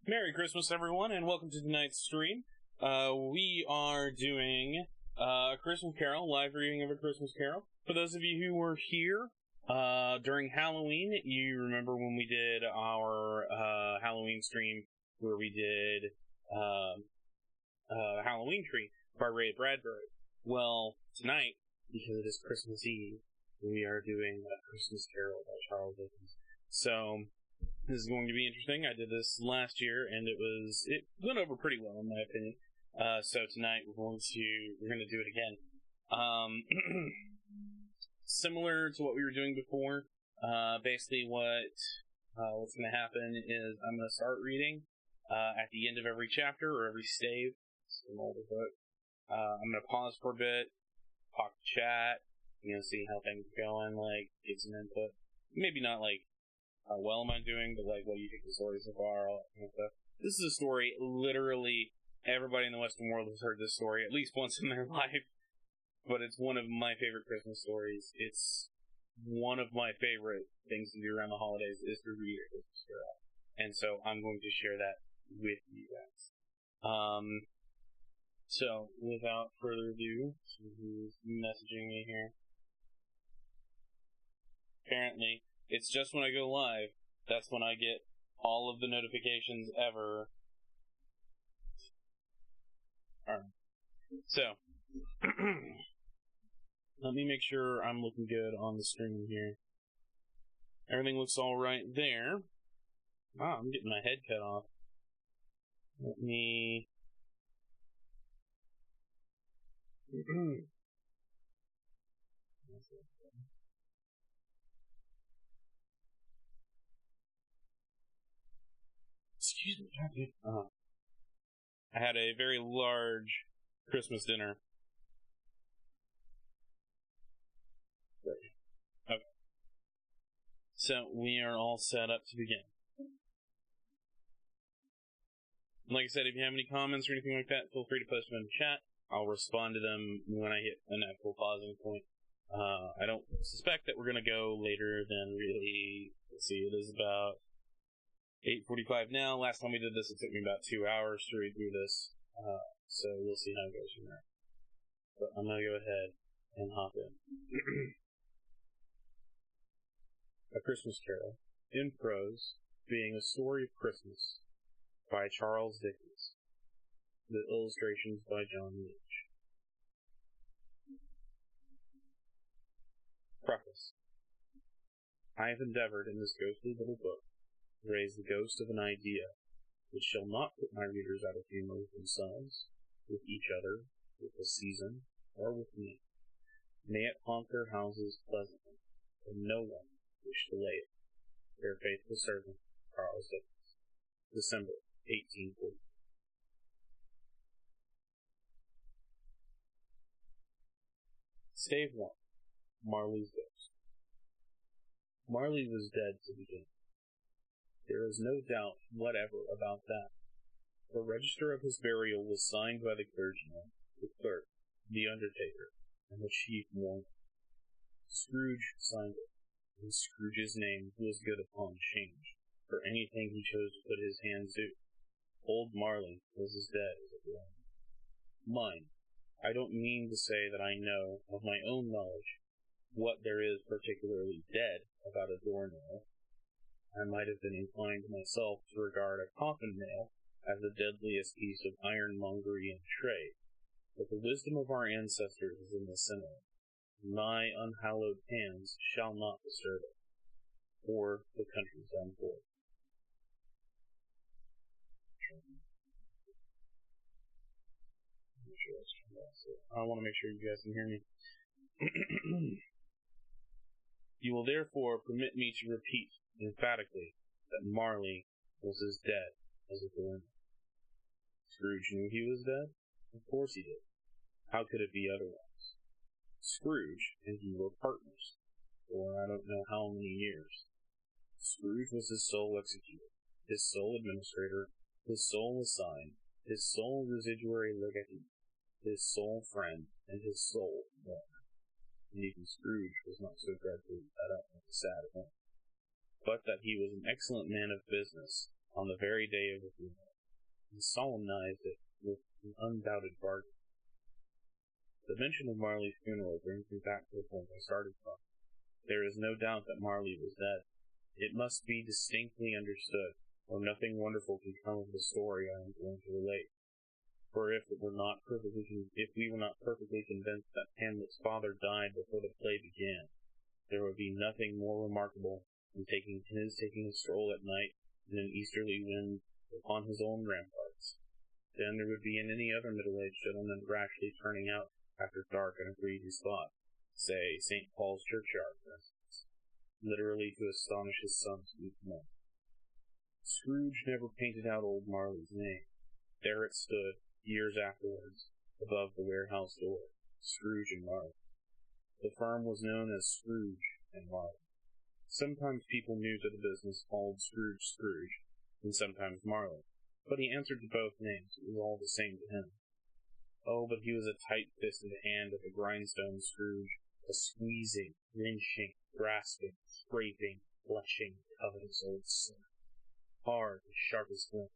Merry Christmas, everyone, and welcome to tonight's stream. We are doing a Christmas Carol, live reading of A Christmas Carol. For those of you who were here during Halloween, you remember when we did our Halloween stream where we did Halloween Tree by Ray Bradbury. Well, tonight, because it is Christmas Eve, we are doing A Christmas Carol by Charles Dickens. So, this is going to be interesting. I did this last year, and it went over pretty well, in my opinion. So tonight we're going to do it again. Similar to what we were doing before. Basically, what's going to happen is I'm going to start reading at the end of every chapter or every stave. It's an older book. I'm going to pause for a bit, talk to chat, see how things are going, get some input. Maybe not how well am I doing, but what do you think of the story so far, all that kind of stuff. This is a story, literally, everybody in the Western world has heard this story at least once in their life, but it's one of my favorite Christmas stories. It's one of my favorite things to do around the holidays is to read A Christmas Carol. And so I'm going to share that with you guys. So, without further ado, who's messaging me here? Apparently, it's just when I go live, that's when I get all of the notifications ever. Alright. So, let me make sure I'm looking good on the screen here. Everything looks alright there. Wow, I'm getting my head cut off. Let me... Excuse me. I had a very large Christmas dinner. Okay. So, we are all set up to begin. Like I said, if you have any comments or anything like that, feel free to post them in the chat. I'll respond to them when I hit an actual pausing point. I don't suspect that we're going to go later than really... Let's see, it is about 8:45 now. Last time we did this, it took me about 2 hours to read through this. So we'll see how it goes from there. But I'm going to go ahead and hop in. A Christmas Carol, in prose, being a story of Christmas, by Charles Dickens. The illustrations by John Leach. Preface. I have endeavored in this ghostly little book to raise the ghost of an idea which shall not put my readers out of humor with themselves, with each other, with the season, or with me. May it haunt their houses pleasantly, and no one wish to lay it. Their faithful servant, Charles Dickens. December 1840. Stave 1. Marley's Ghost. Marley was dead to begin. There is no doubt whatever about that. The register of his burial was signed by the clergyman, the clerk, the undertaker, and the chief mourner. Scrooge signed it, and Scrooge's name was good upon change, for anything he chose to put his hand to. Old Marley was as dead as it was. Mind, I don't mean to say that I know, of my own knowledge, what there is particularly dead about a doornail. I might have been inclined myself to regard a coffin nail as the deadliest piece of ironmongery in trade, but the wisdom of our ancestors is in the simile. My unhallowed hands shall not disturb it, or the country's done for. I want to make sure you guys can hear me. You will therefore permit me to repeat emphatically that Marley was as dead as a doornail. Scrooge knew he was dead? Of course he did. How could it be otherwise? Scrooge and he were partners for I don't know how many years. Scrooge was his sole executor, his sole administrator, his sole assign, his sole residuary legatee, his sole friend, and his sole mourner. And even Scrooge was not so dreadfully fed up with the sad event, but that he was an excellent man of business, on the very day of the funeral, and solemnized it with an undoubted bargain. The mention of Marley's funeral brings me back to the point I started from. There is no doubt that Marley was dead. It must be distinctly understood, or nothing wonderful can come of the story I am going to relate. For if we were not perfectly convinced that Hamlet's father died before the play began, there would be nothing more remarkable than taking a stroll at night in an easterly wind upon his own ramparts. Then there would be in any other middle-aged gentleman rashly turning out after dark in a breezy spot, say St. Paul's churchyard, for instance, literally to astonish his sons each month. Scrooge never painted out old Marley's name. There it stood, years afterwards, above the warehouse door, Scrooge and Marley. The firm was known as Scrooge and Marley. Sometimes people new to the business called Scrooge, and sometimes Marley, but he answered to both names. It was all the same to him. Oh, but he was a tight-fisted hand at the grindstone, Scrooge, a squeezing, wrenching, grasping, scraping, flushing, covetous old sinner, hard and sharp as flint,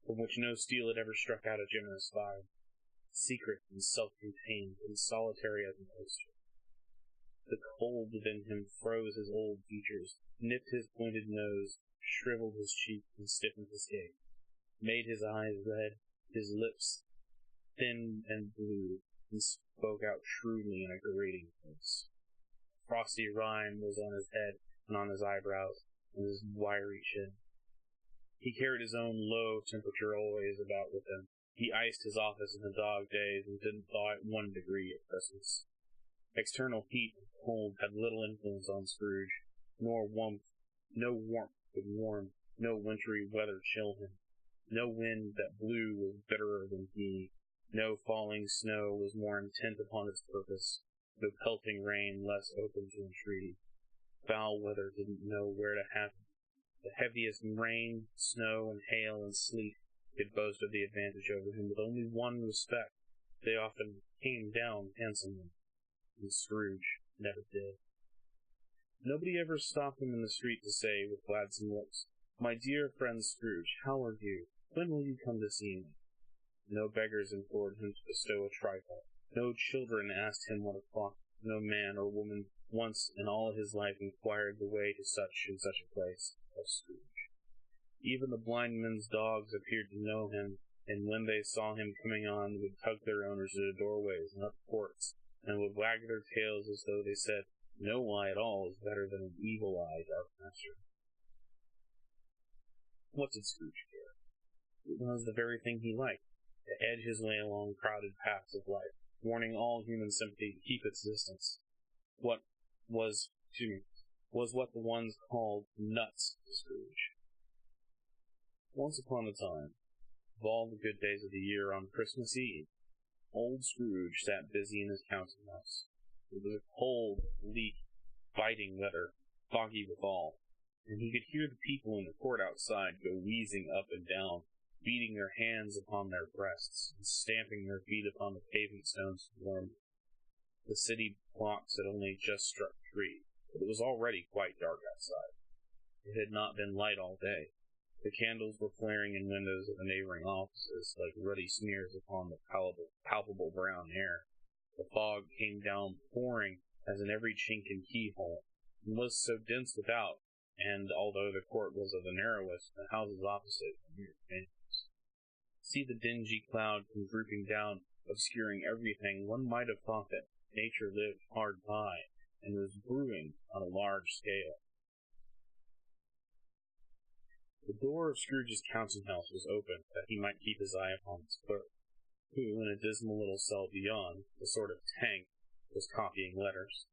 from which no steel had ever struck out a generous fire, secret and self-contained and solitary as an oyster. The cold within him froze his old features, nipped his pointed nose, shriveled his cheek, and stiffened his gaze, made his eyes red, his lips thin and blue, and spoke out shrewdly in a grating voice. Frosty rime was on his head and on his eyebrows and his wiry chin. He carried his own low temperature always about with him. He iced his office in the dog days and didn't thaw it 1 degree at Christmas. External heat and cold had little influence on Scrooge, no warmth could warm, no wintry weather chill him. No wind that blew was bitterer than he. No falling snow was more intent upon its purpose, no pelting rain less open to entreaty. Foul weather didn't know where to have him. The heaviest rain, snow, and hail and sleet could boast of the advantage over him with only one respect. They often came down handsomely, and Scrooge never did. Nobody ever stopped him in the street to say, with gladsome looks, "My dear friend Scrooge, how are you? When will you come to see me?" No beggars implored him to bestow a trifle. No children asked him what o'clock. No man or woman once in all his life inquired the way to such and such a place as Scrooge. Even the blind men's dogs appeared to know him, and when they saw him coming on, would tug their owners to the doorways and up courts, and would wag their tails as though they said, "No eye at all is better than an evil eye, dark master." What did Scrooge care? It was the very thing he liked, to edge his way along crowded paths of life, warning all human sympathy to keep its distance. What was what the ones called nuts to Scrooge. Once upon a time, of all the good days of the year, on Christmas Eve, old Scrooge sat busy in his counting house. It was a cold, bleak, biting weather, foggy withal, and he could hear the people in the court outside go wheezing up and down, beating their hands upon their breasts, and stamping their feet upon the pavement stones to warm them. The city clocks had only just struck 3, but it was already quite dark outside. It had not been light all day. The candles were flaring in windows of the neighboring offices like ruddy smears upon the palpable brown air. The fog came down pouring as in every chink and keyhole, and was so dense without, and although the court was of the narrowest, the houses opposite were mere phantoms. See the dingy cloud come drooping down, obscuring everything. One might have thought that nature lived hard by, and was brewing on a large scale. The door of Scrooge's counting house was open, that he might keep his eye upon his clerk, who, in a dismal little cell beyond, a sort of tank, was copying letters.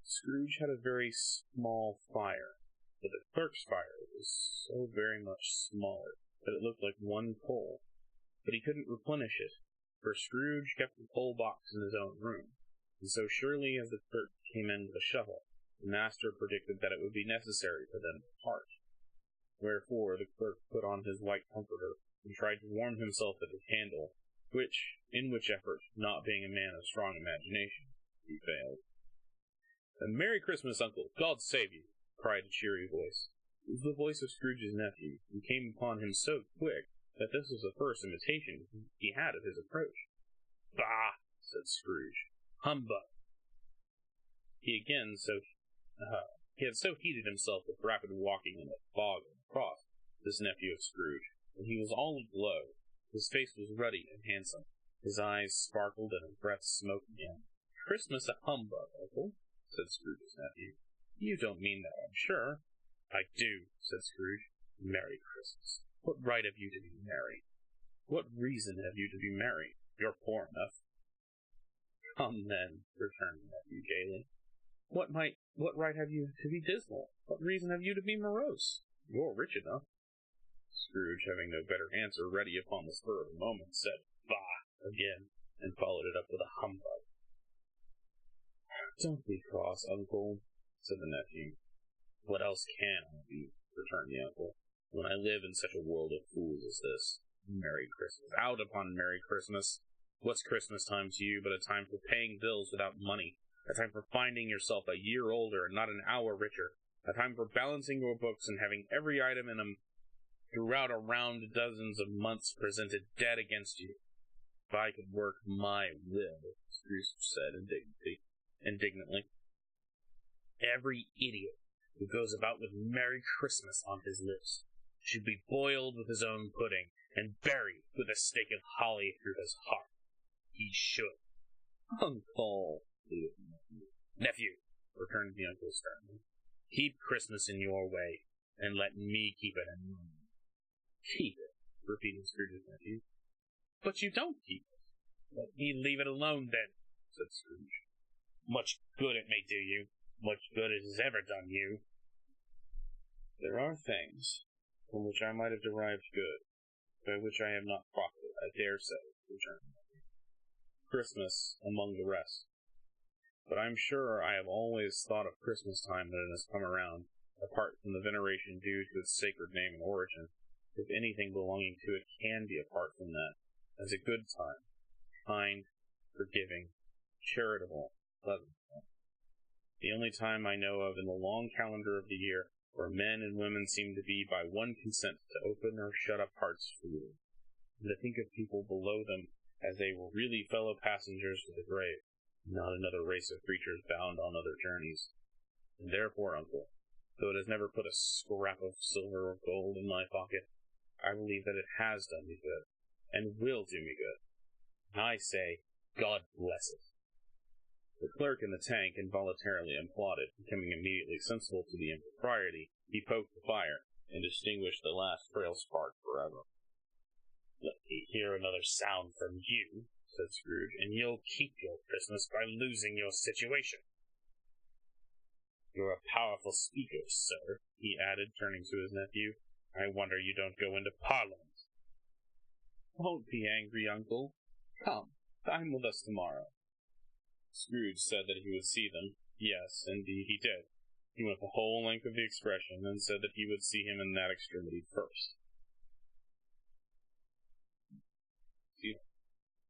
Scrooge had a very small fire, but the clerk's fire was so very much smaller that it looked like one coal. But he couldn't replenish it, for Scrooge kept the coal box in his own room, and so surely as the clerk came in with a shovel, the master predicted that it would be necessary for them to part. Wherefore the clerk put on his white comforter and tried to warm himself at the candle, in which effort, not being a man of strong imagination, he failed. "Merry Christmas, Uncle! God save you!" cried a cheery voice. It was the voice of Scrooge's nephew, who came upon him so quick that this was the first imitation he had of his approach. "Bah!" said Scrooge. "Humbug!" He had so heated himself with rapid walking in the fog and frost, this nephew of Scrooge, that he was all aglow. His face was ruddy and handsome. His eyes sparkled and his breath smoked again. "Christmas a humbug, uncle," said Scrooge's nephew. "You don't mean that, I'm sure." "I do," said Scrooge. "Merry Christmas. What right have you to be merry? What reason have you to be merry? You're poor enough." "Come, then," returned the nephew gaily. What right have you to be dismal? What reason have you to be morose? You're rich enough." Scrooge, having no better answer ready upon the spur of the moment, said "Bah!" again, and followed it up with a humbug. "Don't be cross, uncle," said the nephew. "What else can I be?" returned the uncle, "when I live in such a world of fools as this? Merry Christmas! Out upon Merry Christmas! What's Christmas time to you but a time for paying bills without money, a time for finding yourself a year older and not an hour richer, a time for balancing your books and having every item in them throughout a round dozens of months presented dead against you? If I could work my will," Scrooge said indignantly, "every idiot who goes about with Merry Christmas on his lips should be boiled with his own pudding and buried with a stake of holly through his heart. He should." "Uncle," pleaded the nephew. "Nephew," returned the uncle sternly, "keep Christmas in your way, and let me keep it in mine." "Keep it," repeated Scrooge's nephew. "But you don't keep it." "Let me leave it alone, then," said Scrooge. "Much good it may do you. Much good it has ever done you." "There are things from which I might have derived good, by which I have not profited, I dare say," returned the nephew. "Christmas among the rest. But I am sure I have always thought of Christmas time when it has come around, apart from the veneration due to its sacred name and origin, if anything belonging to it can be apart from that, as a good time, kind, forgiving, charitable, pleasant time. The only time I know of in the long calendar of the year where men and women seem to be by one consent to open or shut up hearts freely, and to think of people below them as they were really fellow passengers to the grave, not another race of creatures bound on other journeys. And therefore, uncle, though it has never put a scrap of silver or gold in my pocket, I believe that it has done me good, and will do me good. I say, God bless it." The clerk in the tank involuntarily applauded, becoming immediately sensible to the impropriety. He poked the fire, and extinguished the last frail spark forever. "Let me hear another sound from you," said Scrooge, "and you'll keep your Christmas by losing your situation. You're a powerful speaker, sir," he added, turning to his nephew. "I wonder you don't go into Parliament." "Don't be angry, uncle. Come, dine with us tomorrow." Scrooge said that he would see them. Yes, indeed, he did. He went the whole length of the expression, and said that he would see him in that extremity first.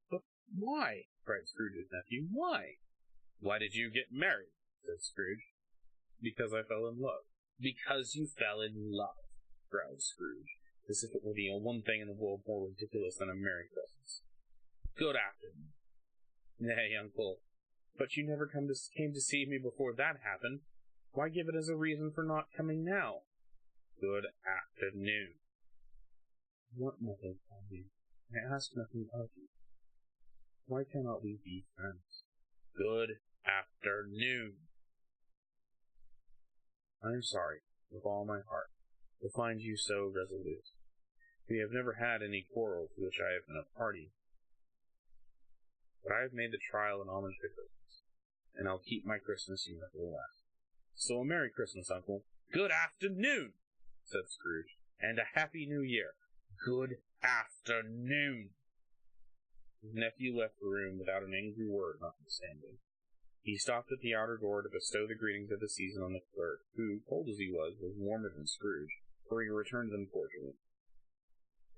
"But why?" cried Scrooge's nephew. "Why?" "Why did you get married?" said Scrooge. "Because I fell in love." "Because you fell in love," growled Scrooge, as if it were the one thing in the world more ridiculous than a Merry Christmas. "Good afternoon." "Nay, uncle, but you never came to see me before that happened. Why give it as a reason for not coming now?" "Good afternoon." "I want nothing from you. I ask nothing of you. Why cannot we be friends?" "Good afternoon." "I am sorry, with all my heart, to find you so resolute. We have never had any quarrel to which I have been a party, but I have made the trial an homage to Christmas, and I'll keep my Christmas nevertheless. So a Merry Christmas, uncle." "Good afternoon," said Scrooge, "and a Happy New Year." "Good afternoon." His nephew left the room without an angry word, notwithstanding. He stopped at the outer door to bestow the greetings of the season on the clerk, who, cold as he was warmer than Scrooge, for he returned them cordially.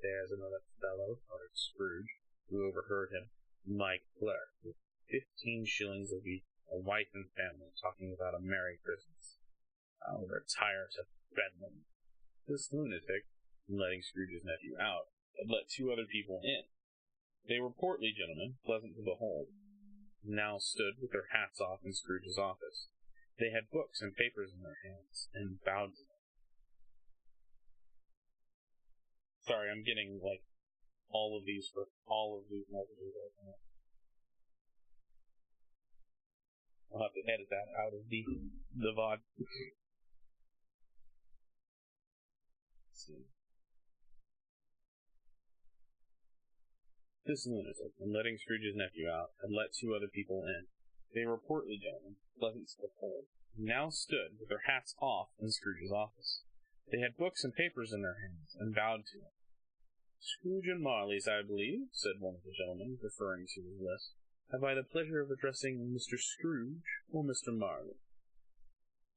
"There's another fellow," muttered Scrooge, who overheard him. "My clerk, with 15 shillings a week, a wife and family, talking about a Merry Christmas. I'll retire to Bedlam." This lunatic, in letting Scrooge's nephew out, had let 2 other people in. They were portly gentlemen, pleasant to behold, and now stood with their hats off in Scrooge's office. They had books and papers in their hands, and bowed to them. Sorry, I'm getting, all of these messages right now. I'll have to edit that out of the VOD. Let's see. This lunatic, in letting Scrooge's nephew out, had let 2 other people in. They were portly gentlemen, pleasant to behold, and now stood with their hats off in Scrooge's office. They had books and papers in their hands, and bowed to him. Scrooge and Marley's, I believe, said one of the gentlemen, referring to his list. Have I the pleasure of addressing Mr. Scrooge or Mr. Marley?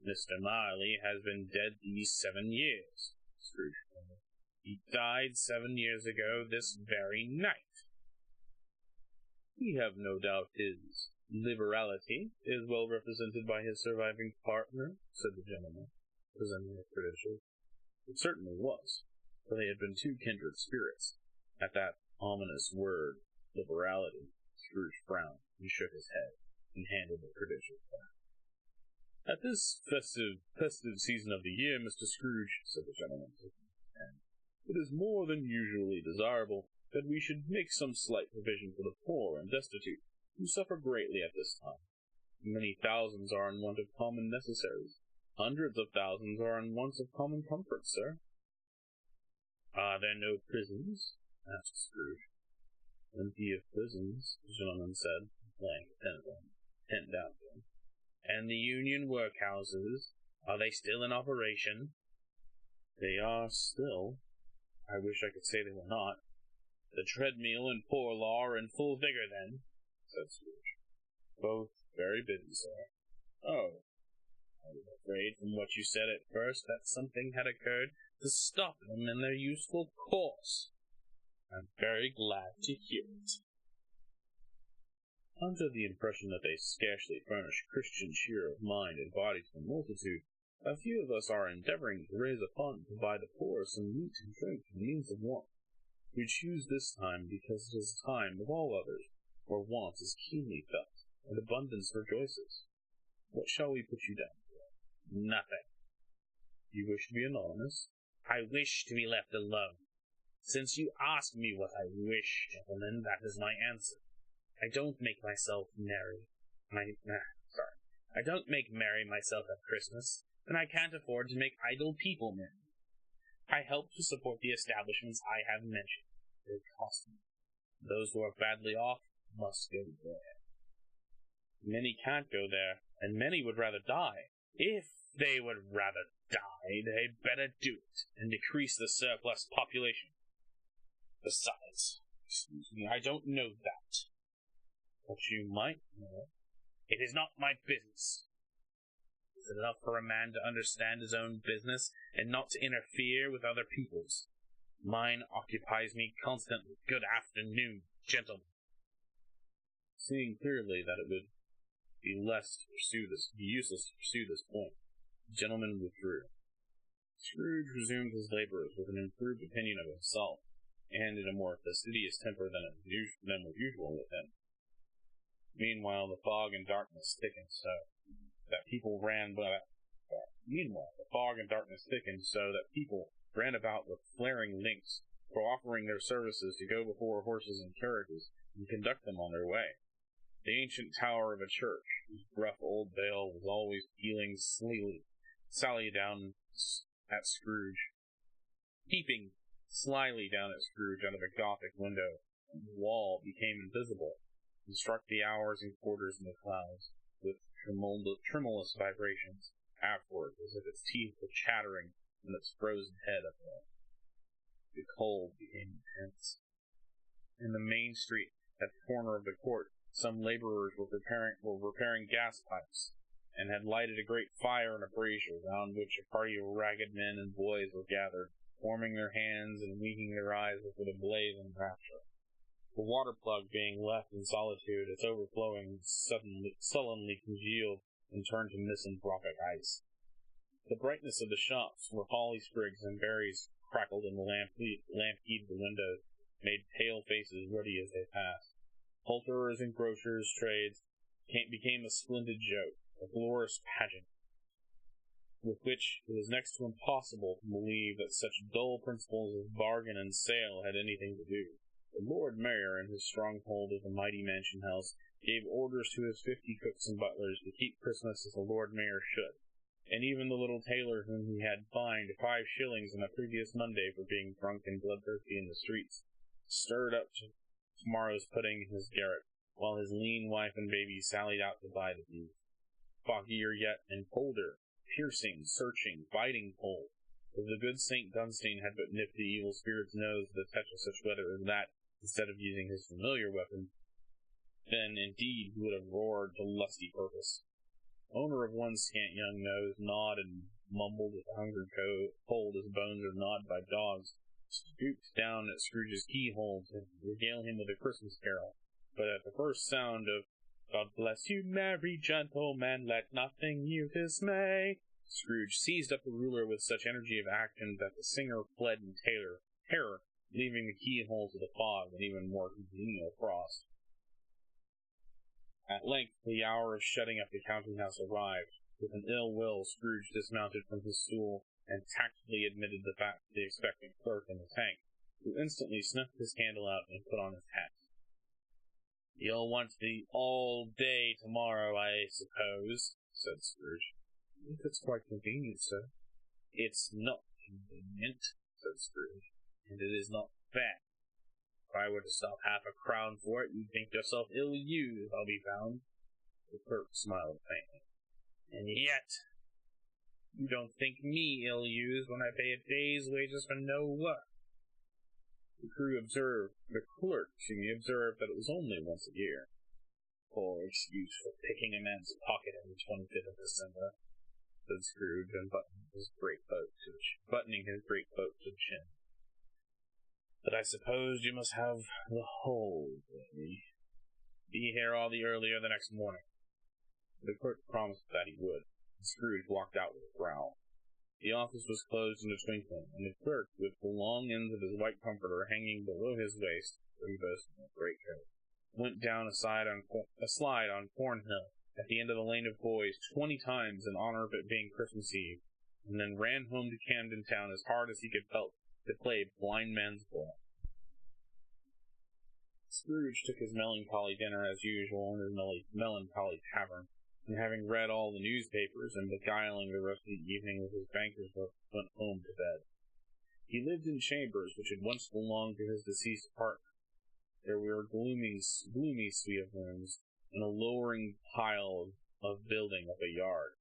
Mr. Marley has been dead these 7 years, Scrooge replied. He died 7 years ago this very night. We have no doubt his liberality is well represented by his surviving partner, said the gentleman, presenting his credentials. It certainly was, for they had been 2 kindred spirits. At that ominous word, liberality, Scrooge frowned and shook his head and handed the credentials back. At this festive season of the year, Mr. Scrooge, said the gentleman, it is more than usually desirable that we should make some slight provision for the poor and destitute, who suffer greatly at this time. Many thousands are in want of common necessaries. Hundreds of thousands are in want of common comforts, sir. Are there no prisons? Asked Scrooge. Plenty of prisons, the gentleman said, laying a pen down to him. And the union workhouses, are they still in operation? They are still. I wish I could say they were not. The treadmill and poor law are in full vigor, then, said Scrooge. Both very busy, sir. Oh, I was afraid from what you said at first that something had occurred to stop them in their useful course. I'm very glad to hear it. Under the impression that they scarcely furnish Christian cheer of mind and body to the multitude, a few of us are endeavoring to raise a fund to buy the poor some meat and drink and means of want. We choose this time because it is a time of all others where want is keenly felt and abundance rejoices. What shall we put you down for? Nothing. You wish to be anonymous? I wish to be left alone. Since you ask me what I wish, gentlemen, that is my answer. I don't make myself merry. I don't make merry myself at Christmas, and I can't afford to make idle people merry. I help to support the establishments I have mentioned. They cost me. Those who are badly off must go there. Many can't go there, and many would rather die. If they would rather die, they'd better do it, and decrease the surplus population. Besides, I don't know that. But you might know. It is not my business. Is it enough for a man to understand his own business and not to interfere with other people's? Mine occupies me constantly. Good afternoon, gentlemen. Seeing clearly that it would be useless to pursue this point, the gentleman withdrew. Scrooge resumed his labors with an improved opinion of himself, and in a more fastidious temper than was usual with him. Meanwhile, the fog and darkness thickened so that people ran about with flaring links, for offering their services to go before horses and carriages and conduct them on their way. The ancient tower of a church, whose gruff old bell was always pealing slyly down at Scrooge out of a Gothic window, and the wall became invisible, and struck the hours and quarters in the clouds with tremulous vibrations afterward, as if its teeth were chattering in its frozen head up there. The cold became intense. In the main street, at the corner of the court, some laborers were repairing gas pipes, and had lighted a great fire in a brazier, round which a party of ragged men and boys were gathered, warming their hands and winking their eyes with a blaze and rapture. The water plug being left in solitude, its overflowing sullenly congealed and turned to misanthropic ice. The brightness of the shops, where holly sprigs and berries crackled in the lamp-heated windows, made pale faces ruddy as they passed. Poulterers and grocers' trades became a splendid joke, a glorious pageant, with which it was next to impossible to believe that such dull principles as bargain and sale had anything to do. The Lord Mayor, in his stronghold of the mighty mansion house, gave orders to his 50 cooks and butlers to keep Christmas as the Lord Mayor should, and even the little tailor whom he had fined 5 shillings on the previous Monday for being drunk and bloodthirsty in the streets, stirred up tomorrow's pudding in his garret, while his lean wife and baby sallied out to buy the beef. Foggier yet, and colder, piercing, searching, biting cold. If the good St. Dunstan had but nipped the evil spirit's nose at the touch of such weather as that, instead of using his familiar weapon, then indeed he would have roared to lusty purpose. Owner of one scant young nose gnawed and mumbled with hunger cold as bones are gnawed by dogs, stooped down at Scrooge's keyhole to regale him with a Christmas carol, but at the first sound of "God bless you, merry gentlemen, let nothing you dismay," Scrooge seized up the ruler with such energy of action that the singer fled in terror, leaving the keyhole to the fog and even more congenial frost. At length the hour of shutting up the counting-house arrived. With an ill will, Scrooge dismounted from his stool and tactfully admitted the expectant clerk in the tank, who instantly snuffed his candle out and put on his hat. "You'll want the all day tomorrow, I suppose," said Scrooge. "If it's quite convenient, sir." "It's not convenient," said Scrooge, "and it is not fair. If I were to stop half a crown for it, you'd think yourself ill-used, I'll be bound." The clerk smiled faintly. "And yet, you don't think me ill-used when I pay a day's wages for no work." The clerk observed that it was only once a year. "Poor excuse for picking a man's pocket every 25th of December," said Scrooge, and buttoning his greatcoat to the chin. "But I suppose you must have the whole day. Be here all the earlier the next morning." The clerk promised that he would, and Scrooge walked out with a growl. The office was closed in a twinkling, and the clerk, with the long ends of his white comforter hanging below his waist, for he boasted a greatcoat, went down a slide on Cornhill, at the end of the Lane of Boys, 20 times in honor of it being Christmas Eve, and then ran home to Camden Town as hard as he could pelt to play blind man's bull. Scrooge took his melancholy dinner as usual in his melancholy tavern, and having read all the newspapers and beguiling the rest of the evening with his banker's book, went home to bed. He lived in chambers which had once belonged to his deceased partner. There were a gloomy suite of rooms, and a lowering pile of building up a yard,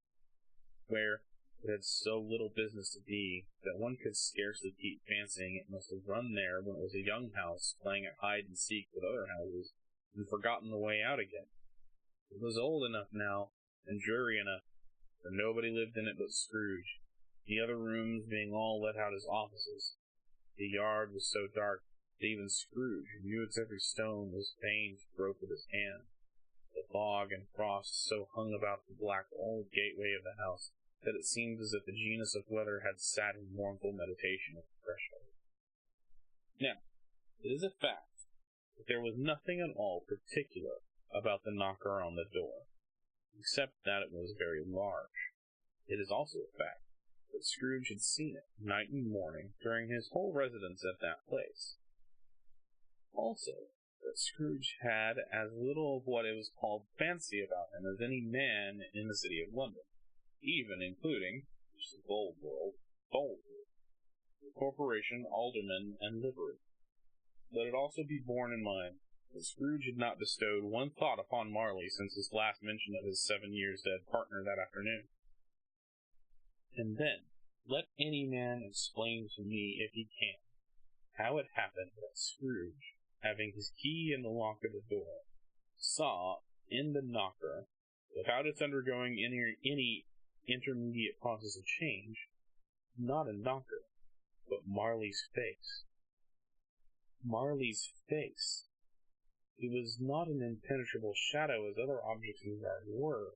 where it had so little business to be that one could scarcely keep fancying it must have run there when it was a young house playing at hide-and-seek with other houses, and forgotten the way out again. It was old enough now, and dreary enough, for nobody lived in it but Scrooge, the other rooms being all let out as offices. The yard was so dark that even Scrooge, who knew its every stone, was fain to grope with his hand. The fog and frost so hung about the black old gateway of the house that it seemed as if the genius of weather had sat in mournful meditation at the threshold. Now, it is a fact that there was nothing at all particular about the knocker on the door, except that it was very large. It is also a fact that Scrooge had seen it night and morning during his whole residence at that place. Also, that Scrooge had as little of what it was called fancy about him as any man in the city of London, even including Mr. Boldwood, the corporation, aldermen, and livery. Let it also be borne in mind that Scrooge had not bestowed one thought upon Marley since his last mention of his 7 years dead partner that afternoon. And then, let any man explain to me, if he can, how it happened that Scrooge, having his key in the lock of the door, saw in the knocker, without its undergoing any intermediate process of change, not a knocker, but Marley's face. Marley's face. It was not an impenetrable shadow as other objects in the yard were,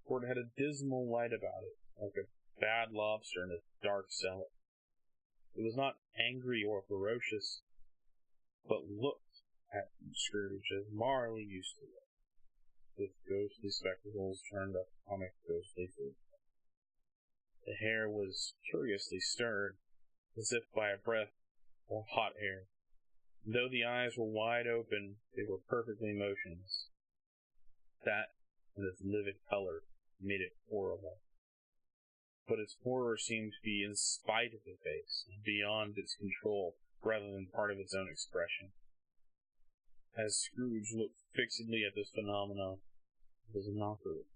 for it had a dismal light about it, like a bad lobster in a dark cellar. It was not angry or ferocious, but looked at Scrooge as Marley used to look, with ghostly spectacles turned up on a ghostly face. The hair was curiously stirred, as if by a breath or hot air. Though the eyes were wide open, they were perfectly motionless. That, and its livid color, made it horrible. But its horror seemed to be in spite of the face, and beyond its control, rather than part of its own expression. As Scrooge looked fixedly at this phenomenon, it was innocuous.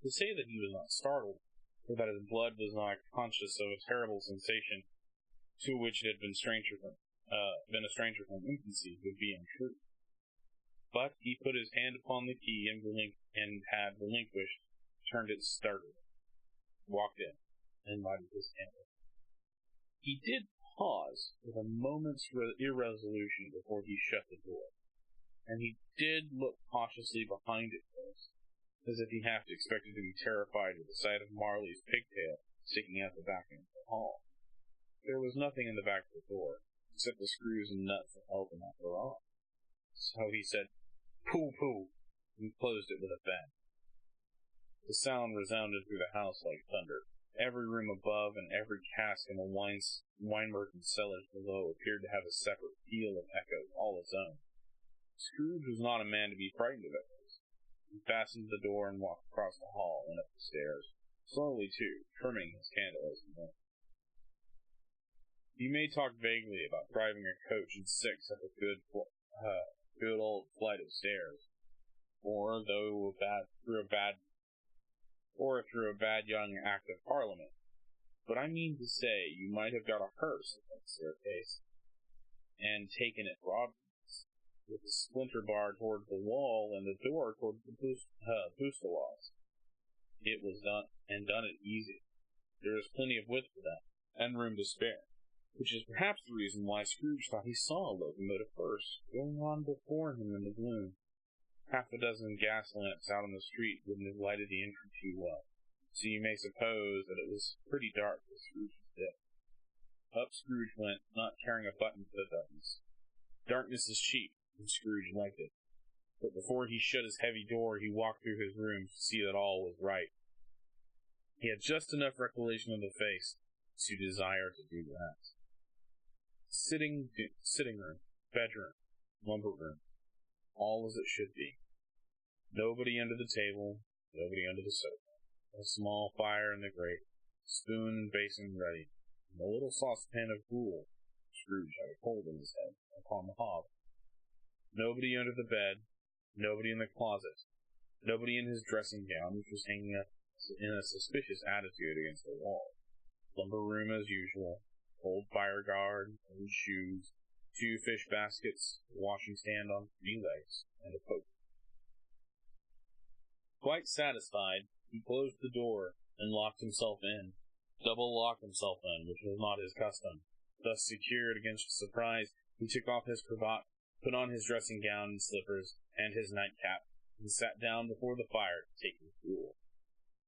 To say that he was not startled, or that his blood was not conscious of a terrible sensation to which it had been a stranger from infancy, would be untrue. But he put his hand upon the key and had relinquished, turned it startled, walked in, and lighted his candle. He did pause with a moment's irresolution before he shut the door, and he did look cautiously behind it first, as if he half expected to be terrified at the sight of Marley's pigtail sticking out the back end of the hall. There was nothing in the back of the door, except the screws and nuts that held them after all. So he said, "Pooh, pooh," and closed it with a bang. The sound resounded through the house like thunder. Every room above and every cask in the wine merchant's cellars below appeared to have a separate peal of echoes all its own. Scrooge was not a man to be frightened of echoes. He fastened the door and walked across the hall and up the stairs, slowly too, trimming his candle as he went. You may talk vaguely about driving a coach and six up a good old flight of stairs, or through a bad young Act of Parliament, but I mean to say you might have got a hearse at that staircase, and taken it broadways, with the splinter bar toward the wall and the door toward the Pustolas. It was done, and done it easy. There is plenty of width for that, and room to spare, which is perhaps the reason why Scrooge thought he saw a locomotive first, going on before him in the gloom. Half a dozen gas lamps out on the street wouldn't have lighted the entry too well, so you may suppose that it was pretty dark where Scrooge was dead. Up Scrooge went, not caring a button for the darkness. Darkness is cheap, and Scrooge liked it. But before he shut his heavy door, he walked through his rooms to see that all was right. He had just enough recollection of the face to desire to do that. Sitting room, bedroom, lumber room, all as it should be. Nobody under the table, nobody under the sofa. A small fire in the grate, spoon and basin ready, and a little saucepan of gruel, Scrooge had a cold in his head, upon the hob. Nobody under the bed, nobody in the closet, nobody in his dressing gown, which was hanging up in a suspicious attitude against the wall. Lumber room as usual, old fire guard, old shoes, 2 fish baskets, a washing stand on 3 legs, and a poker. Quite satisfied, he closed the door and locked himself in, double-locked himself in, which was not his custom. Thus secured against surprise, he took off his cravat, put on his dressing gown and slippers, and his nightcap, and sat down before the fire to take his gruel.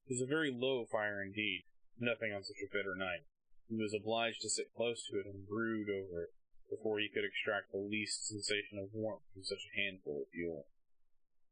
It was a very low fire indeed, nothing on such a bitter night. He was obliged to sit close to it and brood over it before he could extract the least sensation of warmth from such a handful of fuel.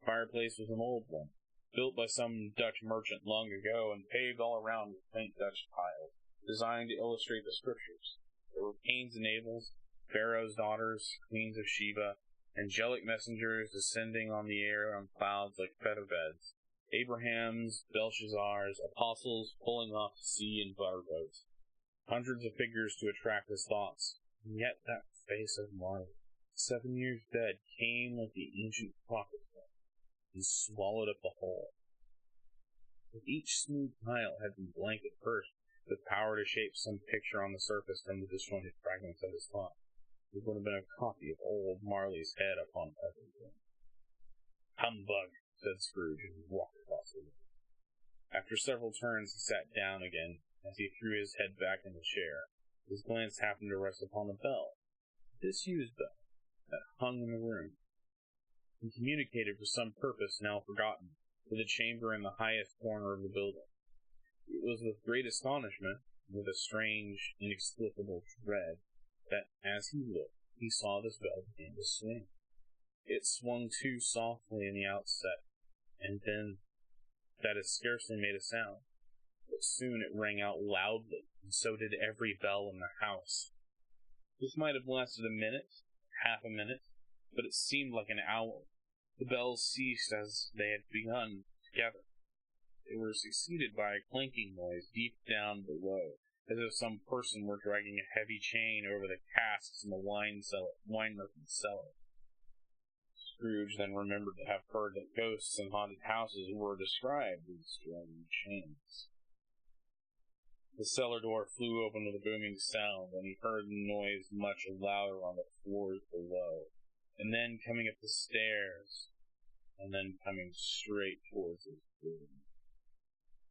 The fireplace was an old one, built by some Dutch merchant long ago and paved all around with quaint Dutch tiles, designed to illustrate the scriptures. There were Cain's and Abel's, Pharaoh's daughters, queens of Sheba, angelic messengers descending on the air on clouds like feather beds, Abraham's, Belshazzar's, apostles pulling off to sea in butter boats, hundreds of figures to attract his thoughts, and yet that face of Marley, 7 years dead, came like the ancient prophet and swallowed up the whole. If each smooth tile had been blank at first, with power to shape some picture on the surface from the disjointed fragments of his thought, it would have been a copy of old Marley's head upon everything. "Humbug," said Scrooge, and walked across the room. After several turns he sat down again. As he threw his head back in the chair, his glance happened to rest upon a bell, a disused bell, that hung in the room, and communicated for some purpose now forgotten with a chamber in the highest corner of the building. It was with great astonishment, with a strange, inexplicable dread, that as he looked, he saw this bell begin to swing. It swung too softly in the outset, and then that it scarcely made a sound. But soon it rang out loudly, and so did every bell in the house. This might have lasted a minute, half a minute, but it seemed like an hour. The bells ceased as they had begun together. They were succeeded by a clanking noise deep down below, as if some person were dragging a heavy chain over the casks in the wine-merchant's cellar. Scrooge then remembered to have heard that ghosts in haunted houses were described as dragging chains. The cellar door flew open with a booming sound, and he heard the noise much louder on the floors below, and then coming up the stairs, and then coming straight towards his room.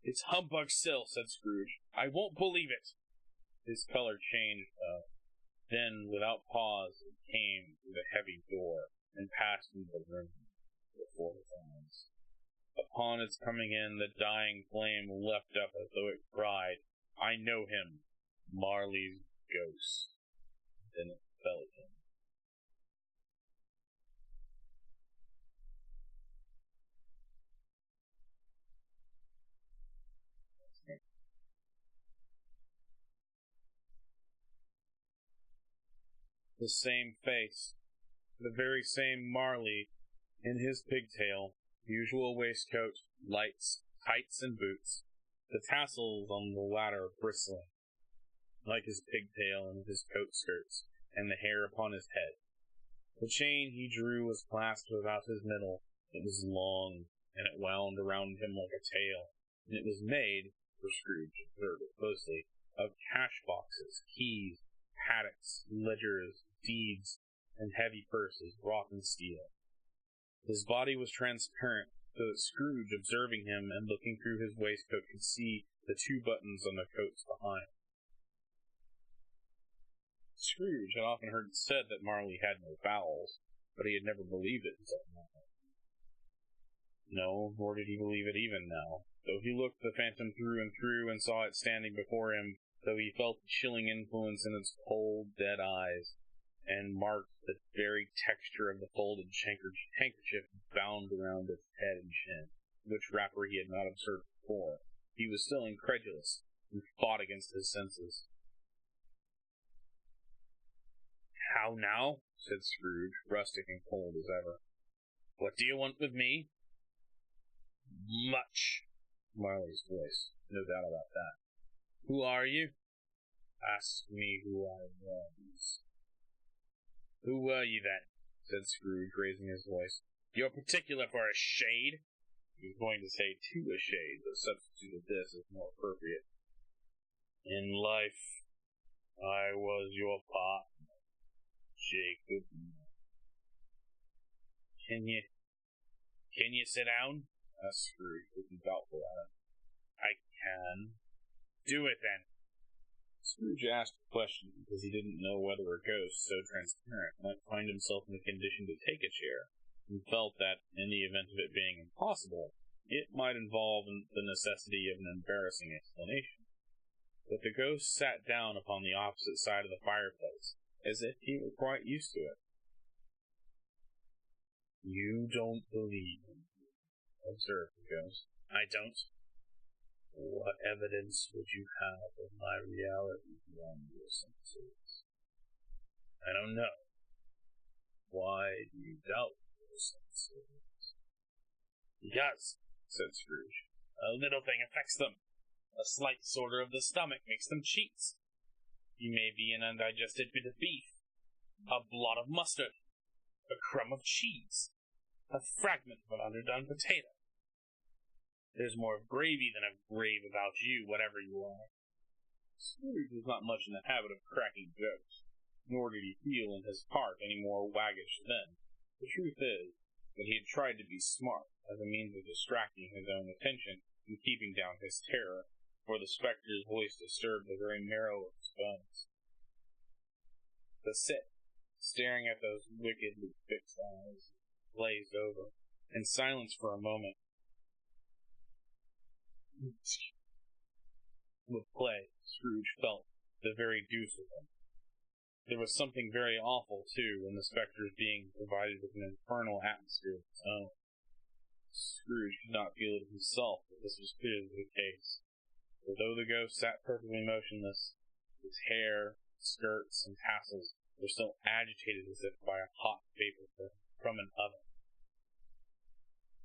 "It's humbug still," said Scrooge. "I won't believe it." His color changed, though. Then, without pause, it came through the heavy door, and passed into the room before his eyes. Upon its coming in, the dying flame leapt up as though it cried, "I know him, Marley's ghost." Then it fell again. The same face, the very same Marley, in his pigtail, usual waistcoat, lights, tights, and boots, the tassels on the latter bristling, like his pigtail and his coat skirts, and the hair upon his head. The chain he drew was clasped about his middle. It was long, and it wound around him like a tail, and it was made, for Scrooge observed it closely, of cash boxes, keys, paddocks, ledgers, deeds, and heavy purses wrought in steel. His body was transparent, so that Scrooge, observing him and looking through his waistcoat, could see the two buttons on the coats behind. Scrooge had often heard it said that Marley had no bowels, but he had never believed it until now. No, nor did he believe it even now, though he looked the phantom through and through and saw it standing before him, though he felt the chilling influence in its cold, dead eyes, and marked the very texture of the folded handkerchief bound around its head and chin, which wrapper he had not observed before. He was still incredulous, and fought against his senses. "How now?" said Scrooge, rustic and cold as ever. "What do you want with me?" "Much." Marley's voice, no doubt about that. "Who are you?" "Ask me who I was." "Who were you, then?" said Scrooge, raising his voice. "You're particular for a shade." He was going to say to a shade, but substituted this as more appropriate. "In life, I was your partner, Jacob." Can you sit down?" asked Scrooge, looking doubtful at him. "I can." "Do it, then." Scrooge asked the question because he didn't know whether a ghost so transparent might find himself in a condition to take a chair, and felt that, in the event of it being impossible, it might involve the necessity of an embarrassing explanation. But the ghost sat down upon the opposite side of the fireplace, as if he were quite used to it. "You don't believe in me," observed the ghost. "I don't." "What evidence would you have of my reality beyond your senses?" "I don't know." "Why do you doubt your senses?" "Because," said Scrooge, "a little thing affects them. A slight disorder of the stomach makes them cheats. You may be an undigested bit of beef, a blot of mustard, a crumb of cheese, a fragment of an underdone potato. There's more of gravy than of grave about you, whatever you are." Scrooge was not much in the habit of cracking jokes, nor did he feel in his heart any more waggish then. The truth is that he had tried to be smart, as a means of distracting his own attention and keeping down his terror, for the spectre's voice disturbed the very marrow of his bones. To sit, staring at those wickedly fixed eyes, glazed over, in silence for a moment, would play, Scrooge felt the very deuce of them. There was something very awful, too, in the spectre's being provided with an infernal atmosphere of its own. Scrooge could not feel it himself, but this was clearly the case. For though the ghost sat perfectly motionless, his hair, skirts, and tassels were still agitated as if by a hot vapor from an oven.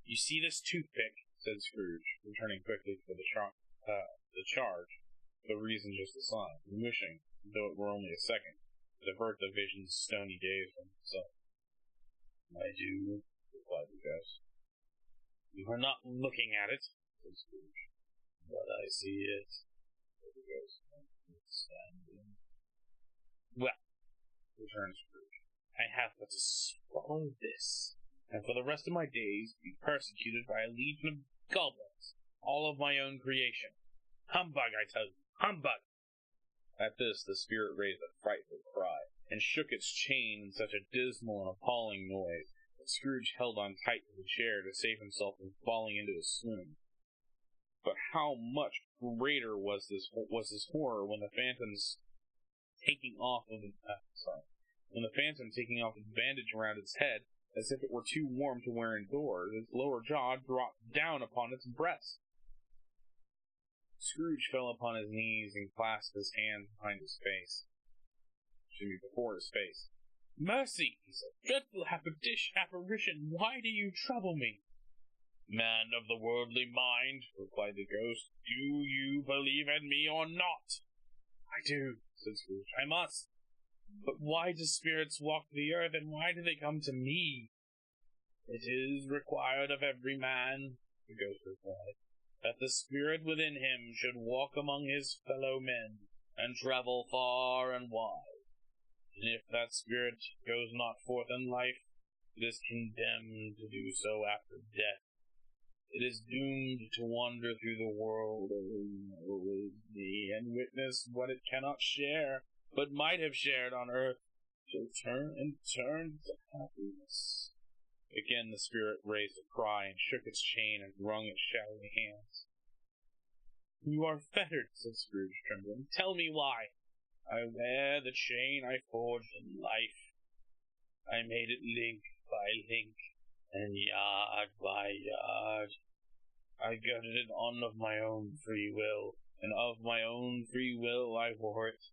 "You see this toothpick?" said Scrooge, returning quickly for the charge, for the reason just assigned, and wishing, though it were only a second, to divert the vision's stony gaze from himself. "I do," replied the ghost. "You are not looking at it," said Scrooge. "But I see it," said the ghost, notwithstanding. "Well," returned Scrooge, "I have but to swallow this, and for the rest of my days be persecuted by a legion of goblins, all of my own creation. Humbug, I tell you, humbug!" At this the spirit raised a frightful cry, and shook its chain in such a dismal and appalling noise that Scrooge held on tight to the chair to save himself from falling into a swoon. But how much greater was his horror when the phantom taking off the bandage around its head, as if it were too warm to wear indoors, its lower jaw dropped down upon its breast. Scrooge fell upon his knees and clasped his hands before his face. "Mercy!" he said. "Dreadful apparition, why do you trouble me?" "Man of the worldly mind," replied the ghost, "do you believe in me or not?" "I do," said Scrooge. "I must. But why do spirits walk the earth, and why do they come to me?" "It is required of every man," the ghost replied, "that the spirit within him should walk among his fellow men, and travel far and wide. And if that spirit goes not forth in life, it is condemned to do so after death. It is doomed to wander through the world and witness what it cannot share, but might have shared on earth, till turn to happiness." Again the spirit raised a cry, and shook its chain, and wrung its shadowy hands. "You are fettered," said Scrooge, trembling. "Tell me why." "I wear the chain I forged in life. I made it link by link, and yard by yard. I girded it on of my own free will, and of my own free will I wore it.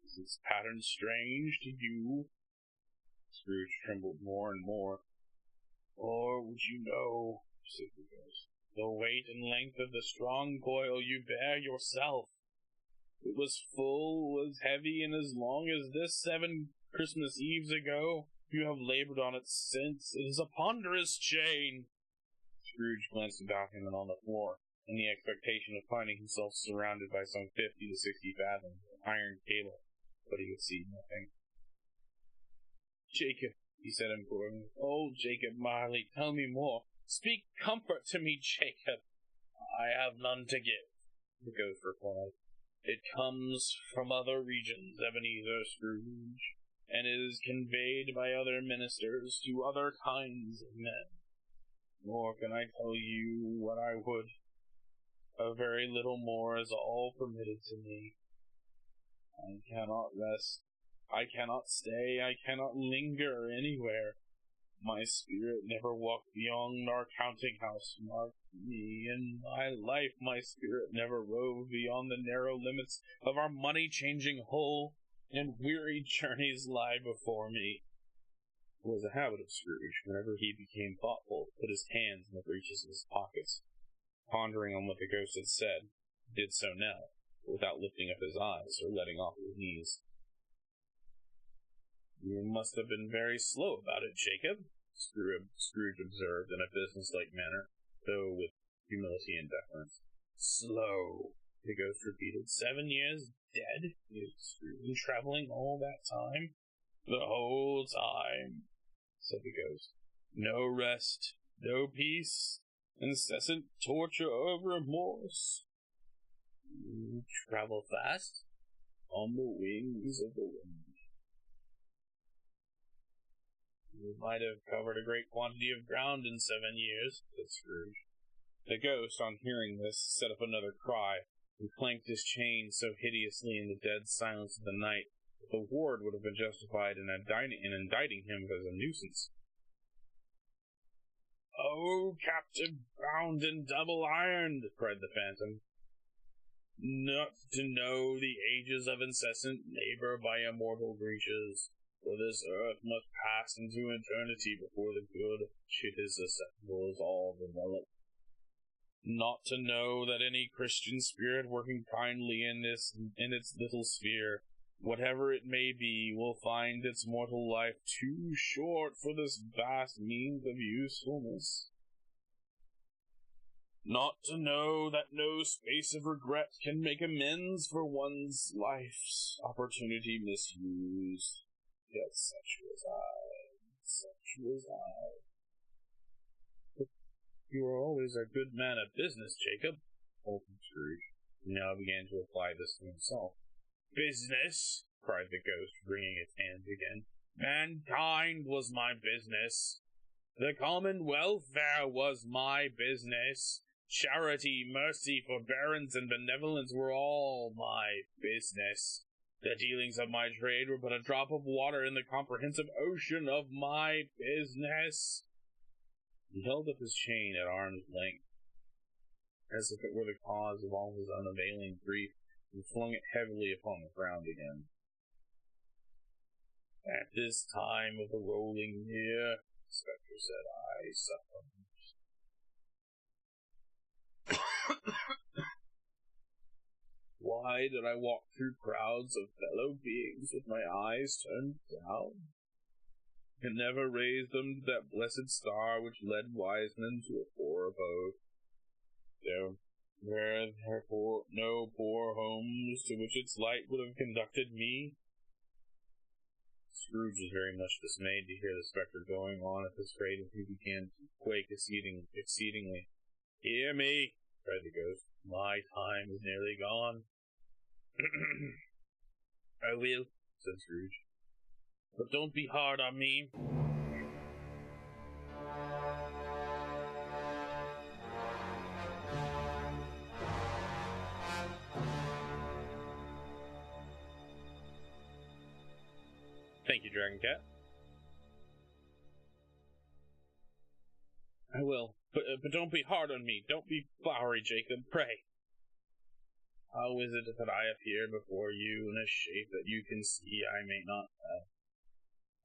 Is its pattern strange to you?" Scrooge trembled more and more. "Or would you know," said the ghost, "the weight and length of the strong coil you bear yourself? It was full, was heavy, and as long as this 7 Christmas Eves ago. You have labored on it since. It is a ponderous chain." Scrooge glanced about him and on the floor, in the expectation of finding himself surrounded by some 50 to 60 fathoms of iron cable, but he could see nothing. "Jacob," he said imploringly, "oh, Jacob Marley, tell me more. Speak comfort to me, Jacob." "I have none to give," the ghost replied. "It comes from other regions, Ebenezer Scrooge, and is conveyed by other ministers to other kinds of men. Nor can I tell you what I would. A very little more is all permitted to me. I cannot rest. I cannot stay. I cannot linger anywhere. My spirit never walked beyond our counting-house. Mark me, in my life my spirit never roved beyond the narrow limits of our money-changing hole, and weary journeys lie before me." It was a habit of Scrooge, whenever he became thoughtful, to put his hands in the breeches of his pockets, pondering on what the ghost had said. He did so now, but without lifting up his eyes or letting off his knees. "You must have been very slow about it, Jacob," Scrooge observed in a businesslike manner, though with humility and deference. "Slow," the ghost repeated. 7 years dead, mused Scrooge, and traveling all that time? "The whole time," said the ghost. "No rest, no peace, incessant torture of remorse." "You travel fast?" "On the wings of the wind." "You might have covered a great quantity of ground in 7 years," said Scrooge. The ghost, on hearing this, set up another cry, He clanked his chain so hideously in the dead silence of the night that the ward would have been justified in indicting him as a nuisance. "Oh, captive bound and double-ironed," cried the phantom, "not to know the ages of incessant labor by immortal creatures, for this earth must pass into eternity before the good which it is susceptible is all developed. Not to know that any Christian spirit working kindly in its little sphere, whatever it may be, will find its mortal life too short for this vast means of usefulness. Not to know that no space of regret can make amends for one's life's opportunity misused. Yet such was I. But you are always a good man of business, Jacob," faltered Scrooge, who now began to apply this to himself. "Business?" cried the ghost, wringing its hands again. "Mankind was my business. The common welfare was my business. Charity, mercy, forbearance, and benevolence were all my business. The dealings of my trade were but a drop of water in the comprehensive ocean of my business." He held up his chain at arm's length, as if it were the cause of all his unavailing grief, and flung it heavily upon the ground again. "At this time of the rolling year," the spectre said, "I suffer. Why did I walk through crowds of fellow beings with my eyes turned down, and never raise them to that blessed star which led wise men to a poor abode? There were therefore no poor homes to which its light would have conducted me." Scrooge was very much dismayed to hear the spectre going on at this rate, and he began to quake exceedingly. "Hear me," cried the ghost. "My time is nearly gone." "I will," said Scrooge. "But don't be hard on me." Thank you, Dragon Cat. "I will. But don't be hard on me. Don't be flowery, Jacob, pray. How is it that I appear before you in a shape that you can see I may not have?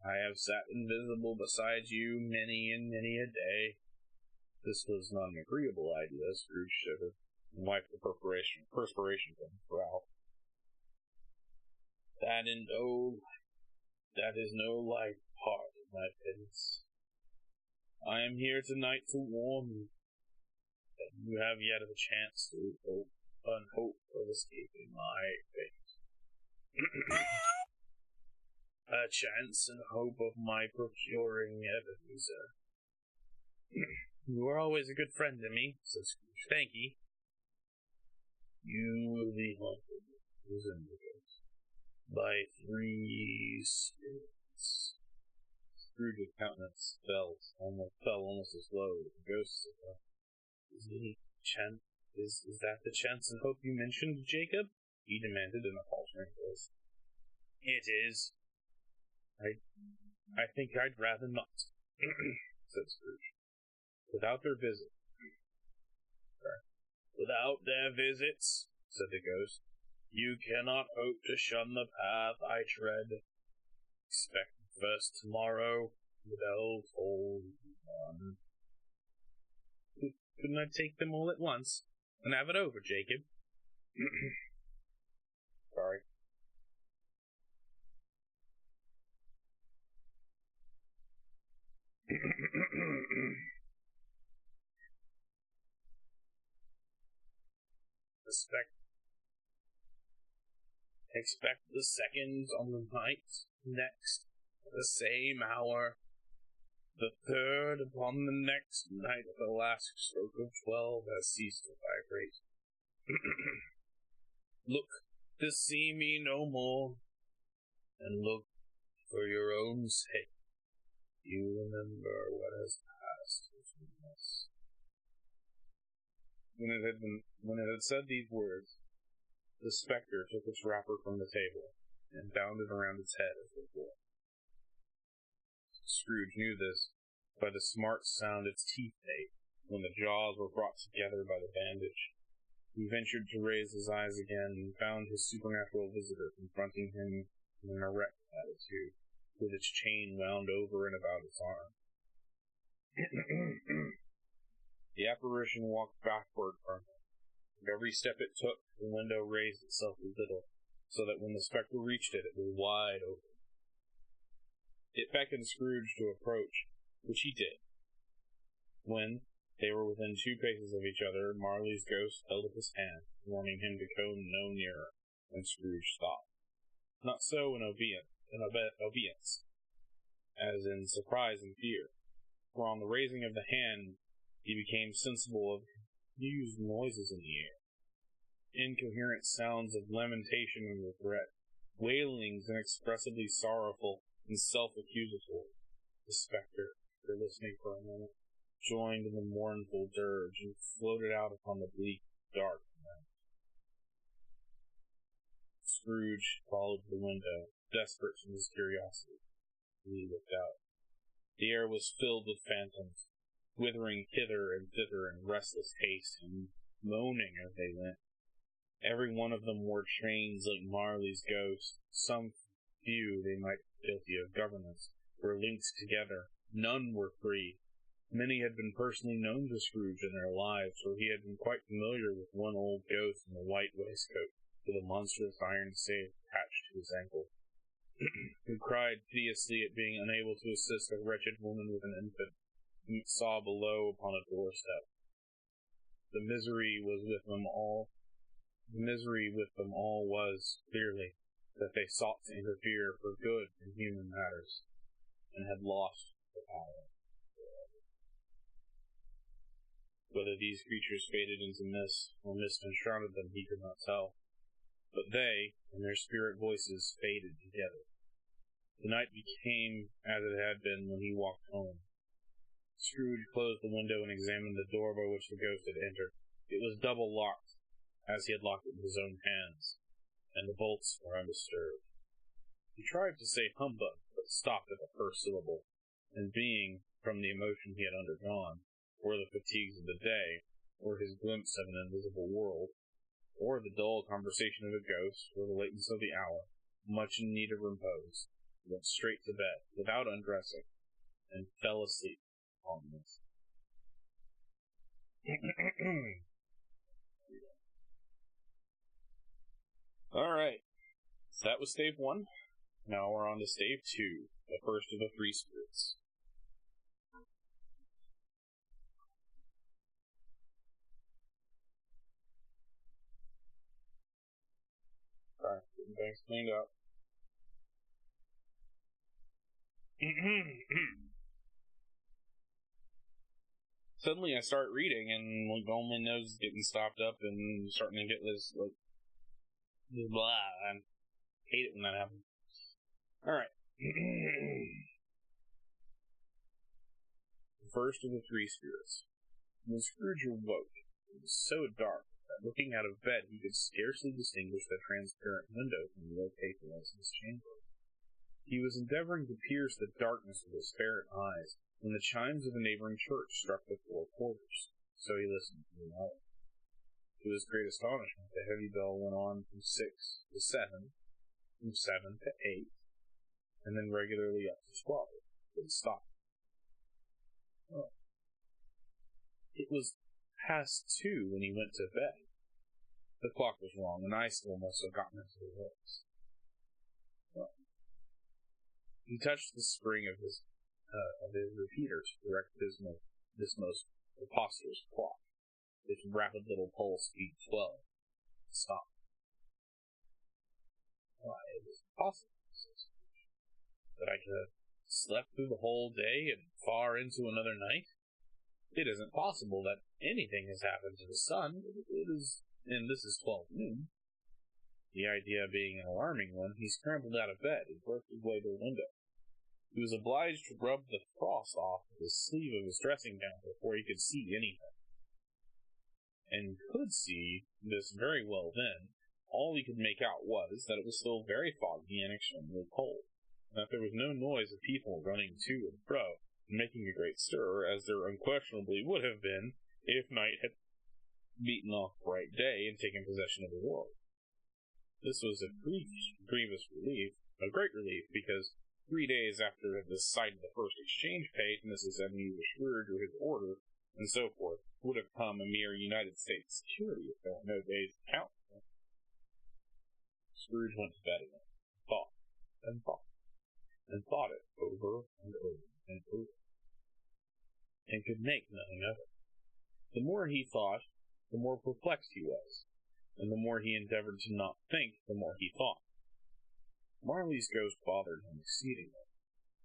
I have sat invisible beside you many and many a day." This was not an agreeable idea. Scrooge shivered and wiped the perspiration from his brow. That is no light part of my penance. I am here tonight to warn you that you have yet a chance to hope of escaping my fate. A chance and hope of my procuring Ebenezer. "You are always a good friend to me," said Scrooge. "Thank ye." "You will be haunted," resumed the ghost, "by 3 spirits." Scrooge's countenance fell almost as low as the ghost's. Is that the chance and hope you mentioned, Jacob?" he demanded in a faltering voice. "It is." I think I'd rather not," said Scrooge. Without their visits, said the ghost, "you cannot hope to shun the path I tread. Expect first tomorrow, the bell tolls 1. Couldn't I take them all at once and have it over, Jacob?" Sorry. Expect the second on the night next, at the same hour, the third upon the next night at the last stroke of 12 has ceased to vibrate. Look to see me no more, and look for your own sake. You remember what has passed between us. When it had said these words, The spectre took its wrapper from the table, and bound it around its head as before. Scrooge knew this by the smart sound its teeth made when the jaws were brought together by the bandage. He ventured to raise his eyes again and found his supernatural visitor confronting him in an erect attitude, with its chain wound over and about its arm. The apparition walked backward from him. With every step it took, the window raised itself a little, so that when the spectre reached it, it was wide open. It beckoned Scrooge to approach, which he did. When they were within 2 paces of each other, Marley's ghost held up his hand, warning him to go no nearer, and Scrooge stopped. Not so in obedience, as in surprise and fear, for on the raising of the hand he became sensible of confused noises in the air, incoherent sounds of lamentation and regret, wailings inexpressibly sorrowful and self-accusatory. The spectre, after listening for a moment, joined in the mournful dirge and floated out upon the bleak, dark night. Scrooge followed the window, desperate from his curiosity. He looked out. The air was filled with phantoms, withering hither and thither in restless haste, and moaning as they went. Every one of them wore chains like Marley's ghost. Some few they might be guilty of governance, were linked together. None were free. Many had been personally known to Scrooge in their lives, for he had been quite familiar with one old ghost in a white waistcoat, with a monstrous iron safe attached to his ankle, who cried piteously at being unable to assist a wretched woman with an infant, whom it saw below upon a doorstep. The misery with them all was, clearly, that they sought to interfere for good in human matters, and had lost the power. Whether these creatures faded into mist, or mist enshrouded them, he could not tell. But they, and their spirit voices, faded together. The night became as it had been when he walked home. Scrooge closed the window and examined the door by which the ghost had entered. It was double locked, as he had locked it with his own hands, and the bolts were undisturbed. He tried to say humbug, but stopped at the first syllable, and being, from the emotion he had undergone, or the fatigues of the day, or his glimpse of an invisible world, or the dull conversation of a ghost, or the lateness of the hour, much in need of repose, went straight to bed, without undressing, and fell asleep on this. Alright, so that was stave 1. Now we're on to stave 2, the first of the 3 spirits. Alright, getting things cleaned up. Suddenly I start reading, and all my nose is getting stopped up, and starting to get this, blah. I hate it when that happens. Alright. The first of the 3 spirits. When Scrooge awoke, it was so dark that looking out of bed he could scarcely distinguish the transparent window from the opaque walls of his chamber. He was endeavoring to pierce the darkness with his ferret eyes when the chimes of a neighboring church struck the 4 quarters, so he listened to the hour. To his great astonishment, the heavy bell went on from 6 to 7, from 7 to 8, and then regularly up to 12, but it stopped. Oh. It was past 2 when he went to bed. The clock was wrong, and I still must have gotten into the works. Well, he touched the spring of his repeater to direct this most preposterous clock. Its rapid little pulse beat 12. It stopped. Why, it was impossible, that I could have slept through the whole day and far into another night. It isn't possible that anything has happened to the sun. And this is 12 noon. The idea being an alarming one, he scrambled out of bed and worked his way to the window. He was obliged to rub the frost off with the sleeve of his dressing gown before he could see anything. And could see this very well then, All he could make out was that it was still very foggy and extremely cold, and that there was no noise of people running to and fro, and making a great stir, as there unquestionably would have been if night had beaten off bright day and taken possession of the world. This was a grievous relief, a great relief, because 3 days after the sight of the first exchange paid to Mrs. Ebenezer Scrooge or his order, and so forth, would have come a mere United States security if there were no days to count. Scrooge went to bed again, thought, and thought, and thought it over and over and over, and could make nothing of it. The more he thought, the more perplexed he was, and the more he endeavored to not think, the more he thought. Marley's ghost bothered him exceedingly.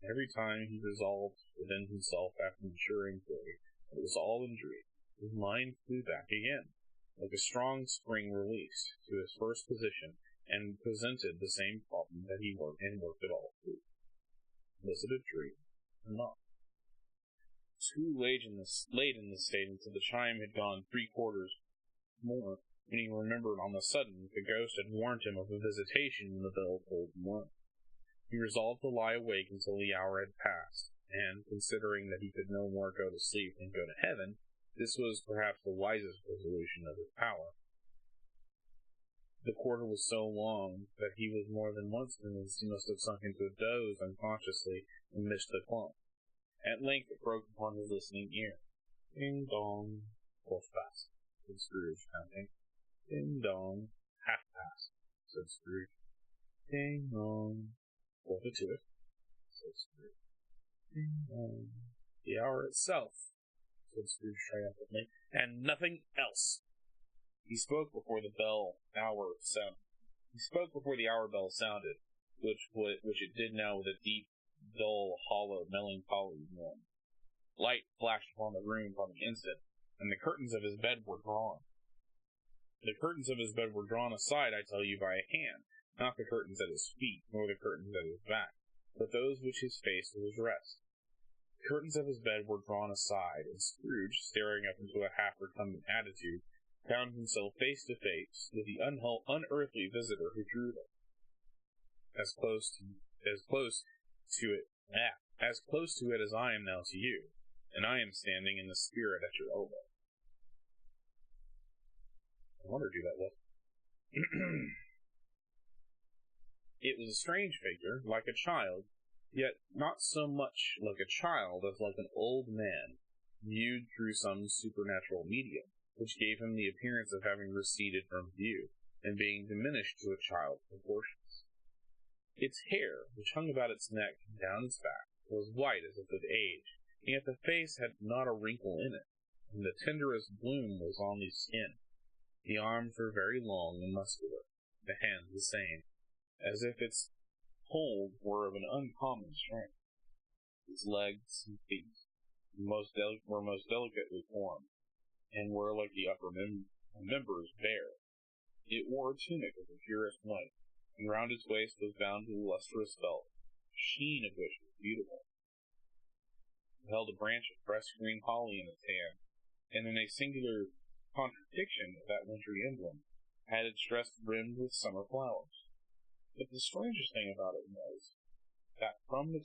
Every time he resolved within himself after mature inquiry that it was all in dream, his mind flew back again, like a strong spring released, to his first position, and presented the same problem that he worked it all through. Was it a dream or not? Too late in the statement until the chime had gone 3/4 more, when he remembered on the sudden that the ghost had warned him of a visitation in the bell-tolled room. He resolved to lie awake until the hour had passed, and, considering that he could no more go to sleep than go to heaven, this was perhaps the wisest resolution of his power. The quarter was so long that he was more than once convinced he must have sunk into a doze unconsciously and missed the clock. At length it broke upon his listening ear. Ding dong, 1/4 said Scrooge, counting. Ding dong, 1/2, said Scrooge. Ding dong, 1/4, said Scrooge. Ding dong, the hour itself, said Scrooge triumphantly, and nothing else. He spoke before the hour bell sounded, which it did now with a deep, dull, hollow, melancholy moan. Light flashed upon the room upon the instant, and the curtains of his bed were drawn. The curtains of his bed were drawn aside, I tell you, by a hand, not the curtains at his feet, nor the curtains at his back, but those which his face was rest. The curtains of his bed were drawn aside, and Scrooge, staring up into a half-recumbent attitude, found himself face to face with the unearthly visitor who drew them. As close to it as I am now to you, and I am standing in the spirit at your elbow. I wondered who that was. It was a strange figure, like a child, yet not so much like a child as like an old man, viewed through some supernatural medium, which gave him the appearance of having receded from view, and being diminished to a child's proportions. Its hair, which hung about its neck and down its back, was white as if with age, and yet the face had not a wrinkle in it, and the tenderest bloom was on the skin. The arms were very long and muscular, the hands the same, as if its hold were of an uncommon strength. Its legs and feet were most delicately formed, and were, like the upper members, bare. It wore a tunic of the purest white, and round its waist was bound a lustrous belt, the sheen of which was beautiful. It held a branch of fresh green holly in its hand, and in a singular contradiction of that wintry emblem, had its dress brimmed with summer flowers. But the strangest thing about it was, that from the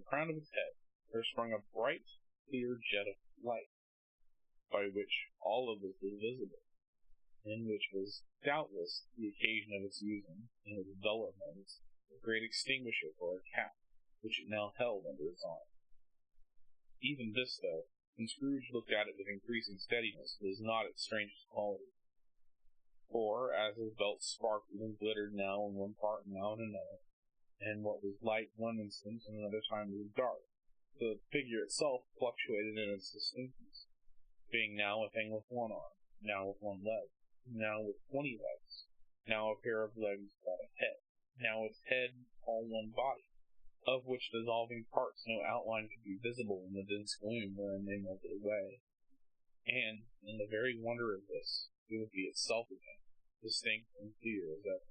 crown of its head, there sprung a bright, clear jet of light, by which all of it was visible, and which was doubtless the occasion of its using, in its duller moments, a great extinguisher for a cap, which it now held under its arm. Even this, though, when Scrooge looked at it with increasing steadiness, was not its strangest quality. For, as his belt sparkled and glittered now in one part and now in another, and what was light one instant and another time was dark, the figure itself fluctuated in its distinctness, being now a thing with one arm, now with one leg, now with 20 legs, now a pair of legs without a head, now its head all one body, of which dissolving parts no outline could be visible in the dense gloom wherein they melted away. And, in the very wonder of this, it would be itself again, distinct and clear as ever.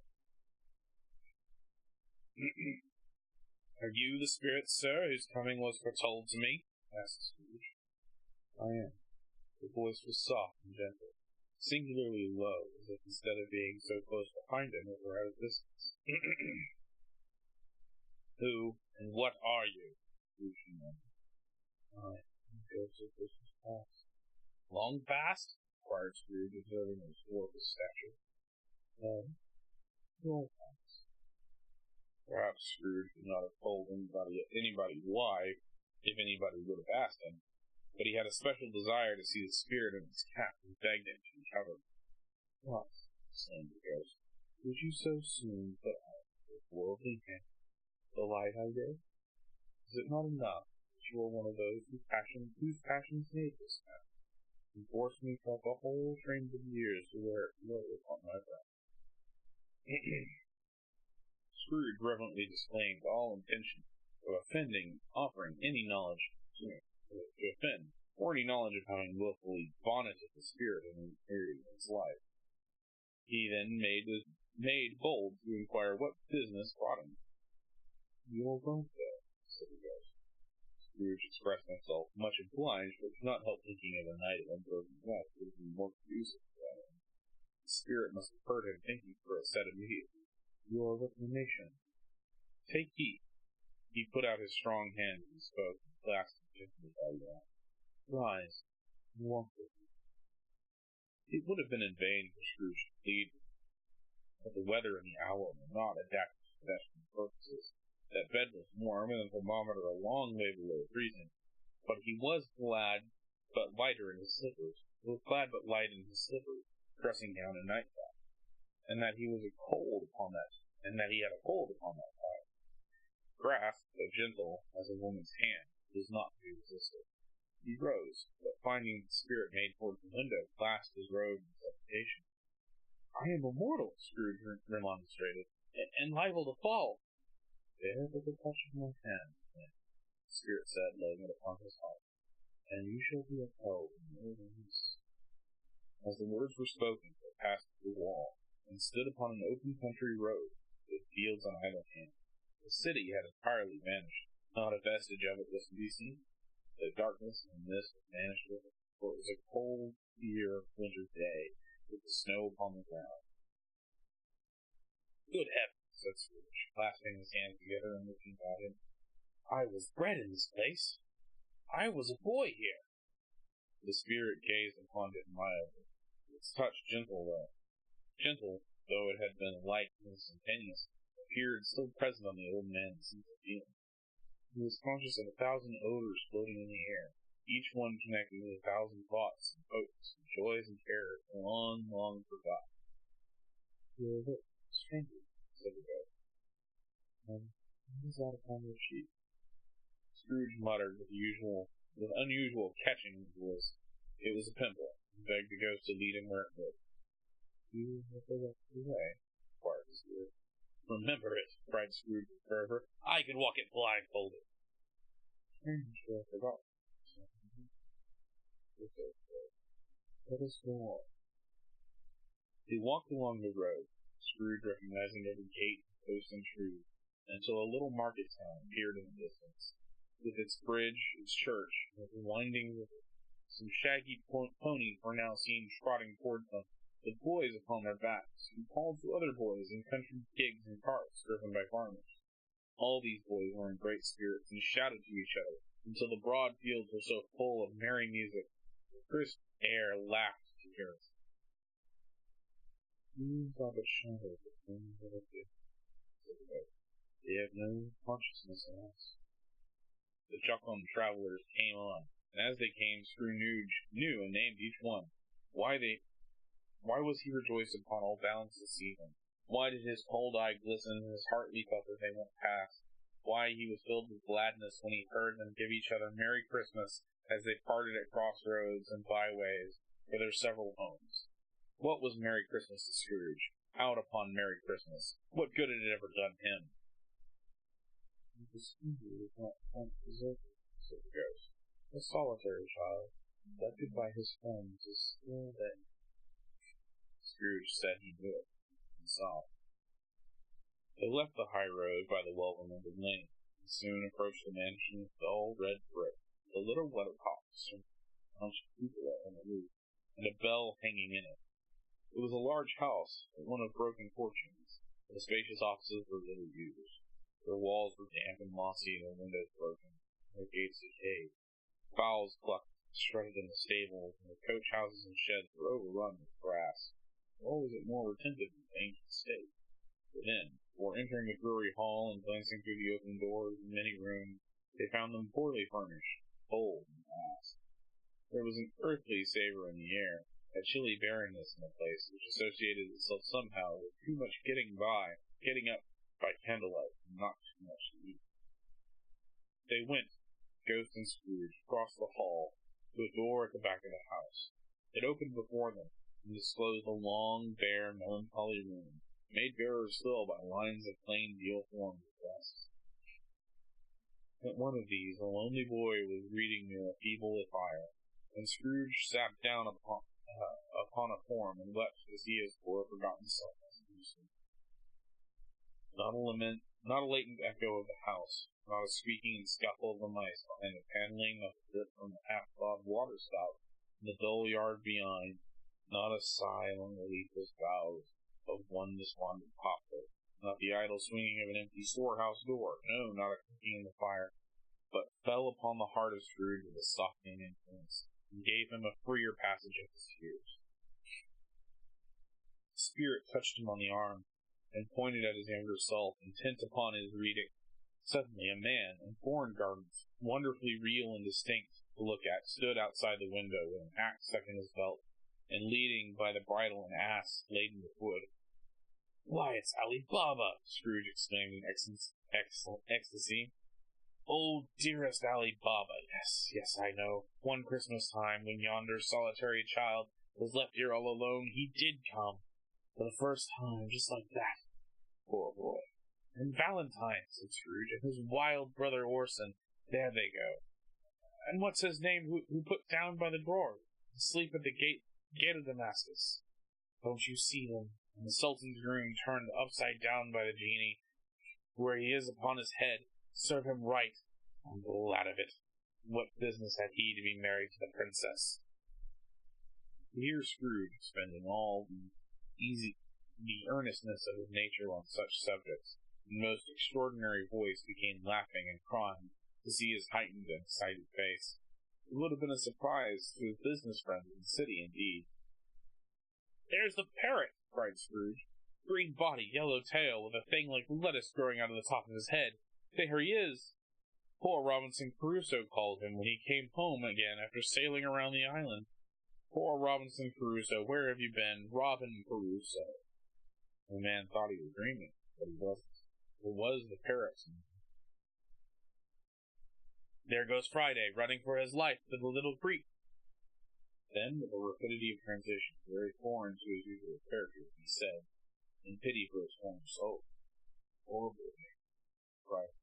"Are you the spirit, sir, whose coming was foretold to me?" asked Scrooge. "I am." The voice was soft and gentle. singularly low, as if instead of being so close behind him, it were at a distance. Who and what are you? Scrooge demanded. I am the ghost of Christmas past. Long past? Inquired Scrooge, observing his dwarfish stature. No, long past. Perhaps Scrooge could not have told anybody why, if anybody would have asked him, but he had a special desire to see the spirit of his cat and begged him to recover. What? Exclaimed the ghost. Would you so soon put out with worldly hand the light I gave? Is it not enough that you are one of those whose passions made this cat, and forced me throughout the whole train of years to wear it low upon my brow? Scrooge reverently disclaimed all intention of offering any knowledge to offend, or any knowledge of having willfully bonneted the spirit in any period of his life. He then made bold to inquire what business brought him. You are wrong there, said the ghost. Scrooge expressed himself much obliged, but could not help thinking of the night of unbroken rest would have been more conducive to that end. The spirit must have heard him thinking, for it said immediately, Your reclamation. Take heed. He put out his strong hand as he spoke, and clasped him gently by the arm. Rise, and walk with me. It would have been in vain for Scrooge to plead, but the weather and the hour were not adapted to pedestrian purposes. That bed was warm, and the thermometer a long way below freezing, but he was glad but light in his slippers, dressing gown and nightcap, and that he had a cold upon that time. Grasp, though gentle as a woman's hand, was not to be resisted. He rose, but finding the spirit made towards the window, clasped his robe in supplication. I am immortal, Scrooge remonstrated, and liable to fall. Bear but the touch of my hand, the spirit said, laying it upon his heart, and you shall be upheld in your release. As the words were spoken, they passed through the wall, and stood upon an open country road, with fields on either hand. The city had entirely vanished. Not a vestige of it was to be seen. The darkness and mist had vanished with it, for it was a cold, clear winter day, with the snow upon the ground. Good heavens, said Scrooge, clasping his hands together and looking about him. I was bred in this place. I was a boy here. The spirit gazed upon him mildly. Its touch, gentle though it had been light and instantaneous, appeared still present on the old man's sense of feeling. He was conscious of 1,000 odors floating in the air, each one connected with 1,000 thoughts and hopes and joys and terrors long, long forgotten. You are a stranger, said the ghost. And what is that upon your cheek? Scrooge muttered with unusual catching in his voice. It was a pimple, and begged the ghost to lead him where it would. You have forgotten the way, inquired the spirit. Remember it, cried Scrooge with fervor. I could walk it blindfolded. Strange to have forgotten. Let us go on. They walked along the road, Scrooge recognizing every gate, post, and tree, until a little market town appeared in the distance, with its bridge, its church, and its winding river. Some shaggy ponies were now seen trotting towards them, with boys upon their backs, who called to other boys in country gigs and carts driven by farmers. All these boys were in great spirits, and shouted to each other, until the broad fields were so full of merry music, the crisp air laughed to hear it. These are but shadows of things that are good, said the ghost. They have no consciousness in us. The jocund travelers came on, and as they came, Scrooge knew and named each one. Why was he rejoiced upon all bounds to see them? Why did his cold eye glisten and his heart leap up as they went past? Why he was filled with gladness when he heard them give each other Merry Christmas as they parted at crossroads and byways for their several homes? What was Merry Christmas to Scrooge? Out upon Merry Christmas. What good had it ever done him? The stranger was not quite deserted, said the ghost. A solitary child, neglected by his friends, is still there. Scrooge said he knew it, and sobbed. They left the high road by the well-remembered lane, and soon approached the mansion of dull red brick, with a little weathercock, a bunch of cupola on the roof, and a bell hanging in it, It was a large house, but one of broken fortunes. The spacious offices were little used. Their walls were damp and mossy, and their windows broken, and their gates decayed. Fowls clucked, strutted in the stables, and the coach houses and sheds were overrun with grass. Nor was it more retentive than the ancient state. Within, before entering the brewery hall and glancing through the open doors and many rooms, they found them poorly furnished, cold, and vast. There was an earthly savor in the air, a chilly barrenness in the place which associated itself somehow with too much getting up by candlelight, and not too much to eat. They went, Ghost and Scrooge, across the hall to a door at the back of the house. It opened before them, and disclosed a long, bare, melancholy room, made barer still by lines of plain deal formed with desks. At one of these, a lonely boy was reading near a feeble fire, and Scrooge sat down upon a form and wept to see his poor forgotten self as he used to. Not a latent echo of the house, not a squeaking and scuffle of the mice behind the paneling of the drip from the half-thawed water spout in the dull yard beyond, not a sigh among the leafless boughs of one despondent poplar, not the idle swinging of an empty storehouse door, no, not a cooking in the fire, but fell upon the heart of Scrooge with a softening influence, and gave him a freer passage of his tears. The spirit touched him on the arm, and pointed at his younger self, intent upon his reading. Suddenly a man, in foreign garments, wonderfully real and distinct to look at, stood outside the window with an axe stuck in his belt, and leading by the bridle an ass laden with wood. "Why, it's Ali Baba!" Scrooge exclaimed in ecstasy. "Oh, dearest Ali Baba! Yes, I know. One Christmas time, when yonder solitary child was left here all alone, he did come. For the first time, just like that. Poor boy. And Valentine," said Scrooge, "and his wild brother Orson. There they go. And what's his name who put down by the drawer, asleep at the gate of Damascus? Don't you see them? And the Sultan's groom turned upside down by the genie, where he is upon his head. Serve him right. I'm glad of it. What business had he to be married to the princess?" Here Scrooge, spending all the earnestness of his nature on such subjects, in most extraordinary voice began laughing and crying to see his heightened and excited face. It would have been a surprise to his business friends in the city, indeed. "There's the parrot!" cried Scrooge. "Green body, yellow tail, with a thing like lettuce growing out of the top of his head. There he is! Poor Robinson Crusoe called him when he came home again after sailing around the island. Poor Robinson Crusoe, where have you been? Robin Crusoe." The man thought he was dreaming, but he wasn't. It was the parrot. "There goes Friday, running for his life to the little creek." Then, with a rapidity of transition very foreign to his usual character, he said, in pity for his former soul, "Poor boy," cried.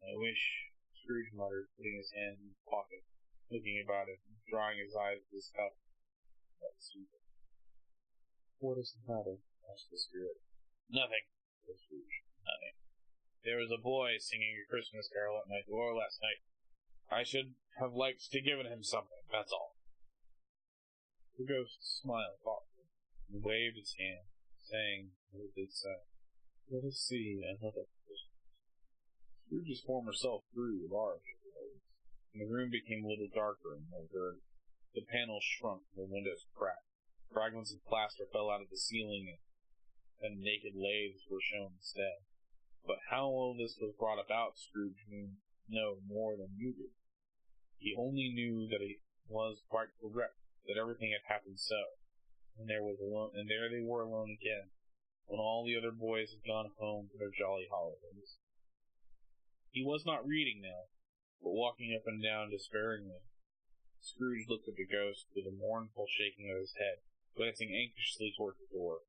"I wish," Scrooge muttered, putting his hand in his pocket, looking about him, and drying his eyes with his cuff. That was "What is the matter?" asked the spirit. "Nothing," said Scrooge. "Nothing. There was a boy singing a Christmas carol at my door last night. I should have liked to give him something, that's all." The ghost smiled thoughtfully, and waved its hand, saying, as it did so, "Let us see another Christmas." Scrooge's former self grew large, and the room became a little darker and more dirty. The panels shrunk, and the windows cracked. Fragments of plaster fell out of the ceiling, and naked laths were shown instead. But how all this was brought about, Scrooge knew no more than you did. He only knew that it was quite correct, that everything had happened so, and there they were alone again, when all the other boys had gone home for their jolly holidays. He was not reading now, but walking up and down despairingly. Scrooge looked at the ghost with a mournful shaking of his head, glancing anxiously toward the door.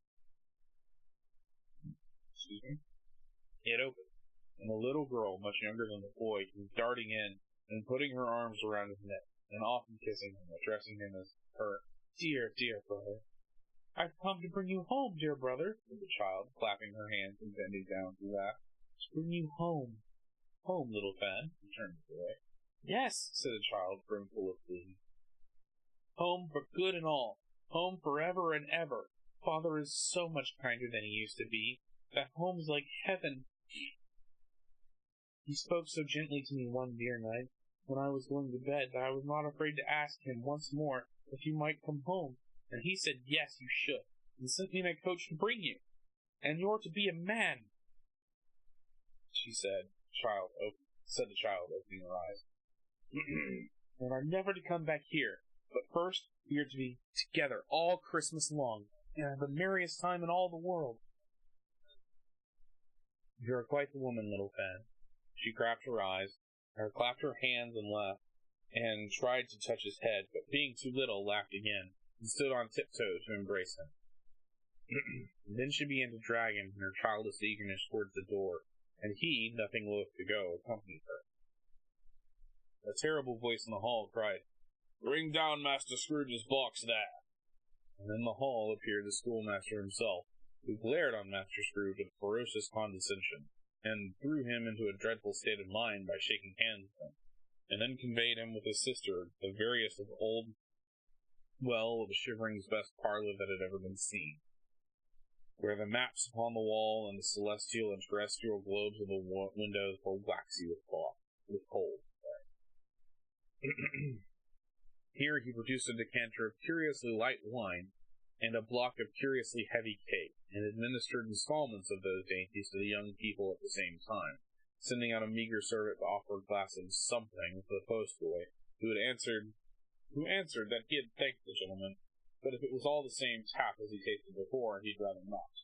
It opened, and a little girl, much younger than the boy, came darting in, and putting her arms around his neck, and often kissing him, addressing him as her dear, dear brother. "I've come to bring you home, dear brother," said the child, clapping her hands and bending down to laugh. "To bring you home." "Home, little Fan," returned the boy. "Yes," said the child, brimful of glee. "Home for good and all. Home forever and ever. Father is so much kinder than he used to be. That home's like heaven. He spoke so gently to me one dear night, when I was going to bed, that I was not afraid to ask him once more if you might come home. And he said yes, you should, and sent me in a coach to bring you. And you're to be a man, said the child, opening her eyes. And I'm never to come back here. But first, we are to be together all Christmas long, and have the merriest time in all the world. You are quite the woman, little Fan. She clapped her hands and laughed, and tried to touch his head, but being too little, laughed again, and stood on tiptoe to embrace him. Then she began to drag him in her childish eagerness towards the door, and he, nothing loath to go, accompanied her. A terrible voice in the hall cried, "Bring down Master Scrooge's box there!" And in the hall appeared the schoolmaster himself, who glared on Master Scrooge with ferocious condescension, and threw him into a dreadful state of mind by shaking hands with him, and then conveyed him with his sister the veriest of Shivering's best parlour that had ever been seen, where the maps upon the wall and the celestial and terrestrial globes of the windows were waxy with cold. Here he produced a decanter of curiously light wine and a block of curiously heavy cake, and administered installments of those dainties to the young people at the same time, sending out a meagre servant to offer a glass of something to the postboy, who answered that he had thanked the gentleman, but if it was all the same tap as he tasted before, he'd rather not.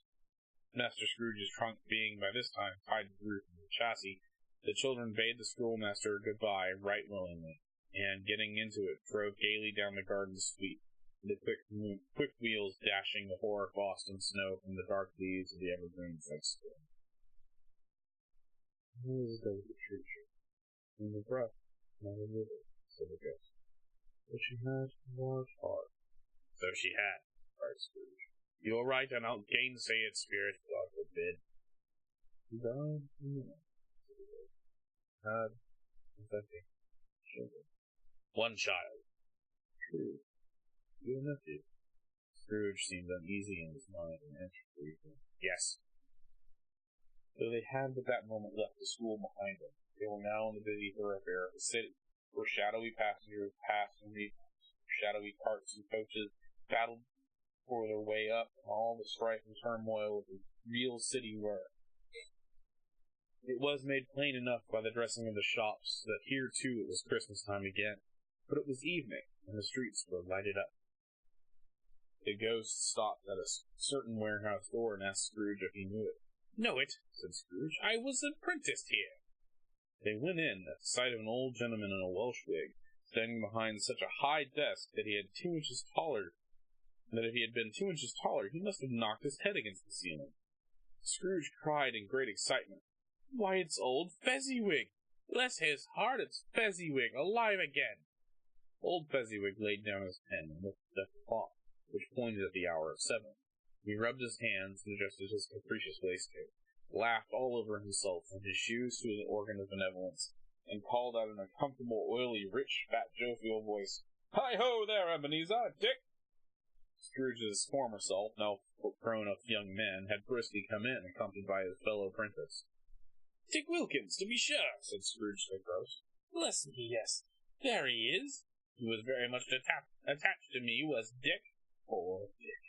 Master Scrooge's trunk being by this time tied to the roof of the chassis, the children bade the schoolmaster good-bye right willingly, and getting into it, drove gaily down the garden sweep, the quick wheels dashing the hoar frost and snow from the dark leaves of the evergreens like spring. "Who is the creature? In the breath, not a little," said the ghost. "But she has a large heart." "So she had," cried Scrooge. "You are right, and I'll gainsay its spirit, God forbid." "She died in the night," said the ghost. "Had, children." "One child." "True. Your nephew." Scrooge seemed uneasy in his mind, and answered briefly, "Yes." Though they had but that moment left the school behind them, they were now in the busy thoroughfare of the city, where shadowy passengers passed and repassed, shadowy carts and coaches battled for their way up, and all the strife and turmoil of the real city were. It was made plain enough by the dressing of the shops that here too it was Christmas time again, but it was evening, and the streets were lighted up. The ghost stopped at a certain warehouse door and asked Scrooge if he knew it. "Know it?" said Scrooge. "I was apprenticed here." They went in at the sight of an old gentleman in a Welsh wig, standing behind such a high desk that if he had been 2 inches taller, he must have knocked his head against the ceiling. Scrooge cried in great excitement, "Why, it's old Fezziwig! Bless his heart, it's Fezziwig, alive again!" Old Fezziwig laid down his pen and looked at the clock, which pointed at the hour of 7. He rubbed his hands and adjusted his capricious waistcoat, laughed all over himself and his shoes to the organ of benevolence, and called out in a comfortable, oily, rich, fat, jovial voice, "Hi-ho there, Ebenezer! Dick!" Scrooge's former self, now grown-up young man, had briskly come in, accompanied by his fellow apprentice. "Dick Wilkins, to be sure," said Scrooge to the ghost. "Bless me, yes, there he is. He was very much attached to me, was Dick. Poor Dick."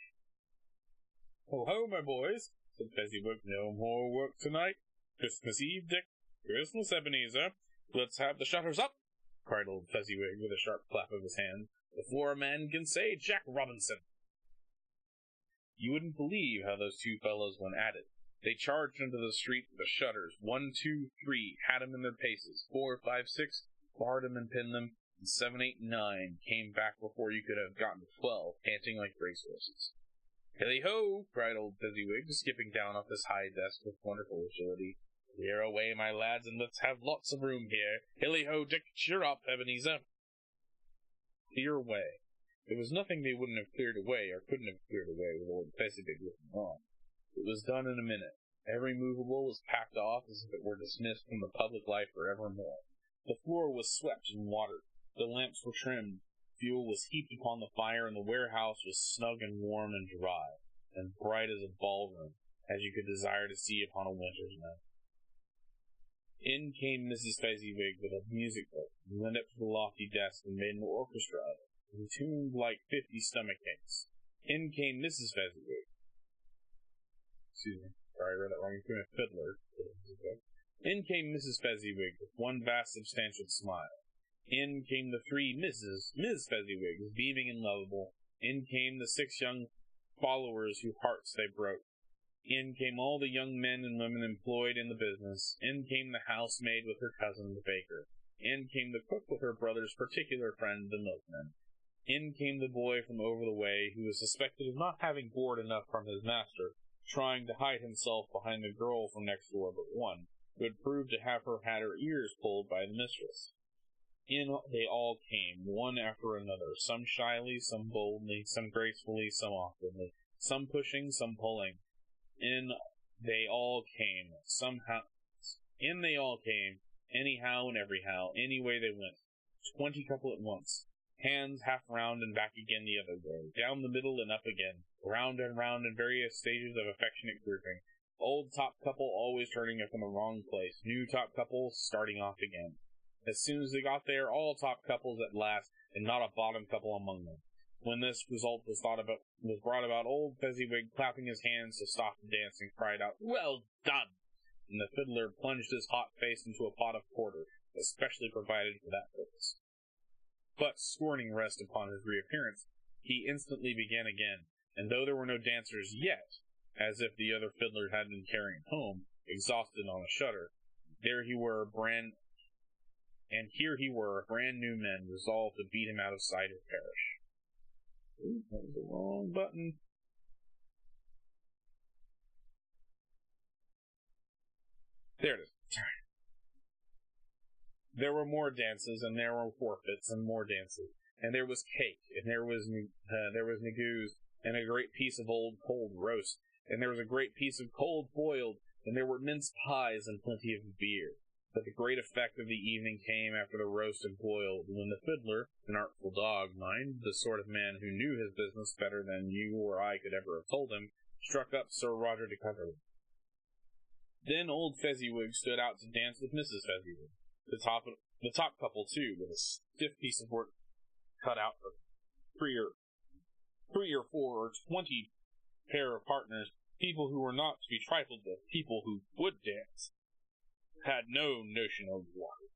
"Ho, ho, my boys," said Fezziwig. "No more work tonight. Christmas Eve, Dick. Christmas, Ebenezer. Let's have the shutters up," cried old Fezziwig with a sharp clap of his hand, "before a man can say Jack Robinson." You wouldn't believe how those two fellows went at it. They charged into the street with the shutters. 1, 2, 3, had 'em in their paces. 4, 5, 6, barred 'em and pinned them, and 7, 8, 9 came back before you could have gotten to 12, panting like racehorses. "Hilly-ho!" cried old Fezziwig, skipping down off his high desk with wonderful agility. "Clear away, my lads, and let's have lots of room here. Hilly-ho, Dick! Cheer up, Ebenezer!" Clear away. There was nothing they wouldn't have cleared away, or couldn't have cleared away, with old Fezziwig looking on. It was done in a minute. Every movable was packed off as if it were dismissed from the public life for evermore. The floor was swept and watered. The lamps were trimmed. fuel was heaped upon the fire, and the warehouse was snug and warm and dry, and bright as a ballroom, as you could desire to see upon a winter's night. In came Mrs. Fezziwig with a music book, and went up to the lofty desk and made an orchestra of it, and tuned like 50 stomach aches. In came Mrs. Fezziwig. Excuse me, sorry, I read that wrong. You a fiddler. In came Mrs. Fezziwig with one vast substantial smile. In came the three Ms. Fezziwigs, beaming and lovable. In came the 6 young followers whose hearts they broke. In came all the young men and women employed in the business. In came the housemaid with her cousin, the baker. In came the cook with her brother's particular friend, the milkman. In came the boy from over the way, who was suspected of not having board enough from his master, trying to hide himself behind the girl from next door but one, who had proved to have had her ears pulled by the mistress. In they all came, one after another, some shyly, some boldly, some gracefully, some awkwardly, some pushing, some pulling. In they all came, anyhow and everyhow, any way they went, 20 couple at once, hands half round and back again the other way, down the middle and up again, round and round in various stages of affectionate grouping, old top couple always turning up in the wrong place, new top couple starting off again. As soon as they got there, all top couples at last, and not a bottom couple among them. When this result was brought about, old Fezziwig, clapping his hands to stop the dancing, cried out, "Well done!" And the fiddler plunged his hot face into a pot of porter, especially provided for that purpose. But, scorning rest upon his reappearance, he instantly began again, and though there were no dancers yet, as if the other fiddlers had been carrying home, exhausted on a shutter, here he were, brand new men, resolved to beat him out of sight or perish. Ooh, that was the wrong button. There it is. There were more dances, and there were forfeits, and more dances, and there was cake, and there was negus, and a great piece of old cold roast, and there was a great piece of cold boiled, and there were mince pies and plenty of beer. But the great effect of the evening came after the roast and boiled, when the fiddler, an artful dog, mind, the sort of man who knew his business better than you or I could ever have told him, struck up Sir Roger de Coverley. Then old Fezziwig stood out to dance with Mrs. Fezziwig, the top couple too, with a stiff piece of work cut out of three or four or 20 pair of partners, people who were not to be trifled with, people who would dance. Had no notion of water.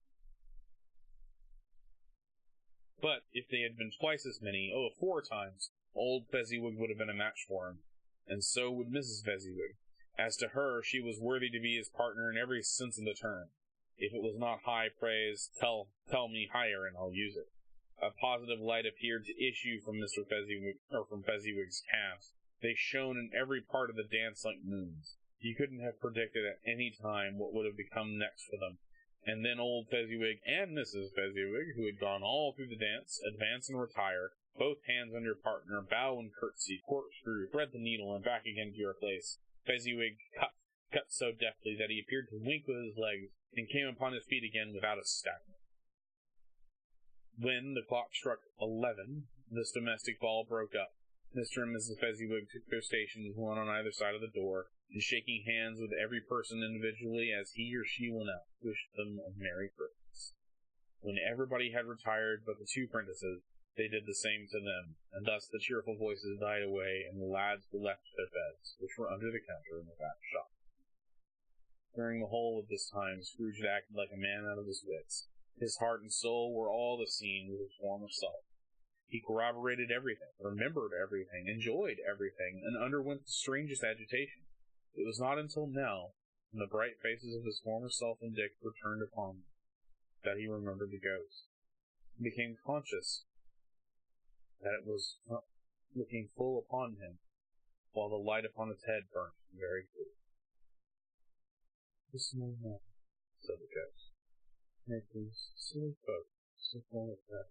But if they had been twice as many, 4 times, old Fezziwig would have been a match for him, and so would Mrs. Fezziwig. As to her, she was worthy to be his partner in every sense of the term. If it was not high praise, tell me higher, and I'll use it. A positive light appeared to issue from Mr. Fezziwig, or from Fezziwig's calves. They shone in every part of the dance like moons. You couldn't have predicted at any time what would have become next for them. And then old Fezziwig and Mrs. Fezziwig, who had gone all through the dance, advance and retire, both hands on your partner, bow and curtsy, corkscrew, thread the needle, and back again to your place. Fezziwig cut so deftly that he appeared to wink with his legs, and came upon his feet again without a stagger. When the clock struck 11, this domestic ball broke up. Mr. and Mrs. Fezziwig took their stations, one on either side of the door, and shaking hands with every person individually as he or she went out, wished them a Merry Christmas. When everybody had retired but the 2 prentices, they did the same to them, and thus the cheerful voices died away, and the lads were left to their beds, which were under the counter in the back shop. During the whole of this time, Scrooge had acted like a man out of his wits. His heart and soul were all the scene with his former self. He corroborated everything, remembered everything, enjoyed everything, and underwent the strangest agitation. It was not until now, when the bright faces of his former self and Dick were turned upon him, that he remembered the ghost. He became conscious that it was looking full upon him, while the light upon its head burnt very clear. "The small man," said the ghost, "make these silly folk so full of that."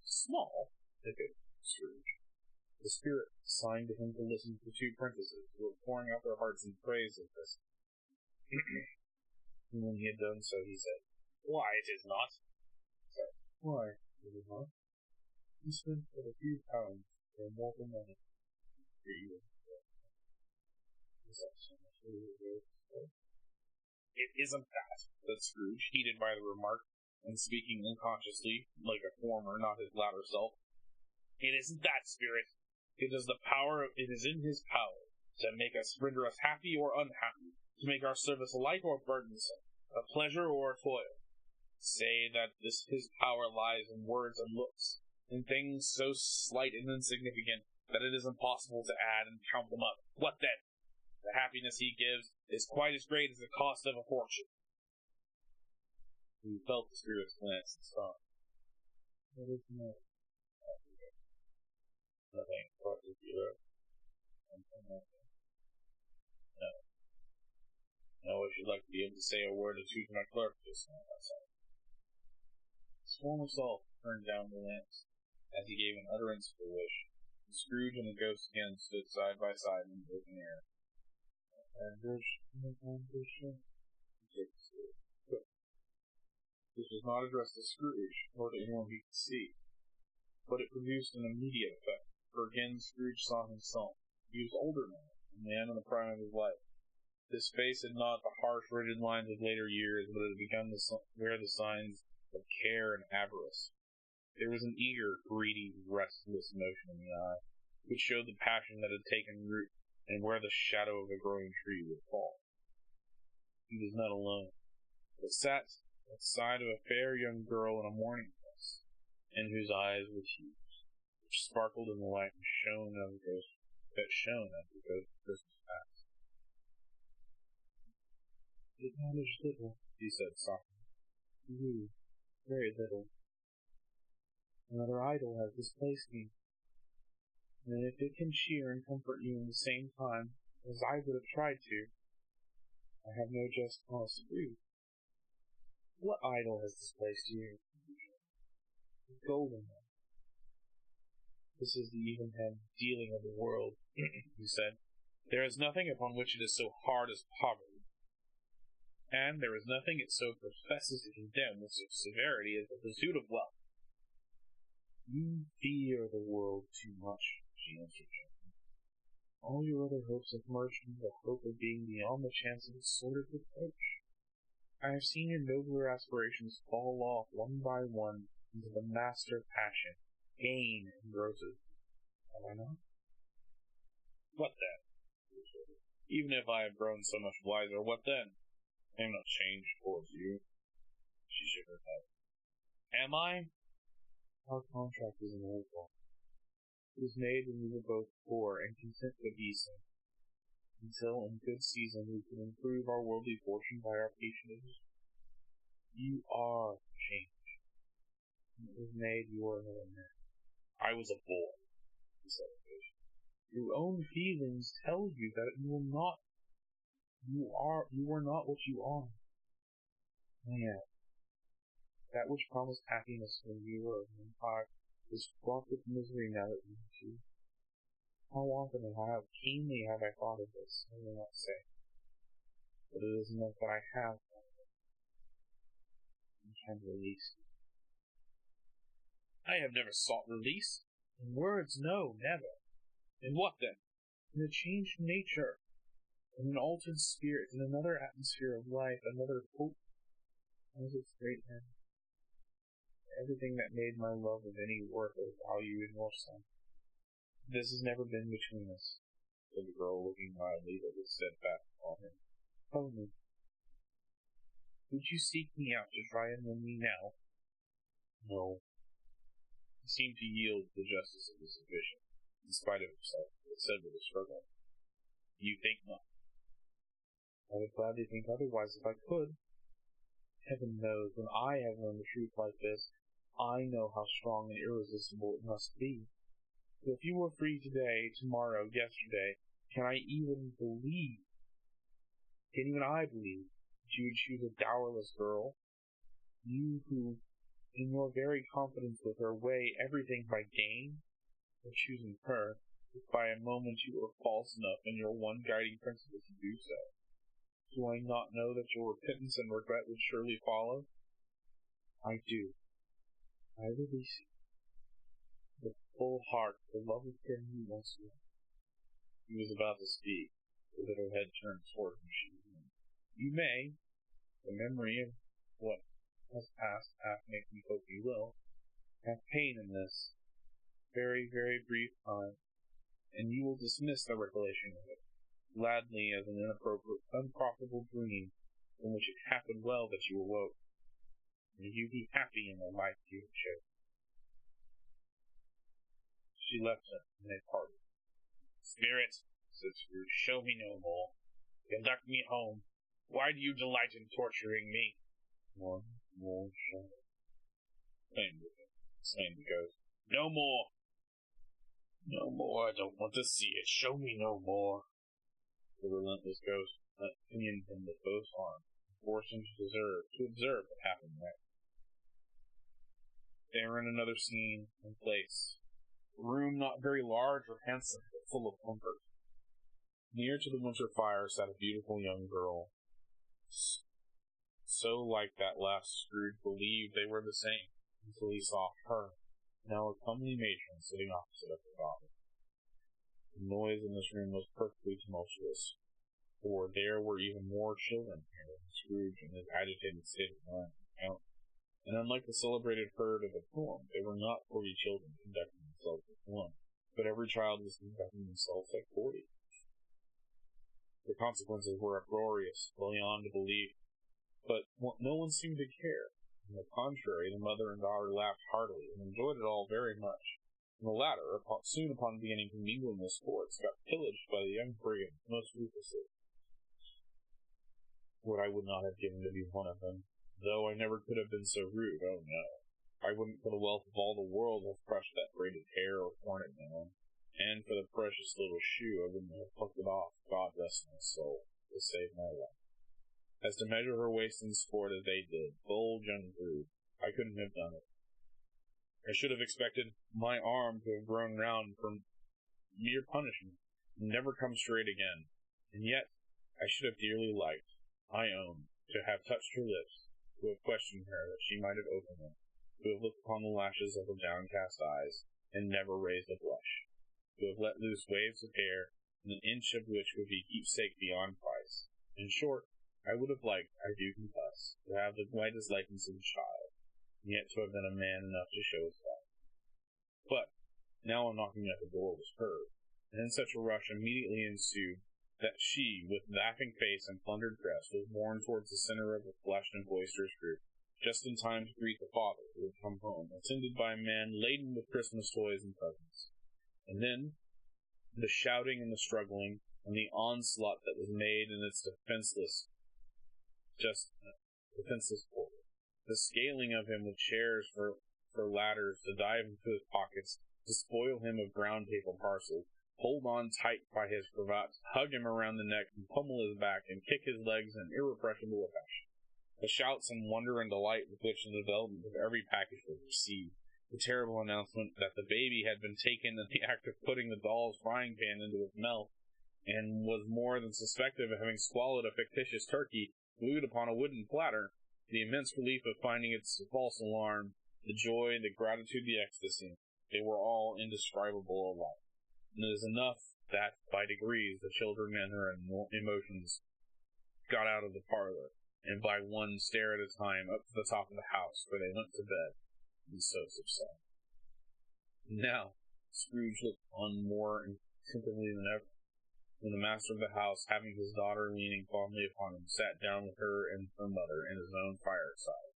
"Small?" echoed Scrooge. The spirit signed to him to listen to the 2 prentices, who were pouring out their hearts in praise of this. And when he had done so, he said, "Why, it is not." "Why, it is not?" He spent but a few pounds for mortal money. It isn't that, said Scrooge, heated by the remark, and speaking unconsciously, like a former, not his latter self. It isn't that, Spirit. It is in his power to make us, render us happy or unhappy, to make our service light or burdensome, a pleasure or a toil. Say that his power lies in words and looks, in things so slight and insignificant that it is impossible to add and count them up. What then? The happiness he gives is quite as great as the cost of a fortune. He felt the Spirit's glance and saw. What is no? Nothing particular. No. No, I should like to be able to say a word or two to my clerk just now, myself. The swarm of salt turned down the lamps, as he gave an utterance to the wish. The Scrooge and the ghost again stood side by side in the open air. This was not addressed to Scrooge, nor to anyone he could see, but it produced an immediate effect, for again Scrooge saw himself. He was older now, a man in the prime of his life. His face had not the harsh, rigid lines of later years, but it had begun to wear the signs of care and avarice. There was an eager, greedy, restless motion in the eye, which showed the passion that had taken root, and where the shadow of a growing tree would fall. He was not alone, but sat at the side of a fair young girl in a mourning dress, in whose eyes were tears, which sparkled in the light and shone as the Christmas past. It matters little, he said softly. You, very little. Another idol has displaced me, and if it can cheer and comfort you in the same time, as I would have tried to, I have no just cause to grieve. What idol has displaced you? The golden one. This is the even-handed dealing of the world, he said. There is nothing upon which it is so hard as poverty, and there is nothing it so professes to condemn with such severity as the pursuit of wealth. You fear the world too much, she answered gently. All your other hopes have merged into the hope of being beyond the chance of a sort of reproach. I have seen your nobler aspirations fall off one by one into the master passion, gain engrosses. Have I not? What then? Even if I have grown so much wiser, what then? I am not changed towards you. She shook her head. Am I? Our contract is an old one. It was made when we were both poor and content to be so, until in good season we could improve our worldly fortune by our patronage. You are changed. When it was made, you were another man. I was a boy, he said impatiently. Your own feelings tell you that you were not what you are. Man, that which promised happiness when you were an empire is fraught with misery now that you are two. How often and how keenly have I thought of this, I will not say. But it is enough that I have thought of it, and can release you. I have never sought release. In words, no, never. In what then? In a changed nature, in an altered spirit, in another atmosphere of life, another hope, as its great end. Everything that made my love of any worth or value in your sight. This has never been between us, said the girl, looking mildly but with steadfast upon him. Tell me, would you seek me out to try and win me now? No. He seemed to yield to the justice of the suspicion, in spite of himself, but said with a struggle. You think not? I would gladly think otherwise if I could. Heaven knows, when I have learned the truth like this, I know how strong and irresistible it must be. But if you were free today, tomorrow, yesterday, can I even believe? Can even I believe that you would choose a dowerless girl? You who, in your very confidence with her, weigh everything by gain? Or choosing her, if by a moment you were false enough in your one guiding principle to do so? Do I not know that your repentance and regret would surely follow? I do. I release you. with full heart the love of him he once loved. He was about to speak, but with her head turned toward him, she began. You may, the memory of what has passed half make me hope you will, have pain in this very, very brief time, and you will dismiss the recollection of it gladly as an unprofitable dream in which it happened well that you awoke. May you be happy in the life you have chosen. She left him, and they parted. Spirit, said Scrooge, show me no more. Conduct me home. Why do you delight in torturing me? One more shadow, exclaimed the ghost. No more. No more. I don't want to see it. Show me no more. The relentless ghost pinioned him with both arms, and forced him to observe what happened next. They were in another scene and place. A room not very large or handsome, but full of comfort. Near to the winter fire sat a beautiful young girl. So like that last Scrooge believed they were the same, until he saw her, now a comely matron, sitting opposite of her daughter. The noise in this room was perfectly tumultuous, for there were even more children here than Scrooge in his agitated state of mind could count. And unlike the celebrated herd of the poem, they were not 40 children conducting themselves as one, but every child was conducting themselves like 40. The consequences were uproarious, beyond belief, but no one seemed to care. On the contrary, the mother and daughter laughed heartily and enjoyed it all very much. And the latter, soon upon beginning to mingle in the sports, got pillaged by the young brigands most ruthlessly. What I would not have given to be one of them, though I never could have been so rude, oh no. I wouldn't for the wealth of all the world have crushed that braided hair or torn it down, and for the precious little shoe I wouldn't have plucked it off, God rest my soul, to save my life. As to measure her waist in sport as they did, bulge and rude, I couldn't have done it. I should have expected my arm to have grown round from mere punishment, and never come straight again, and yet I should have dearly liked, I own, to have touched her lips, to have questioned her that she might have opened them, to have looked upon the lashes of her downcast eyes, and never raised a blush, to have let loose waves of hair, and an inch of which would be keepsake beyond price. In short, I would have liked, I do confess, to have the whitest likeness of a child, and yet to have been a man enough to show his face. But now a knocking at the door was heard, and then such a rush immediately ensued that she, with laughing face and plundered dress, was borne towards the center of the flushed and boisterous group, just in time to greet the father, who had come home, attended by a man laden with Christmas toys and presents. And then the shouting and the struggling, and the onslaught that was made in its defenseless forward. The scaling of him with chairs for ladders to dive into his pockets, to spoil him of brown paper parcels, hold on tight by his cravat, hug him around the neck, and pummel his back, and kick his legs in irrepressible affection. The shouts and wonder and delight with which the development of every package was received, the terrible announcement that the baby had been taken in the act of putting the doll's frying pan into his mouth, and was more than suspected of having swallowed a fictitious turkey glued upon a wooden platter, the immense relief of finding its false alarm, the joy, the gratitude, the ecstasy, they were all indescribable alike. And it is enough that, by degrees, the children and their emotions got out of the parlor, and by one stair at a time up to the top of the house, where they went to bed, and so subsided. Now, Scrooge looked on more attentively than ever, when the master of the house, having his daughter leaning fondly upon him, sat down with her and her mother in his own fireside.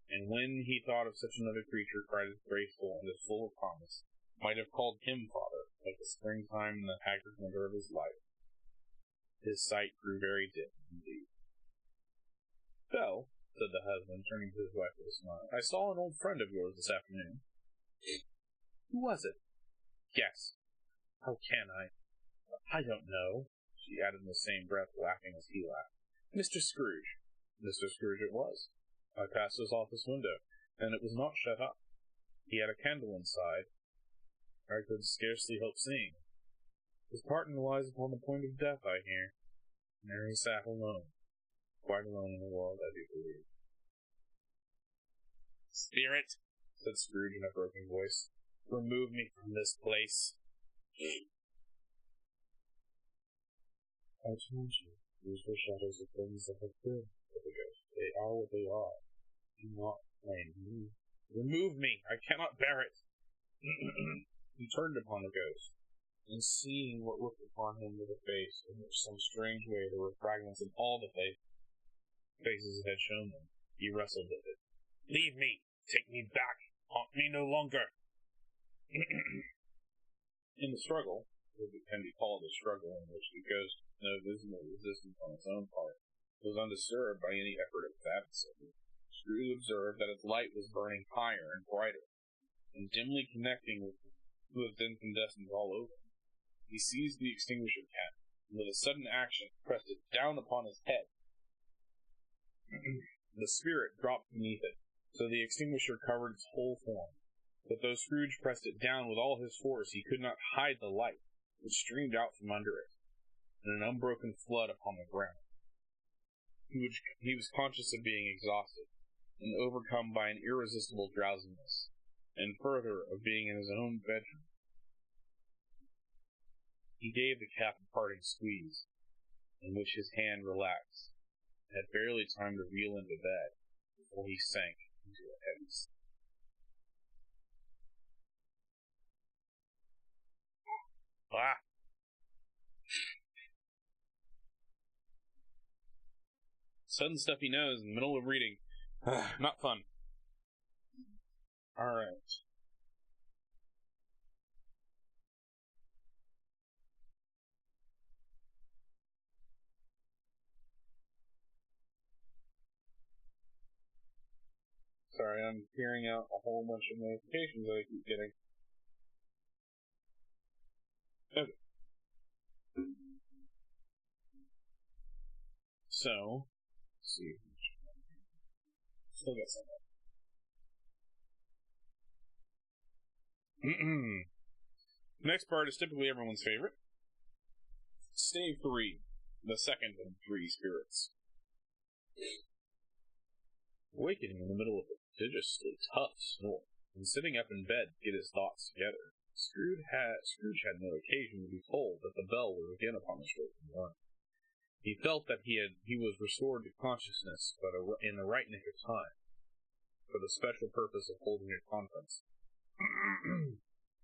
And when he thought of such another creature, quite as graceful and as full of promise, might have called him father, like the springtime in the haggard winter of his life, his sight grew very dim indeed. Belle, said the husband, turning to his wife with a smile, I saw an old friend of yours this afternoon. Who was it? Guess. How can I? I don't know, she added in the same breath, laughing as he laughed. Mr. Scrooge. Mr. Scrooge it was. I passed his office window, and it was not shut up. He had a candle inside. I could scarcely help seeing. His partner lies upon the point of death, I hear. And there he sat alone, quite alone in the world, I do believe. Spirit, said Scrooge in a broken voice, Remove me from this place. I told you, these were shadows of things that have been, said the ghost. They are what they are. Do not blame me. Remove me! I cannot bear it! He turned upon the ghost, and seeing what looked upon him with a face in which some strange way there were fragments of all the faces it had shown them, he wrestled with it. Leave me! Take me back! Haunt me no longer! In the struggle, if it can be called a struggle in which the ghost, no visible resistance on its own part, was undisturbed by any effort of its adversary, Scrooge observed that its light was burning higher and brighter, and dimly connecting with incandescence all over. He seized the extinguisher cap, and with a sudden action pressed it down upon his head. The spirit dropped beneath it, so the extinguisher covered its whole form. But though Scrooge pressed it down with all his force, he could not hide the light, which streamed out from under it, in an unbroken flood upon the ground. He was conscious of being exhausted, and overcome by an irresistible drowsiness, and further, of being in his own bedroom. He gave the cap a parting squeeze, in which his hand relaxed, and had barely time to reel into bed, before he sank into a heavy sleep. Ah! Sudden stuff he knows in the middle of reading. Not fun. Alright. Sorry, I'm hearing out a whole bunch of notifications that I keep getting. Okay. So, let's see. Still got some. Next part is typically everyone's favorite. Stave 3, the second of 3 spirits. Awakening in the middle of a prodigiously tough snore, and sitting up in bed to get his thoughts together, Scrooge had no occasion to be told that the bell was again upon the stroke of 1. He felt that he was restored to consciousness, but in the right nick of time, for the special purpose of holding a conference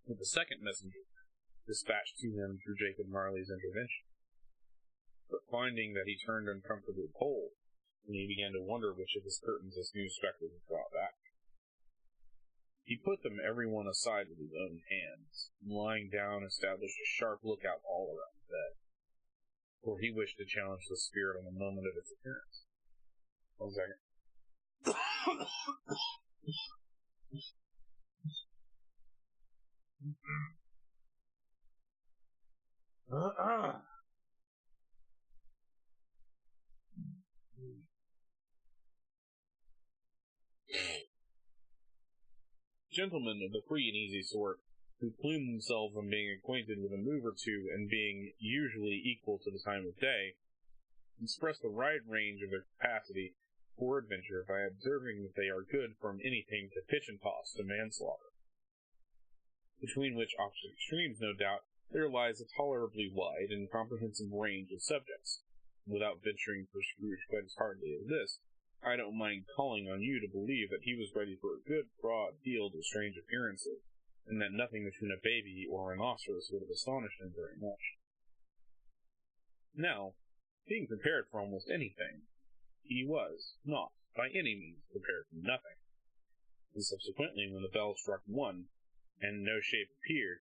with the second messenger dispatched to him through Jacob Marley's intervention. But finding that he turned uncomfortably cold, and he began to wonder which of his curtains this new spectre would draw back. He put them every one aside with his own hands, and lying down established a sharp lookout all around the bed, for he wished to challenge the spirit on the moment of its appearance. 1 second. Gentlemen of the free and easy sort, who plume themselves on being acquainted with a move or two and being usually equal to the time of day, express the wide range of their capacity for adventure by observing that they are good from anything to pitch and toss to manslaughter. Between which opposite extremes, no doubt, there lies a tolerably wide and comprehensive range of subjects. Without venturing for Scrooge quite as hardly as this, I don't mind calling on you to believe that he was ready for a good broad field of strange appearances, and that nothing between a baby or a rhinoceros would have astonished him very much. Now, being prepared for almost anything, he was not by any means prepared for nothing, and subsequently when the bell struck 1, and no shape appeared,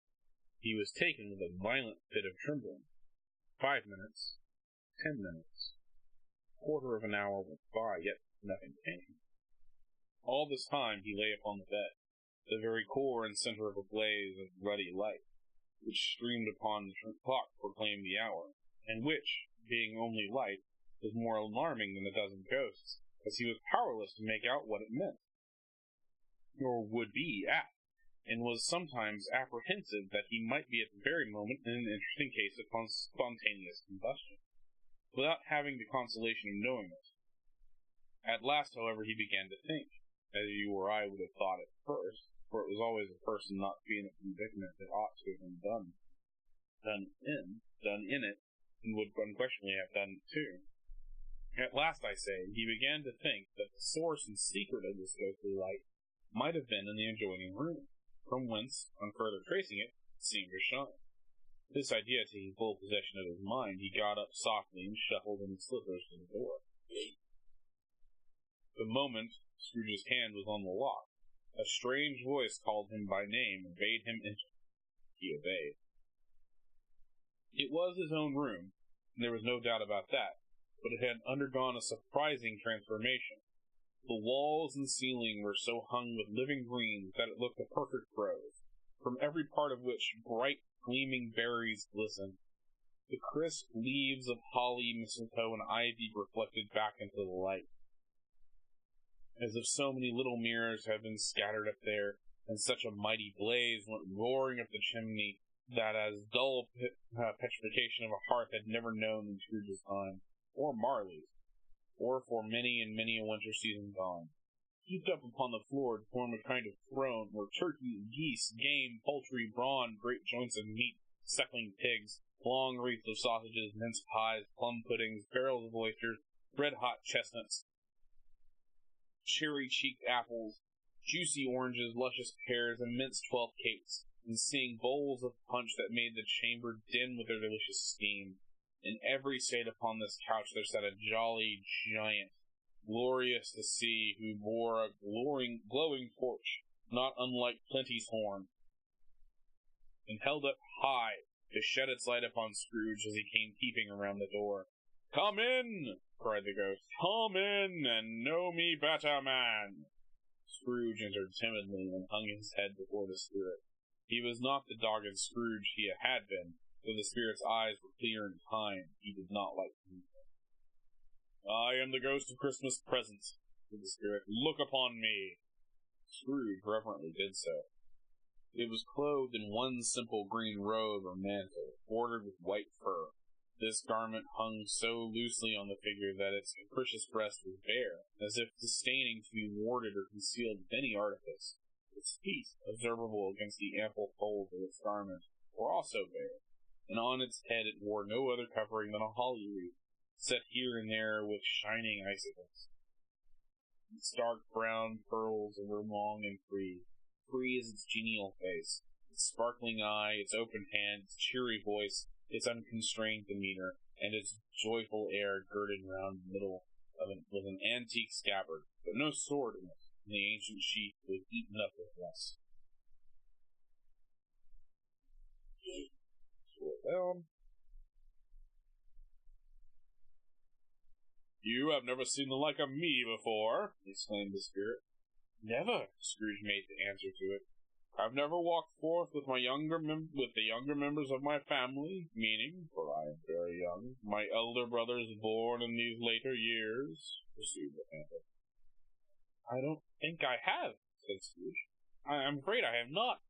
he was taken with a violent fit of trembling. 5 minutes, 10 minutes, quarter of an hour went by, yet nothing came. All this time he lay upon the bed, the very core and center of a blaze of ruddy light, which streamed upon the clock proclaimed the hour, and which, being only light, was more alarming than a dozen ghosts, as he was powerless to make out what it meant, or would be at, and was sometimes apprehensive that he might be at the very moment in an interesting case of spontaneous combustion, without having the consolation of knowing it. At last, however, he began to think, as you or I would have thought at first, for it was always a person not to be in a predicament that ought to have been done in it, and would unquestionably have done it too. At last, I say, he began to think that the source and secret of this ghostly light might have been in the adjoining room, from whence, on further tracing it, it seemed to shine. This idea taking full possession of his mind, he got up softly and shuffled in his slippers to the door. The moment Scrooge's hand was on the lock, a strange voice called him by name and bade him enter. He obeyed. It was his own room, and there was no doubt about that, but it had undergone a surprising transformation. The walls and ceiling were so hung with living greens that it looked a perfect grove, from every part of which bright, gleaming berries glistened. The crisp leaves of holly, mistletoe, and ivy reflected back into the light, as if so many little mirrors had been scattered up there, and such a mighty blaze went roaring up the chimney that as dull petrification of a hearth had never known in Scrooge's time, or Marley's, or for many and many a winter season gone. Heaped up upon the floor to form a kind of throne, were turkeys, geese, game, poultry, brawn, great joints of meat, suckling pigs, long wreaths of sausages, mince pies, plum puddings, barrels of oysters, red-hot chestnuts, cherry-cheeked apples, juicy oranges, luscious pears, and minced 12 cakes, and seeing bowls of punch that made the chamber dim with their delicious steam. In every shade upon this couch there sat a jolly giant, glorious to see, who bore a glowing torch, not unlike Plenty's horn, and held up high to shed its light upon Scrooge as he came peeping around the door. "Come in!" cried the ghost. "Come in, and know me better, man!" Scrooge entered timidly and hung his head before the spirit. He was not the dogged Scrooge he had been. Though the spirit's eyes were clear and kind, he did not like to meet him. "I am the ghost of Christmas presents," said the spirit. "Look upon me." Scrooge reverently did so. It was clothed in one simple green robe or mantle, bordered with white fur. This garment hung so loosely on the figure that its capricious breast was bare, as if disdaining to be warded or concealed with any artifice. Its feet, observable against the ample folds of its garment, were also bare, and on its head it wore no other covering than a holly wreath, set here and there with shining icicles. Its dark brown curls were long and free as its genial face, its sparkling eye, its open hand, its cheery voice, its unconstrained demeanor, and its joyful air girded round the middle of it with an antique scabbard, but no sword in it, and the ancient sheath was eaten up with rust. "You have never seen the like of me before," exclaimed the spirit. "Never," Scrooge made the answer to it. "I've never walked forth with the younger members of my family, meaning, for I am very young, my elder brothers born in these later years," pursued the phantom. "I don't think I have," said Scrooge. "I'm afraid I have not.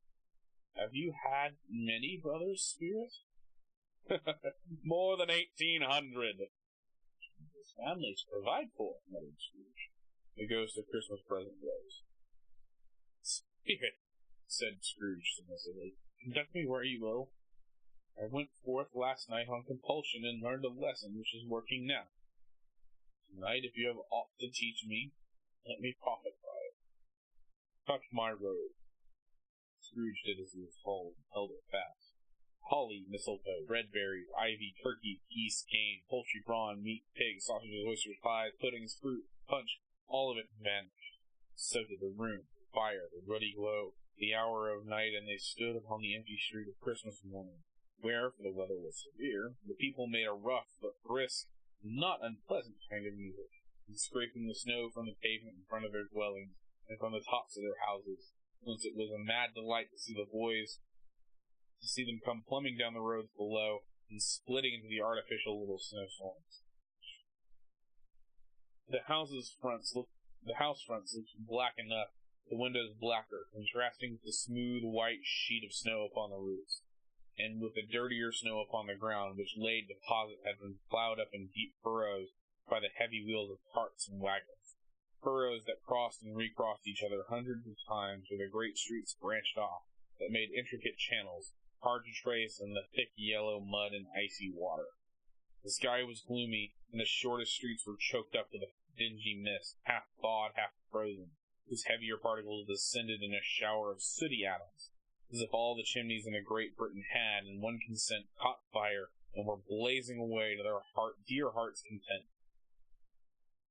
Have you had many brothers, spirit?" "More than 1,800. "This family's to provide for," muttered Scrooge. The ghost of Christmas present rose. "Spirit," said Scrooge submissively, "conduct me where you will. I went forth last night on compulsion and learned a lesson which is working now. Tonight, if you have aught to teach me, let me profit by it. Touch my robe." Scrooge did as he was told and held it fast. Holly, mistletoe, red berries, ivy, turkey, geese, game, poultry, brawn, meat, pigs, sausages, oysters, pies, puddings, fruit, punch, all of it vanished. So did the room, the fire, the ruddy glow, the hour of night, and they stood upon the empty street of Christmas morning, where, for the weather was severe, the people made a rough but brisk, not unpleasant kind of music, and scraping the snow from the pavement in front of their dwellings and from the tops of their houses, whence it was a mad delight to see them come plumbing down the roads below and splitting into the artificial little snowstorms. The house fronts looked black enough, the windows blacker, contrasting with the smooth white sheet of snow upon the roofs, and with the dirtier snow upon the ground, which late deposit had been plowed up in deep furrows by the heavy wheels of carts and wagons. furrows that crossed and recrossed each other hundreds of times, where the great streets branched off, that made intricate channels, hard to trace in the thick yellow mud and icy water. The sky was gloomy, and the shortest streets were choked up with a dingy mist, half thawed, half frozen, whose heavier particles descended in a shower of sooty atoms, as if all the chimneys in a Great Britain had, in one consent, caught fire and were blazing away to their dear heart's content.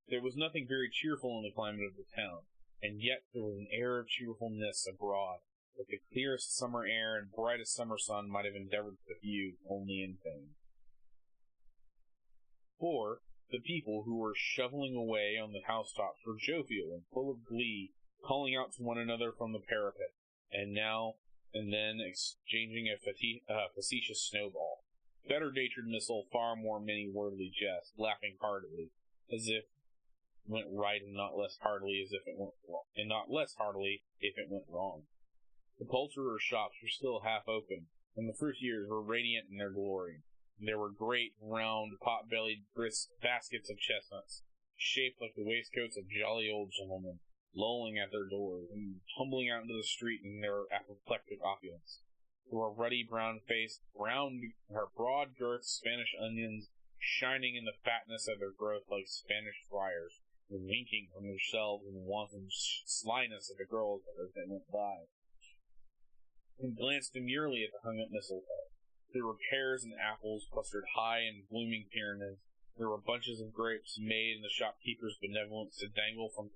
There was nothing very cheerful in the climate of the town, and yet there was an air of cheerfulness abroad, that the clearest summer air and brightest summer sun might have endeavored to diffuse only in vain. For the people who were shoveling away on the housetops were jovial and full of glee, calling out to one another from the parapet, and now and then exchanging a facetious snowball. Better-natured missile, far more many-wordly jest, laughing heartily, as if it went right, and not less heartily as if it went wrong, and not less heartily if it went wrong. The poulterers' shops were still half open, and the fruiterers were radiant in their glory. There were great, round, pot-bellied, brisk baskets of chestnuts, shaped like the waistcoats of jolly old gentlemen, lolling at their doors, and tumbling out into the street in their apoplectic opulence. There were ruddy, broad-girthed Spanish onions, shining in the fatness of their growth like Spanish friars, and winking from their shelves in the wanton slyness of the girls as they went by, and glanced demurely at the hung-up mistletoe. There were pears and apples clustered high in blooming pyramids. There were bunches of grapes made in the shopkeeper's benevolence to dangle from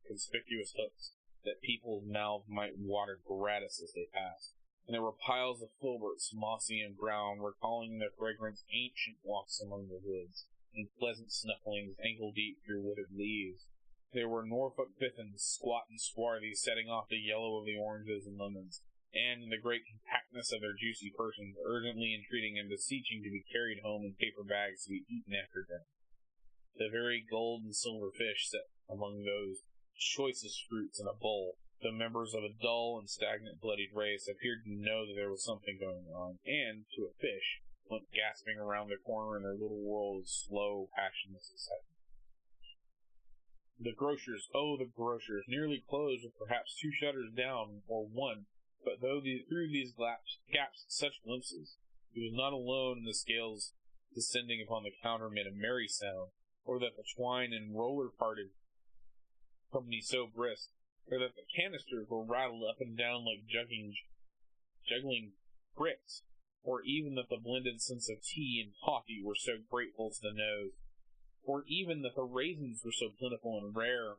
conspicuous hooks, that people's mouths might water gratis as they passed. And there were piles of filberts, mossy and brown, recalling in their fragrance ancient walks among the woods, and pleasant snufflings ankle-deep through withered leaves. There were Norfolk biffins, squat and swarthy, setting off the yellow of the oranges and lemons, and, in the great compactness of their juicy persons, urgently entreating and beseeching to be carried home in paper bags to be eaten after dinner. The very gold and silver fish set among those choicest fruits in a bowl, the members of a dull and stagnant bloodied race, appeared to know that there was something going on, and, to a fish, went gasping around the corner in their little world of slow, passionless excitement. The grocers, nearly closed with perhaps 2 shutters down, or 1, but through these gaps such glimpses, he was not alone in the scales descending upon the counter made a merry sound, or that the twine and roller parted company so brisk, or that the canisters were rattled up and down like juggling bricks, or even that the blended scents of tea and coffee were so grateful to the nose, or even that the raisins were so plentiful and rare,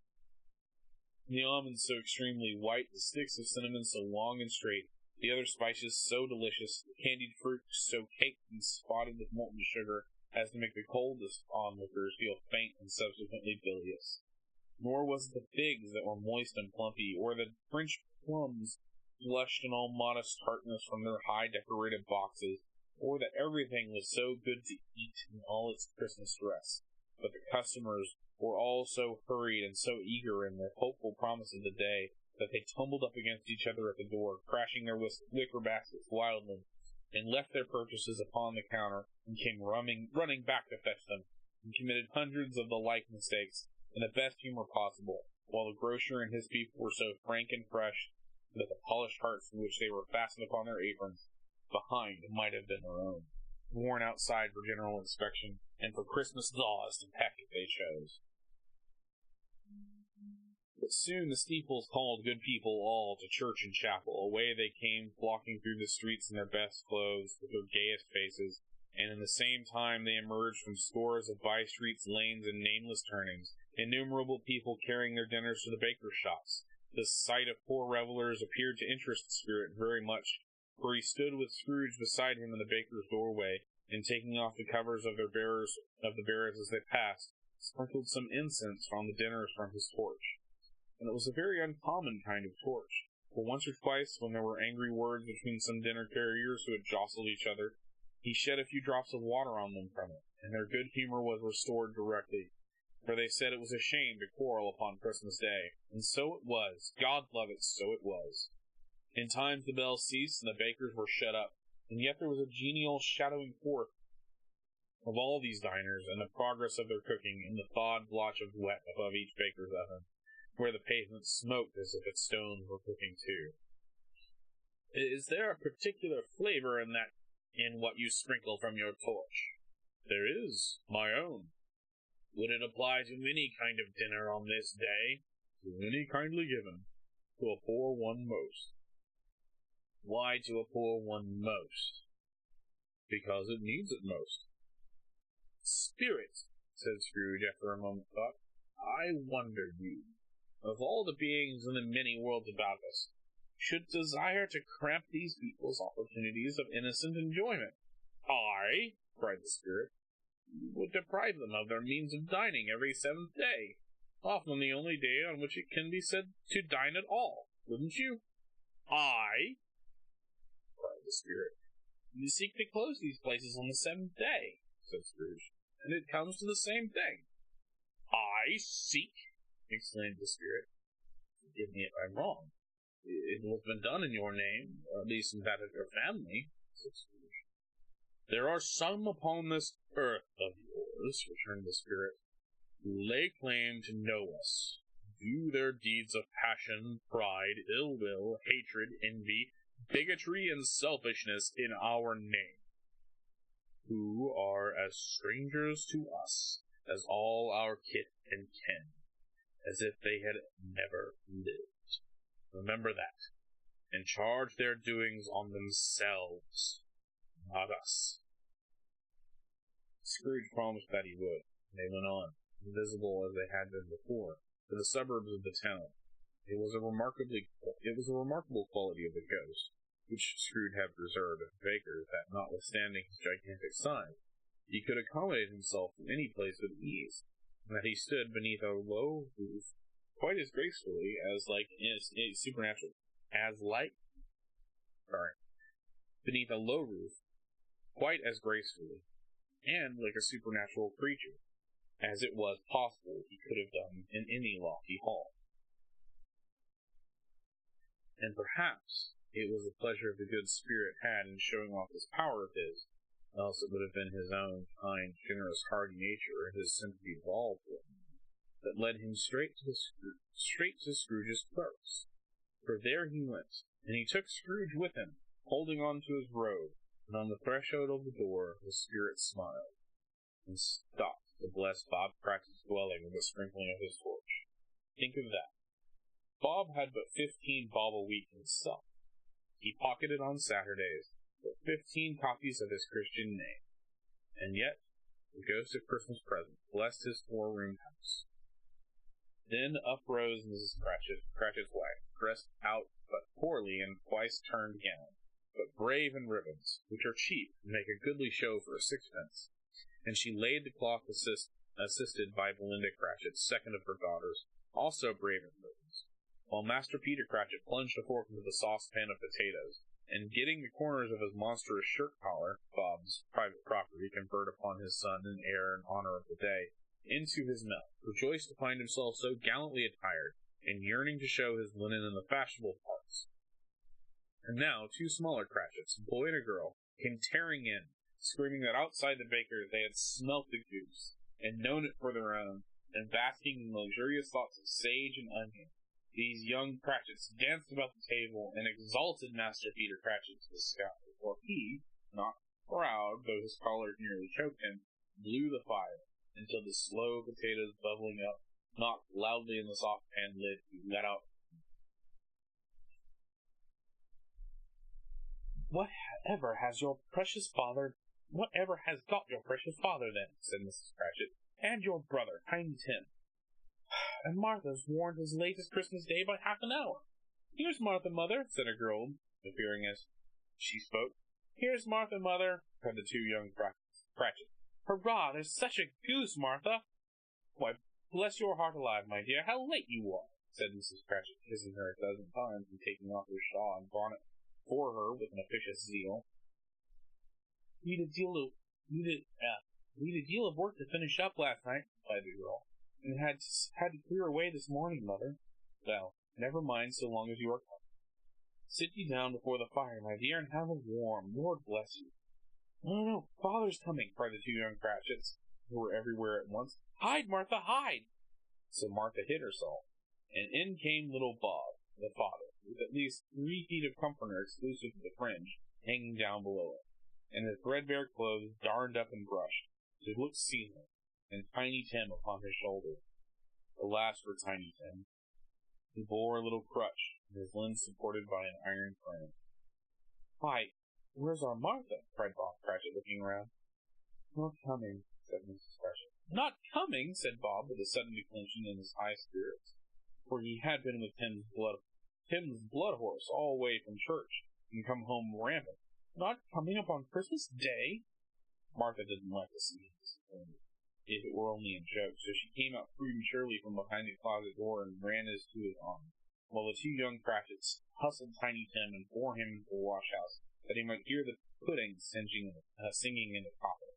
the almonds so extremely white, the sticks of cinnamon so long and straight, the other spices so delicious, the candied fruit so caked and spotted with molten sugar as to make the coldest onlookers feel faint and subsequently bilious. Nor was it the figs that were moist and plumpy, or the French plums blushed in all modest tartness from their high decorated boxes, or that everything was so good to eat in all its Christmas dress, but the customers were all so hurried and so eager in their hopeful promise of the day that they tumbled up against each other at the door, crashing their wicker baskets wildly, and left their purchases upon the counter, and came running back to fetch them, and committed hundreds of the like mistakes in the best humor possible, while the grocer and his people were so frank and fresh that the polished hearts in which they were fastened upon their aprons behind might have been their own, worn outside for general inspection, and for Christmas daws to peck if they chose. But soon the steeples called good people all to church and chapel. Away they came, flocking through the streets in their best clothes, with their gayest faces, and in the same time they emerged from scores of by-streets, lanes, and nameless turnings, innumerable people carrying their dinners to the bakers' shops. The sight of poor revelers appeared to interest the spirit very much, for he stood with Scrooge beside him in the baker's doorway, and taking off the covers of the bearers as they passed, sprinkled some incense on the dinners from his torch. And it was a very uncommon kind of torch, for once or twice, when there were angry words between some dinner carriers who had jostled each other, he shed a few drops of water on them from it, and their good humor was restored directly, for they said it was a shame to quarrel upon Christmas Day, and so it was. God love it, so it was. In times the bells ceased, and the bakers were shut up, and yet there was a genial shadowing forth of all these diners, and the progress of their cooking, in the thawed blotch of wet above each baker's oven, where the pavement smoked as if its stones were cooking too. "Is there a particular flavor in what you sprinkle from your torch?" "There is, my own." "Would it apply to any kind of dinner on this day?" "To any kindly given. To a poor one most." "Why to a poor one most?" "Because it needs it most." "Spirit," said Scrooge after a moment's thought, "I wonder you, of all the beings in the many worlds about us, should desire to cramp these people's opportunities of innocent enjoyment." "I?" cried the Spirit. "You would deprive them of their means of dining every seventh day, often the only day on which it can be said to dine at all, wouldn't you?" "I?" cried the Spirit. "You seek to close these places on the seventh day," said Scrooge, "and it comes to the same thing." "I seek!" exclaimed the Spirit. "Forgive me if I'm wrong. It has been done in your name, or at least in that of your family," said Scrooge. "There are some upon this earth of yours," returned the Spirit, "who lay claim to know us, do their deeds of passion, pride, ill will, hatred, envy, bigotry, and selfishness in our name, who are as strangers to us as all our kith and kin, as if they had never lived. Remember that, and charge their doings on themselves, not us." Scrooge promised that he would, and they went on, invisible as they had been before, to the suburbs of the town. It was a remarkable quality of the ghost, which Scrooge had preserved in Baker, that, notwithstanding his gigantic size, he could accommodate himself in any place with ease, and that he stood beneath a low roof quite as gracefully beneath a low roof, quite as gracefully, and like a supernatural creature, as it was possible he could have done in any lofty hall. And perhaps it was the pleasure the good Spirit had in showing off this power of his, else it would have been his own kind, generous, hearty nature, and his sympathy of all for him, that led him straight to Scrooge's clerk's. For there he went, and he took Scrooge with him, holding on to his robe, and on the threshold of the door the Spirit smiled, and stopped to bless Bob Cratchit's dwelling with a sprinkling of his torch. Think of that. Bob had but 15 bob a week himself. He pocketed on Saturdays but 15 copies of his Christian name, and yet the ghost of Christmas present blessed his 4-roomed house. Then up rose Mrs. Cratchit's wife, dressed out but poorly in twice turned gown, but brave in ribbons, which are cheap and make a goodly show for a sixpence, and she laid the cloth assisted by Belinda Cratchit, second of her daughters, also brave in ribbons, while Master Peter Cratchit plunged a fork into the saucepan of potatoes, and getting the corners of his monstrous shirt collar, Bob's private property conferred upon his son in heir and honor of the day, into his mouth, rejoiced to find himself so gallantly attired, and yearning to show his linen in the fashionable parts. And now 2 smaller Cratchits, a boy and a girl, came tearing in, screaming that outside the baker's they had smelt the goose, and known it for their own, and basking in luxurious thoughts of sage and onion. These young Cratchits danced about the table, and exalted Master Peter Cratchit to the sky, while he, not proud, though his collar nearly choked him, blew the fire, until the slow potatoes bubbling up knocked loudly in the saucepan lid to let out. Whatever has got your precious father, then?" said Mrs. Cratchit, "and your brother, Tiny Tim. And Martha's warned as late as Christmas Day by half an hour." "Here's Martha, mother," said a girl, appearing as she spoke. "Here's Martha, mother," cried the 2 young Cratchits. "Hurrah! There's such a goose, Martha!" "Why, bless your heart alive, my dear, how late you are!" said Mrs. Cratchit, kissing her a dozen times and taking off her shawl and bonnet for her with an officious zeal. We'd a deal of work to finish up last night," replied the girl, "and had to clear away this morning, mother." "Well, never mind so long as you are coming. Sit you down before the fire, my dear, and have a warm. Lord bless you." No, father's coming," cried the 2 young Cratchits, who were everywhere at once. "Hide, Martha, hide!" So Martha hid herself, and in came little Bob, the father, with at least 3 feet of comforter exclusive to the fringe hanging down below it, and his threadbare clothes darned up and brushed, to look seemly, and Tiny Tim upon his shoulder. Alas for Tiny Tim. He bore a little crutch, and his limbs supported by an iron frame. "Why, where's our Martha?" cried Bob Cratchit, looking around. "Not coming," said Mrs. Cratchit. "Not coming?" said Bob, with a sudden declension in his high spirits, for he had been with Tim's blood horse all the way from church, and come home rampant. "Not coming upon Christmas Day?" Martha didn't like to see him disappointed, if it were only in joke, so she came out prematurely from behind the closet door and ran to his arms, while the 2 young Cratchits hustled Tiny Tim and bore him into the wash-house, that he might hear the pudding singing in the copper.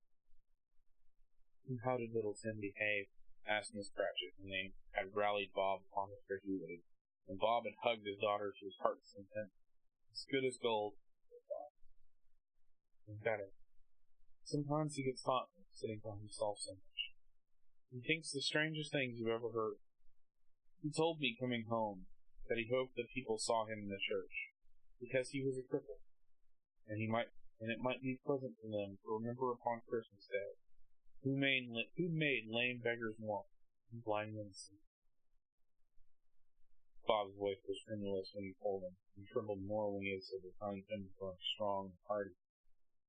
"And how did little Tim behave?" asked Miss Cratchit, when they had rallied Bob upon his credulity, and Bob had hugged his daughter to his heart's content. "As good as gold," said Bob. "And better. Sometimes he gets hot sitting by himself so much. He thinks the strangest things you ever heard. He told me, coming home, that he hoped that people saw him in the church, because he was a cripple, and it might be pleasant for them to remember upon Christmas Day who made lame beggars walk and blind men see." Bob's voice was tremulous when he told him, and trembled more when he had said that Tiny Tim was growing strong and hearty.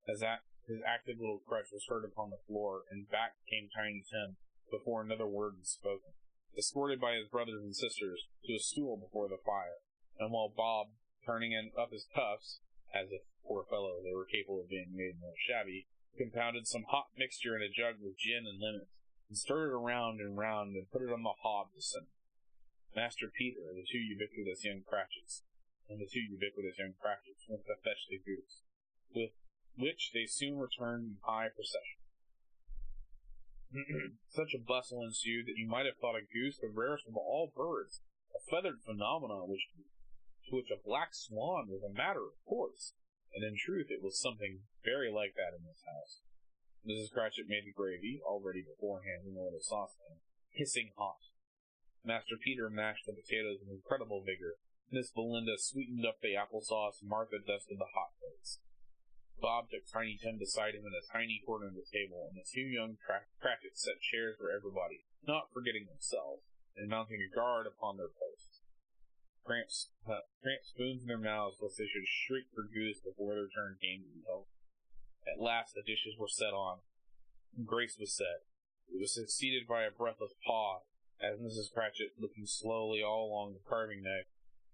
As his active little crutch was heard upon the floor, and back came Tiny Tim, before another word was spoken, escorted by his brothers and sisters, to a stool before the fire, and while Bob, turning up his cuffs, as if, poor fellow, they were capable of being made more shabby, compounded some hot mixture in a jug with gin and lemons, and stirred it around and round, and put it on the hob to simmer. Master Peter and the two ubiquitous young Cratchits went to fetch the goose, with which they soon returned in high procession. Such a bustle ensued that you might have thought a goose the rarest of all birds, a feathered phenomenon to which a black swan was a matter of course, and in truth it was something very like that in this house. Mrs. Cratchit made the gravy, already beforehand in a little saucepan, hissing hot. Master Peter mashed the potatoes with incredible vigor. Miss Belinda sweetened up the applesauce, and Martha dusted the hot plates. Bob took Tiny Tim beside him in a tiny corner of the table, and the 2 young Cratchits set chairs for everybody, not forgetting themselves, and mounting a guard upon their posts. Cramped spoons in their mouths lest they should shriek for goose before their turn came to be helped. At last the dishes were set on, and grace was said. It was succeeded by a breathless pause, as Mrs. Cratchit, looking slowly all along the carving knife,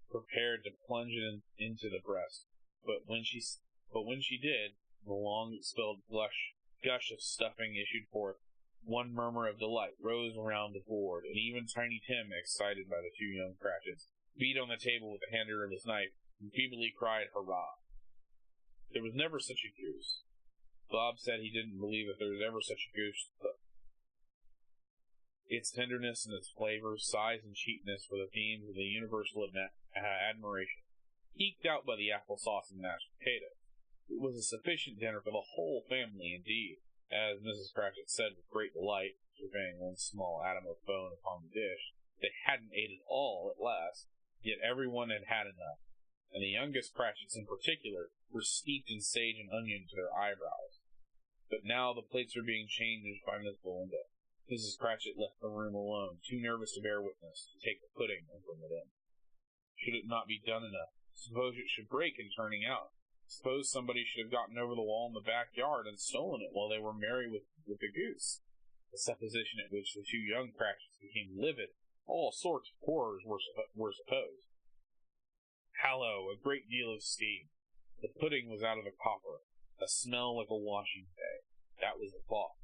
prepared to plunge it into the breast. But when she did, the long-expelled gush of stuffing issued forth. One murmur of delight rose around the board, and even Tiny Tim, excited by the 2 young Cratchits, beat on the table with the handle of his knife, and feebly cried, "Hurrah!" There was never such a goose. Bob said he didn't believe that there was ever such a goose to cook. Its tenderness and its flavor, size and cheapness were the themes of the universal admiration, eked out by the applesauce and mashed potatoes. It was a sufficient dinner for the whole family, indeed, as Mrs. Cratchit said with great delight, surveying one small atom of bone upon the dish. They hadn't ate it all at last, yet every one had had enough, and the youngest Cratchits in particular were steeped in sage and onion to their eyebrows. But now the plates were being changed by Miss Belinda. Mrs. Cratchit left the room alone, too nervous to bear witness, to take the pudding and bring it in. Should it not be done enough? Suppose it should break in turning out? Suppose somebody should have gotten over the wall in the backyard and stolen it while they were merry with the goose? The supposition at which the 2 young Cratchits became livid, all sorts of horrors were supposed. Hallo, a great deal of steam. The pudding was out of the copper. A smell like a washing day. That was the thought.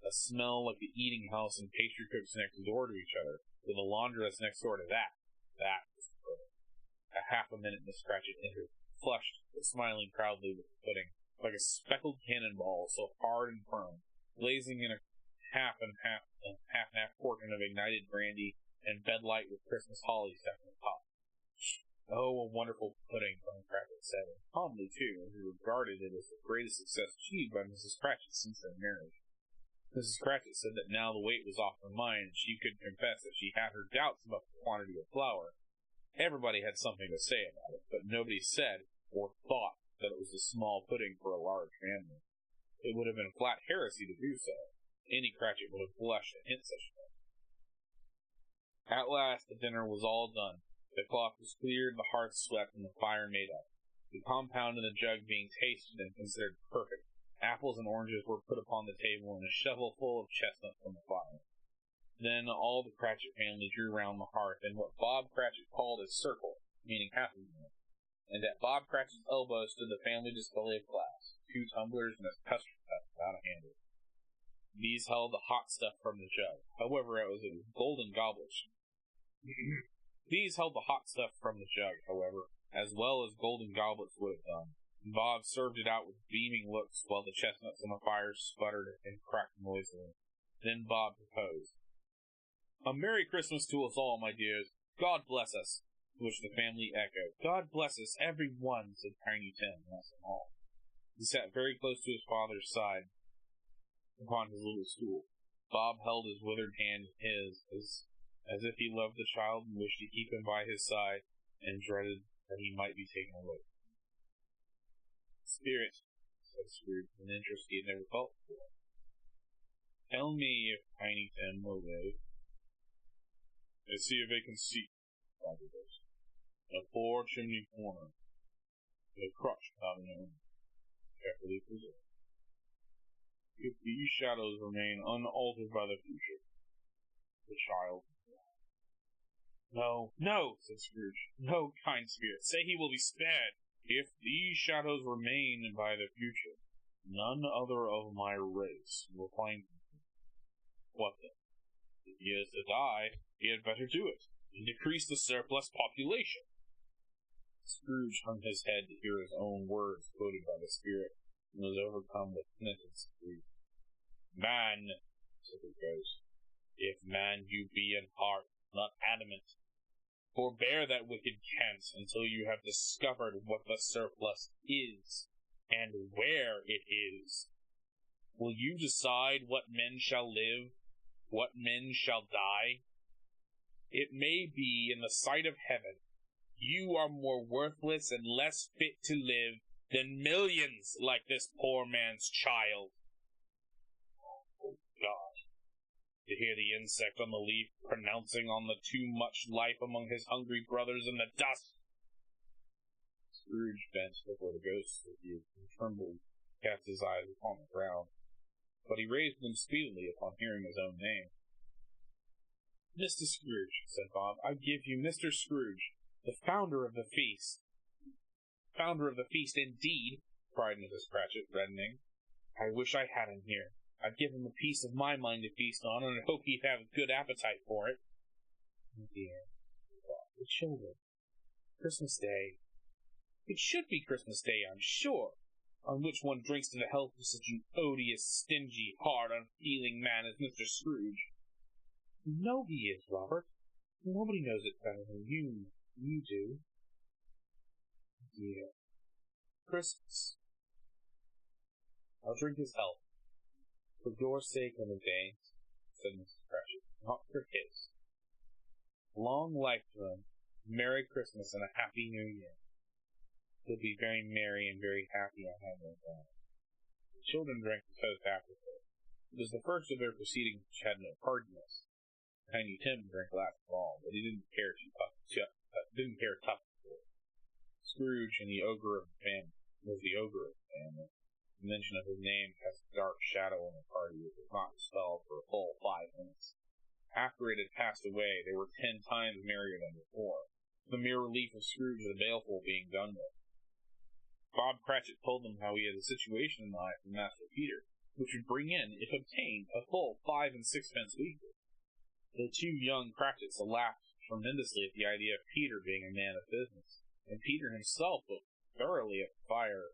A smell like the eating house and pastry cooks next door to each other, with a laundress next door to that. That was the pudding. A half a minute Miss Cratchit entered, flushed, but smiling proudly with the pudding, like a speckled cannonball, so hard and firm, blazing in a half and half portion of ignited brandy, and bedlight with Christmas holly stuck on the top. "Oh, a wonderful pudding," Tom Cratchit said, and calmly, too, as he regarded it as the greatest success achieved by Mrs. Cratchit since their marriage. Mrs. Cratchit said that now the weight was off her mind, and she could confess that she had her doubts about the quantity of flour. Everybody had something to say about it, but nobody said or thought that it was a small pudding for a large family. It would have been flat heresy to do so. Any Cratchit would have blushed to hint such a thing. At last the dinner was all done. The cloth was cleared, the hearth swept, and the fire made up. The compound in the jug being tasted and considered perfect, apples and oranges were put upon the table, and a shovel full of chestnuts from the fire. Then all the Cratchit family drew round the hearth in what Bob Cratchit called a circle, meaning half a minute, and at Bob Cratchit's elbow stood the family display of glass, 2 tumblers and a custard cup without a handle. These held the hot stuff from the jug. However, it was a golden goblet. These held the hot stuff from the jug, however, as well as golden goblets would have done. Bob served it out with beaming looks while the chestnuts on the fire sputtered and cracked noisily. Then Bob proposed, "A Merry Christmas to us all, my dears. God bless us," to which the family echoed. "God bless us, every one," said Tiny Tim, once and all. He sat very close to his father's side upon his little stool. Bob held his withered hand in his, as if he loved the child and wished to keep him by his side, and dreaded that he might be taken away. "Spirit," said Scrooge, with an interest he had never felt before, "tell me if Tiny Tim will live." "I see a vacant seat," replied the ghost, "in a poor chimney corner, with a crutch without an owner, carefully preserved. If these shadows remain unaltered by the future, the child will die." "No, no," said Scrooge. "No, kind spirit, say he will be spared." "If these shadows remain by the future, none other of my race will find him. What then? If he is to die, he had better do it, and decrease the surplus population." Scrooge hung his head to hear his own words quoted by the spirit, and was overcome with penitence and grief. "Man," said the ghost, "if man you be in heart, not adamant, forbear that wicked cant until you have discovered what the surplus is, and where it is. Will you decide what men shall live, what men shall die? It may be in the sight of heaven you are more worthless and less fit to live than millions like this poor man's child. Oh God, to hear the insect on the leaf pronouncing on the too much life among his hungry brothers in the dust." Scrooge bent before the ghost's rebuke, and trembled, cast his eyes upon the ground, but he raised them speedily upon hearing his own name. "Mr. Scrooge," said Bob, "I give you Mr. Scrooge, the founder of the feast." "Founder of the feast, indeed!" cried Mrs. Cratchit, reddening. "I wish I had him here. I'd give him a piece of my mind to feast on, and I hope he'd have a good appetite for it." "Oh dear," thought the children. "Christmas Day. It should be Christmas Day, I'm sure, on which one drinks to the health of such an odious, stingy, hard, unfeeling man as Mr. Scrooge. You know he is, Robert. Nobody knows it better than you do. Dear Christmas. I'll drink his health. For your sake, little Jane," said Mrs. Cratchit, "not for his. Long life to him, Merry Christmas, and a Happy New Year. He'll be very merry and very happy, I have no doubt." The children drank the toast afterward. It was the first of their proceedings which had no tardiness. Tiny Tim drank last of all, but he didn't care tough for it. Scrooge and the ogre of the family was the ogre of the family. The mention of his name cast a dark shadow on the party, which was not dispelled for a full 5 minutes. After it had passed away, they were 10 times merrier than before, the mere relief of Scrooge the baleful being done with. Bob Cratchit told them how he had a situation in eye from Master Peter, which would bring in, if obtained, a full 5 and 6pence weekly. The 2 young Cratchits laughed tremendously at the idea of Peter being a man of business, and Peter himself looked thoroughly at the fire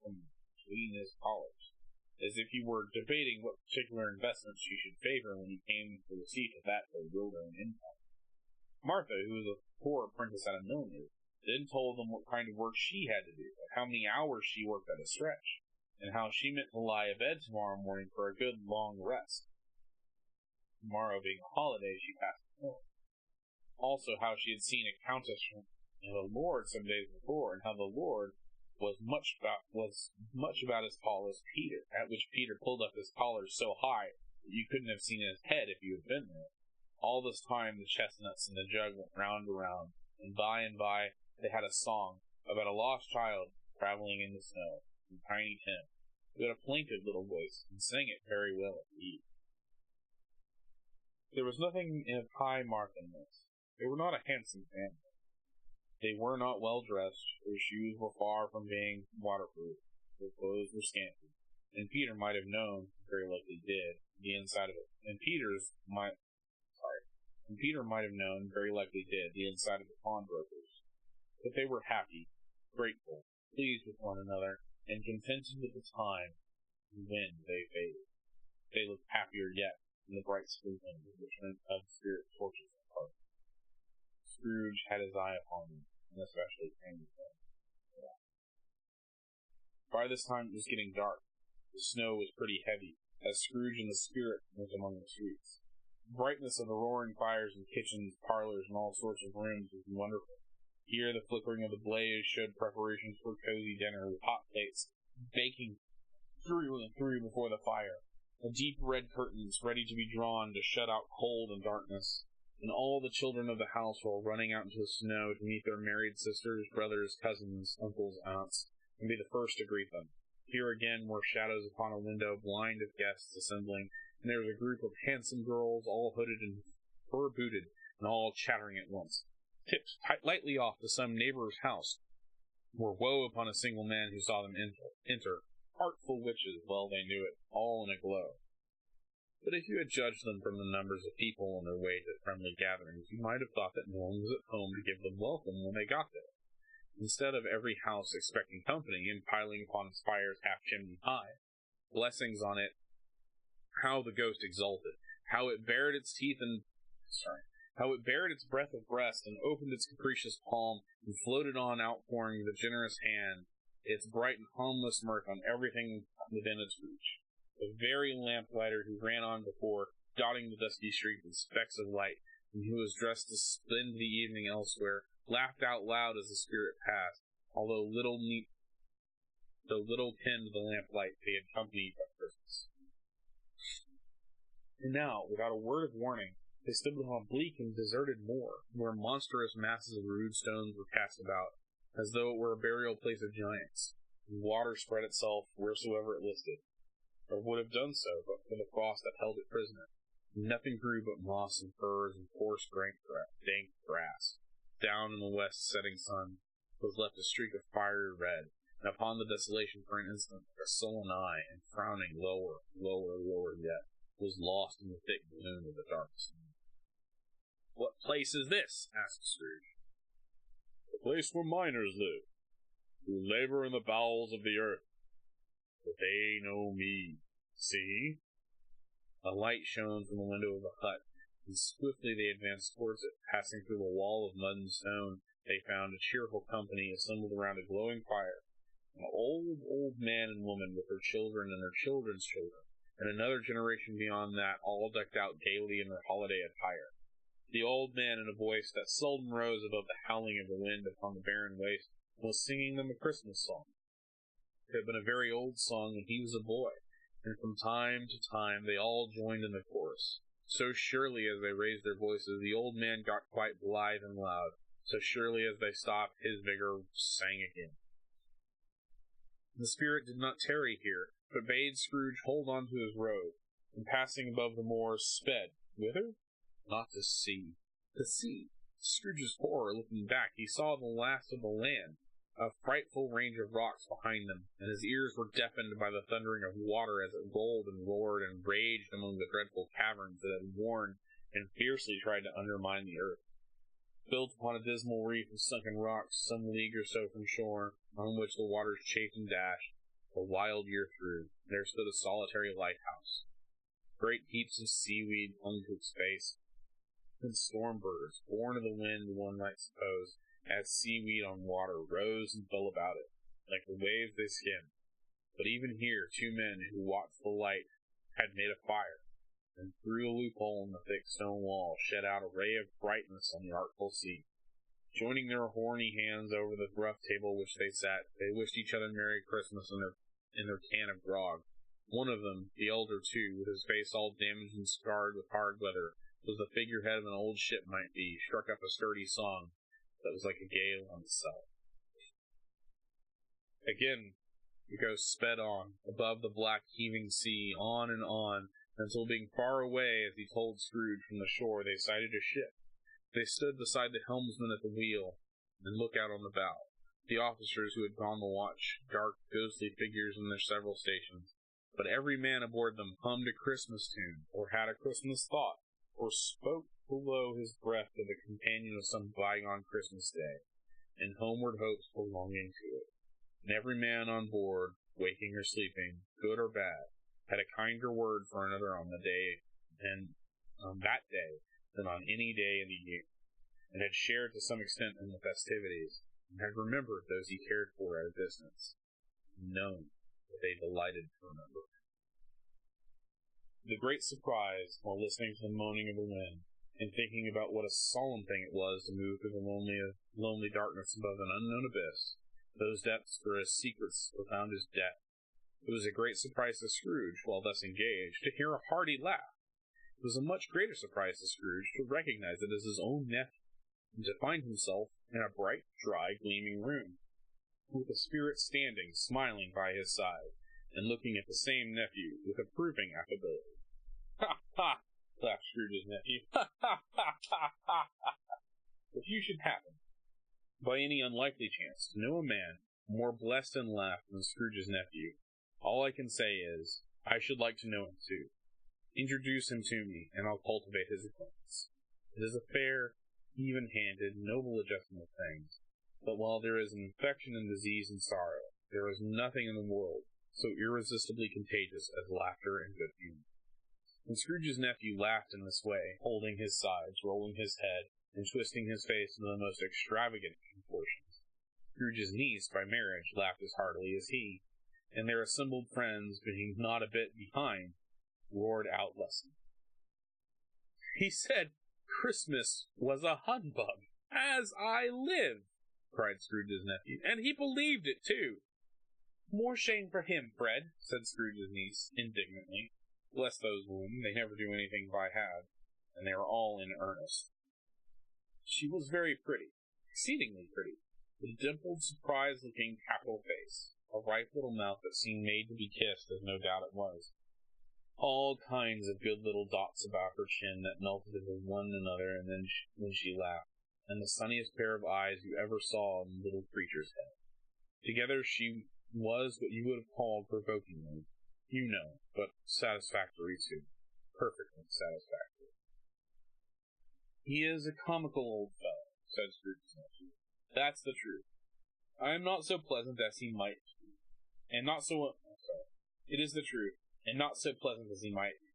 from between his collars, as if he were debating what particular investments he should favor when he came to the receipt of that bewildering income. Martha, who was a poor apprentice at a milliner's, then told them what kind of work she had to do, and how many hours she worked at a stretch. and how she meant to lie abed tomorrow morning for a good long rest. Tomorrow being a holiday, she passed it home. Also how she had seen a countess and a lord some days before, and how the lord was much about as tall as Peter, at which Peter pulled up his collar so high that you couldn't have seen his head if you had been there. All this time the chestnuts in the jug went round and round, and by they had a song about a lost child traveling in the snow, in Tiny Tim, who had a plaintive little voice, and sang it very well indeed. There was nothing of high mark in this. They were not a handsome family. They were not well dressed, their shoes were far from being waterproof, their clothes were scanty, and Peter might have known, very likely did, the inside of it. Peter might have known, very likely did, the inside of the pawnbrokers. But they were happy, grateful, pleased with one another, and contented with the time when they faded. They looked happier yet in the bright sprinkling of the spirit torches of heart. Scrooge had his eye upon them, and especially Tiny Tim. By this time it was getting dark. The snow was pretty heavy, as Scrooge and the spirit went among the streets. The brightness of the roaring fires in kitchens, parlors, and all sorts of rooms was wonderful. Here the flickering of the blaze showed preparations for a cozy dinner, with hot plates baking through and through before the fire, and deep red curtains ready to be drawn to shut out cold and darkness, and all the children of the household running out into the snow to meet their married sisters, brothers, cousins, uncles, aunts, and be the first to greet them. Here again were shadows upon a window, blind of guests assembling, and there was a group of handsome girls, all hooded and fur-booted, and all chattering at once, tipped lightly off to some neighbor's house, where woe upon a single man who saw them enter. Artful witches, well they knew it, all in a glow. But if you had judged them from the numbers of people on their way to friendly gatherings, you might have thought that no one was at home to give them welcome when they got there. Instead of every house expecting company and piling upon its fires half-chimney high, blessings on it, how the ghost exulted, how it bared its breath of breast and opened its capricious palm and floated on outpouring the generous hand, its bright and harmless mirth on everything within its reach. The very lamplighter who ran on before, dotting the dusky street with specks of light, and who was dressed to spend the evening elsewhere, laughed out loud as the spirit passed, although little kenned the lamplight they had company but Christmas. And now, without a word of warning, they stood upon a bleak and deserted moor, where monstrous masses of rude stones were cast about, as though it were a burial place of giants, and water spread itself wheresoever it listed, or would have done so but for the frost that held it prisoner. Nothing grew but moss and furze and coarse dank grass. Down in the west setting sun was left a streak of fiery red, and upon the desolation for an instant, a sullen eye, and frowning lower yet, was lost in the thick gloom of the darkness. "What place is this?" asked Scrooge. "The place where miners live, who labor in the bowels of the earth. But they know me. See?" A light shone from the window of the hut, and swiftly they advanced towards it. Passing through the wall of mud and stone, they found a cheerful company assembled around a glowing fire. An old man and woman with their children and their children's children, and another generation beyond that, all decked out gaily in their holiday attire. The old man, in a voice that seldom rose above the howling of the wind upon the barren waste, was singing them a Christmas song. It had been a very old song when he was a boy, and from time to time they all joined in the chorus. So surely as they raised their voices, the old man got quite blithe and loud. So surely as they stopped, his vigor sang again. The spirit did not tarry here, but bade Scrooge hold on to his robe, and passing above the moors, sped. Whither? Not to sea. To sea. To Scrooge's horror, looking back, he saw the last of the land, a frightful range of rocks behind them, and his ears were deafened by the thundering of water as it rolled and roared and raged among the dreadful caverns that had worn and fiercely tried to undermine the earth. Built upon a dismal reef of sunken rocks, some league or so from shore, on which the waters chafed and dashed, the wild year through, there stood a solitary lighthouse. Great heaps of seaweed clung to its face, and storm birds, born of the wind, one might suppose, as seaweed on water, rose and fell about it. Like the waves they skimmed. But even here, two men who watched the light had made a fire, and through a loophole in the thick stone wall shed out a ray of brightness on the artful sea. Joining their horny hands over the rough table which they sat, they wished each other Merry Christmas in their can of grog. One of them, the elder too, with his face all damaged and scarred with hard weather, was the figurehead of an old ship might be, struck up a sturdy song that was like a gale on the south. Again, the ghost sped on, above the black heaving sea, on, until being far away as he told Scrooge from the shore, they sighted a ship. They stood beside the helmsman at the wheel, and looked out on the bow. The officers who had gone the watch, dark, ghostly figures in their several stations, but every man aboard them hummed a Christmas tune, or had a Christmas thought, or spoke below his breath to the companion of some bygone Christmas day, and homeward hopes belonging to it. And every man on board, waking or sleeping, good or bad, had a kinder word for another on the day, and on that day, than on any day in the year, and had shared to some extent in the festivities, and had remembered those he cared for at a distance, and known that they delighted to remember. The great surprise, while listening to the moaning of the wind, and thinking about what a solemn thing it was to move through the lonely darkness above an unknown abyss, those depths were as secret profound as death. It was a great surprise to Scrooge, while thus engaged, to hear a hearty laugh. It was a much greater surprise to Scrooge to recognize it as his own nephew, and to find himself in a bright, dry, gleaming room, with the spirit standing, smiling by his side, and looking at the same nephew with approving affability. "Ha, ha!" laughed Scrooge's nephew. "Ha, ha, ha, ha, ha, ha! If you should happen, by any unlikely chance, to know a man more blessed in laugh than Scrooge's nephew, all I can say is, I should like to know him too. Introduce him to me, and I'll cultivate his acquaintance. It is a fair, even-handed, noble adjustment of things, but while there is infection and disease and sorrow, there is nothing in the world so irresistibly contagious as laughter and good humor." And Scrooge's nephew laughed in this way, holding his sides, rolling his head, and twisting his face into the most extravagant contortions. Scrooge's niece, by marriage, laughed as heartily as he, and their assembled friends, being not a bit behind, roared out lessons. "He said Christmas was a humbug, as I live!" cried Scrooge's nephew, "and he believed it, too." "More shame for him, Fred," said Scrooge's niece, indignantly. Bless those women, they never do anything by halves, and they were all in earnest. She was very pretty, exceedingly pretty, with a dimpled, surprised-looking, capital face, a ripe little mouth that seemed made to be kissed, as no doubt it was. All kinds of good little dots about her chin that melted into one another and then when she laughed, and the sunniest pair of eyes you ever saw in a little creature's head. Together she was what you would have called provokingly, you know, but satisfactory too, perfectly satisfactory. "He is a comical old fellow," said Scrooge's nephew. "That's the truth. I am not so pleasant as he might be, and not so... It is the truth, and not so pleasant as he might be.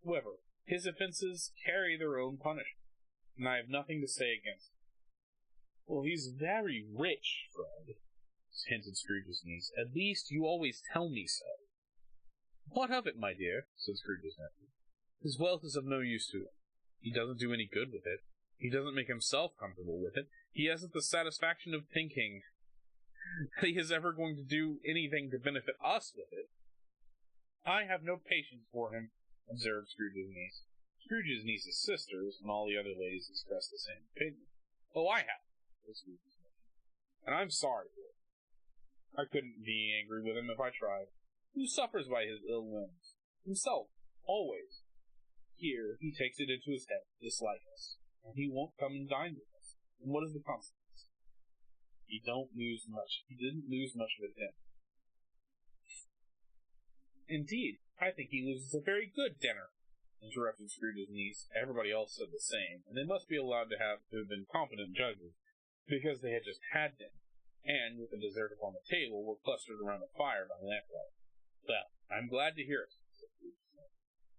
However, his offenses carry their own punishment, and I have nothing to say against him." "Well, he's very rich, Fred," hinted Scrooge's niece. "At least you always tell me so." "What of it, my dear?" said Scrooge's nephew. "His wealth is of no use to him. He doesn't do any good with it. He doesn't make himself comfortable with it. He hasn't the satisfaction of thinking that he is ever going to do anything to benefit us with it." "I have no patience for him," observed Scrooge's niece. Scrooge's niece's sisters and all the other ladies expressed the same opinion. "Oh, I have," said Scrooge's nephew, "and I'm sorry for it. I couldn't be angry with him if I tried. Who suffers by his ill whims? Himself, always. Here he takes it into his head to dislike us, and he won't come and dine with us. And what is the consequence? He didn't lose much of it then." "Indeed, I think he loses a very good dinner," interrupted Scrooge's niece. Everybody else said the same, and they must be allowed to have been competent judges, because they had just had dinner, and, with the dessert upon the table, were clustered around the fire by lamplight. "Well, I'm glad to hear it," said Scrooge,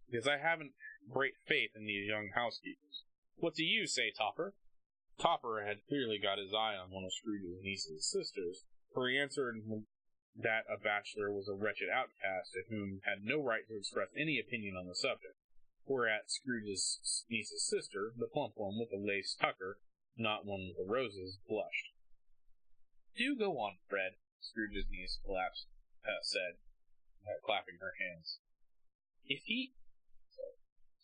"because I haven't great faith in these young housekeepers. What do you say, Topper?" Topper had clearly got his eye on one of Scrooge's niece's sisters, for he answered that a bachelor was a wretched outcast to whom had no right to express any opinion on the subject, whereat Scrooge's niece's sister, the plump one with the lace tucker, not one with the roses, blushed. "Do go on, Fred," Scrooge's niece said, clapping her hands. "If he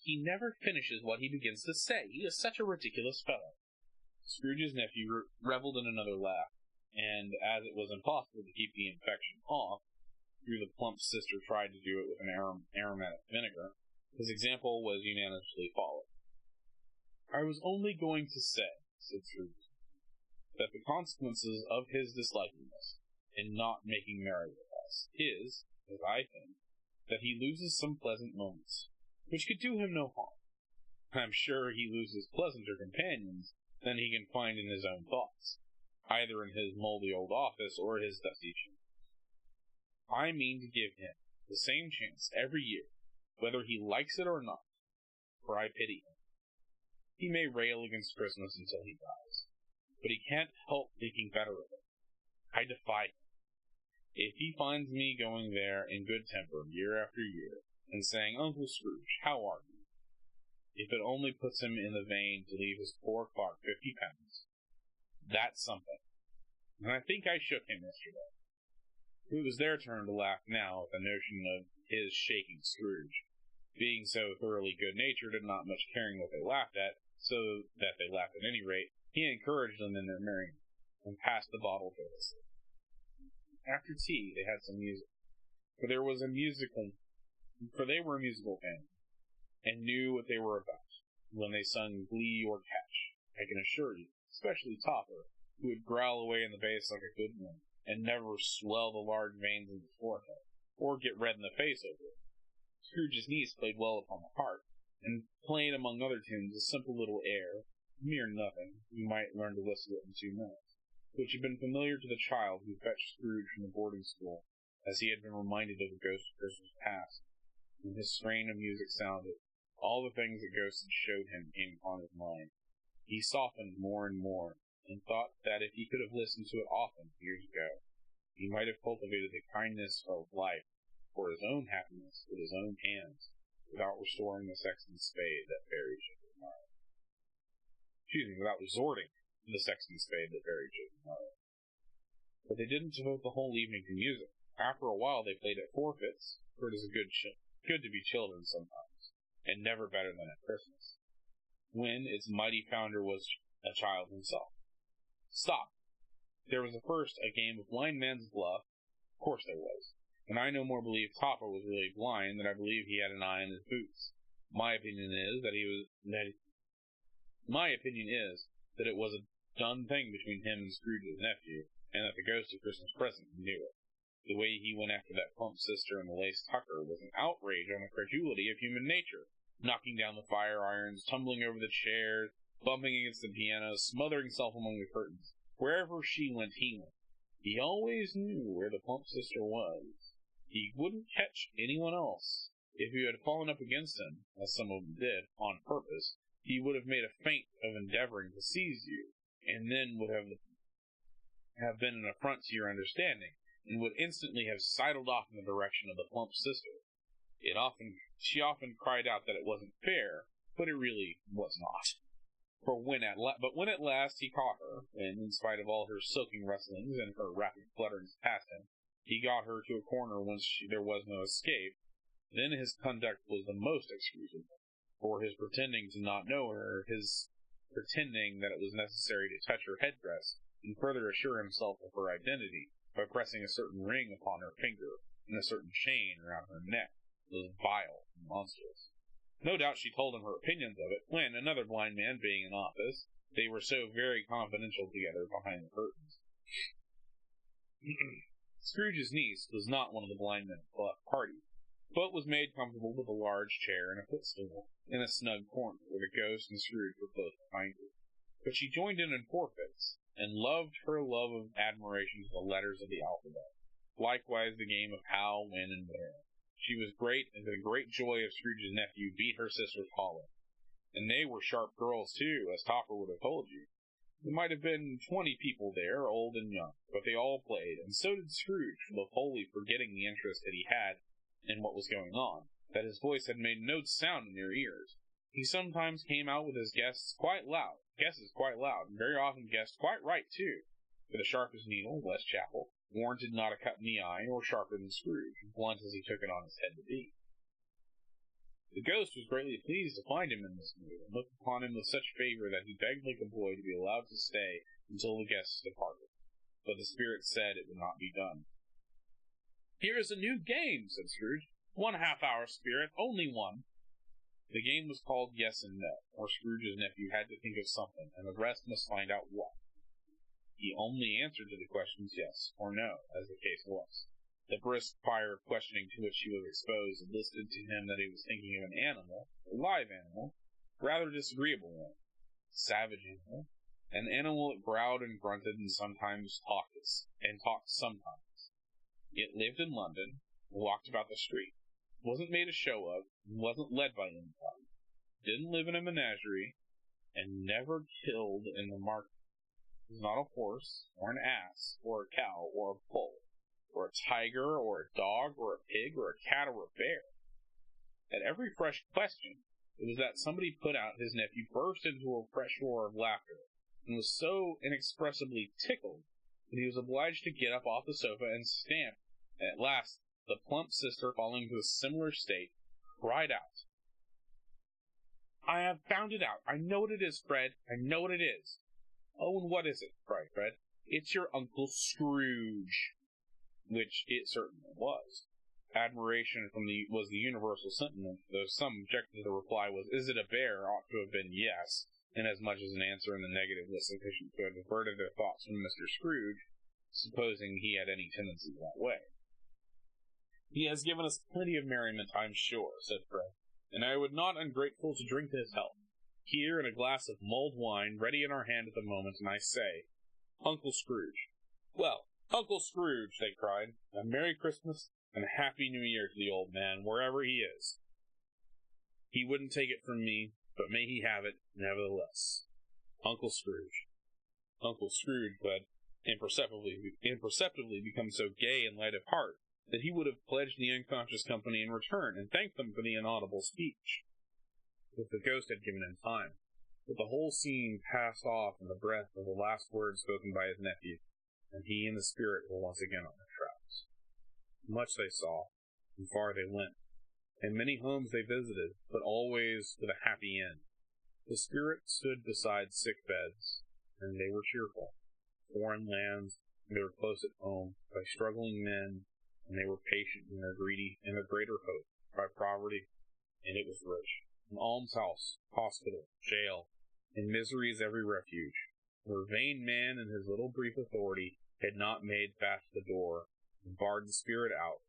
never finishes what he begins to say. He is such a ridiculous fellow." Scrooge's nephew reveled in another laugh, and as it was impossible to keep the infection off, through the plump sister tried to do it with an aromatic vinegar, his example was unanimously followed. "I was only going to say," said Scrooge, "that the consequences of his disliking us, and not making merry with us, is, as I think, that he loses some pleasant moments, which could do him no harm. I'm sure he loses pleasanter companions than he can find in his own thoughts, either in his mouldy old office or his dusty chambers. I mean to give him the same chance every year, whether he likes it or not, for I pity him. He may rail against Christmas until he dies, but he can't help thinking better of it. I defy him. If he finds me going there in good temper year after year, and saying, 'Uncle Scrooge, how are you?' if it only puts him in the vein to leave his poor clerk 50 pounds, that's something. And I think I shook him yesterday." It was their turn to laugh now at the notion of his shaking Scrooge. Being so thoroughly good-natured and not much caring what they laughed at, so that they laughed at any rate, he encouraged them in their merriment, and passed the bottle carelessly. After tea they had some music, for they were a musical family, and knew what they were about when they sung Glee or Catch, I can assure you, especially Topper, who would growl away in the bass like a good one, and never swell the large veins in his forehead, or get red in the face over it. Scrooge's niece played well upon the harp, and played among other tunes a simple little air, mere nothing, you might learn to whistle it in 2 minutes, which had been familiar to the child who fetched Scrooge from the boarding school, as he had been reminded of the ghost of Christmas past. When his strain of music sounded, all the things that ghosts had showed him came upon his mind. He softened more and more, and thought that if he could have listened to it often, years ago, he might have cultivated the kindness of life for his own happiness with his own hands, without restoring the sexton's spade that buried Chicken without resorting to the sexton's spade that buried Chicken. But they didn't devote the whole evening to music. After a while they played at forfeits, for it is good to be children sometimes, and never better than at Christmas, when its mighty founder was a child himself. Stop! There was first a game of blind man's bluff. Of course there was, and I no more believe Topper was really blind than I believe he had an eye in his boots. My opinion is that it was a done thing between him and Scrooge's nephew, and that the ghost of Christmas present knew it. The way he went after that plump sister and the lace tucker was an outrage on the credulity of human nature, knocking down the fire irons, tumbling over the chairs, bumping against the piano, smothering himself among the curtains. Wherever she went, he went. He always knew where the plump sister was. He wouldn't catch anyone else. If you had fallen up against him, as some of them did, on purpose, he would have made a feint of endeavoring to seize you, and then would have been an affront to your understanding, and would instantly have sidled off in the direction of the plump sister. She often cried out that it wasn't fair, but it really was not. But when at last he caught her, and in spite of all her silking wrestlings and her rapid flutterings past him, he got her to a corner whence there was no escape, then his conduct was the most excusable, for his pretending to not know her, his pretending that it was necessary to touch her headdress, and further assure himself of her identity by pressing a certain ring upon her finger and a certain chain around her neck, was vile and monstrous. No doubt she told him her opinions of it, when, another blind man being in office, they were so very confidential together behind the curtains. Scrooge's niece was not one of the blind men's party, but was made comfortable with a large chair and a footstool, in a snug corner, where the ghost and Scrooge were close behind her. But she joined in forfeits, and loved her love of admiration to the letters of the alphabet, likewise the game of how, when, and where. She was great, and to the great joy of Scrooge's nephew, beat her sister Polly. And they were sharp girls, too, as Topper would have told you. There might have been 20 people there, old and young, but they all played, and so did Scrooge, wholly forgetting the interest that he had in what was going on, that his voice had made no sound in their ears. He sometimes came out with his guesses quite loud, and very often guessed quite right, too. For the sharpest needle, Westchapel, warranted not a cut in the eye, or sharper than Scrooge, blunt as he took it on his head to be. The ghost was greatly pleased to find him in this mood, and looked upon him with such favor that he begged like a boy to be allowed to stay until the guests departed. But the spirit said it would not be done. "Here is a new game," said Scrooge. "1 half-hour, spirit, only one." The game was called Yes and No, or Scrooge's nephew had to think of something, and the rest must find out what. He only answered to the questions yes or no, as the case was. The brisk fire of questioning to which he was exposed elicited to him that he was thinking of an animal, a live animal, rather disagreeable one, a savage animal, an animal that growled and grunted and sometimes talked sometimes. It lived in London, walked about the street, wasn't made a show of, and wasn't led by anybody, didn't live in a menagerie, and never killed in the market. It was not a horse, or an ass, or a cow, or a bull, or a tiger, or a dog, or a pig, or a cat, or a bear. At every fresh question, it was that somebody put out, his nephew burst into a fresh roar of laughter, and was so inexpressibly tickled that he was obliged to get up off the sofa and stamp. And at last, the plump sister, falling into a similar state, cried out, "I have found it out. I know what it is, Fred. I know what it is." "Oh, and what is it?" cried Fred. "It's your Uncle Scrooge." Which it certainly was. Admiration was the universal sentiment, though some objected to the reply was, "Is it a bear?" ought to have been yes, inasmuch as an answer in the negative was sufficient to have diverted their thoughts from Mr. Scrooge, supposing he had any tendency that way. "He has given us plenty of merriment, I'm sure," said Fred, "and I would not ungrateful to drink to his health. Here, in a glass of mulled wine, ready in our hand at the moment, and I say, Uncle Scrooge." "Well, Uncle Scrooge," they cried, "a Merry Christmas and a Happy New Year to the old man, wherever he is. He wouldn't take it from me, but may he have it, nevertheless. Uncle Scrooge." Uncle Scrooge had imperceptibly become so gay and light of heart that he would have pledged the unconscious company in return, and thanked them for the inaudible speech, if the ghost had given him time. But the whole scene passed off in the breath of the last words spoken by his nephew, and he and the spirit were once again on their tracks. Much they saw, and far they went, and many homes they visited, but always with a happy end. The spirit stood beside sick beds, and they were cheerful. Foreign lands, they were close at home, by struggling men, and they were patient in their greater hope, by poverty, and it was rich. An almshouse, hospital, jail, and misery's every refuge, where vain man in his little brief authority had not made fast the door, and barred the spirit out.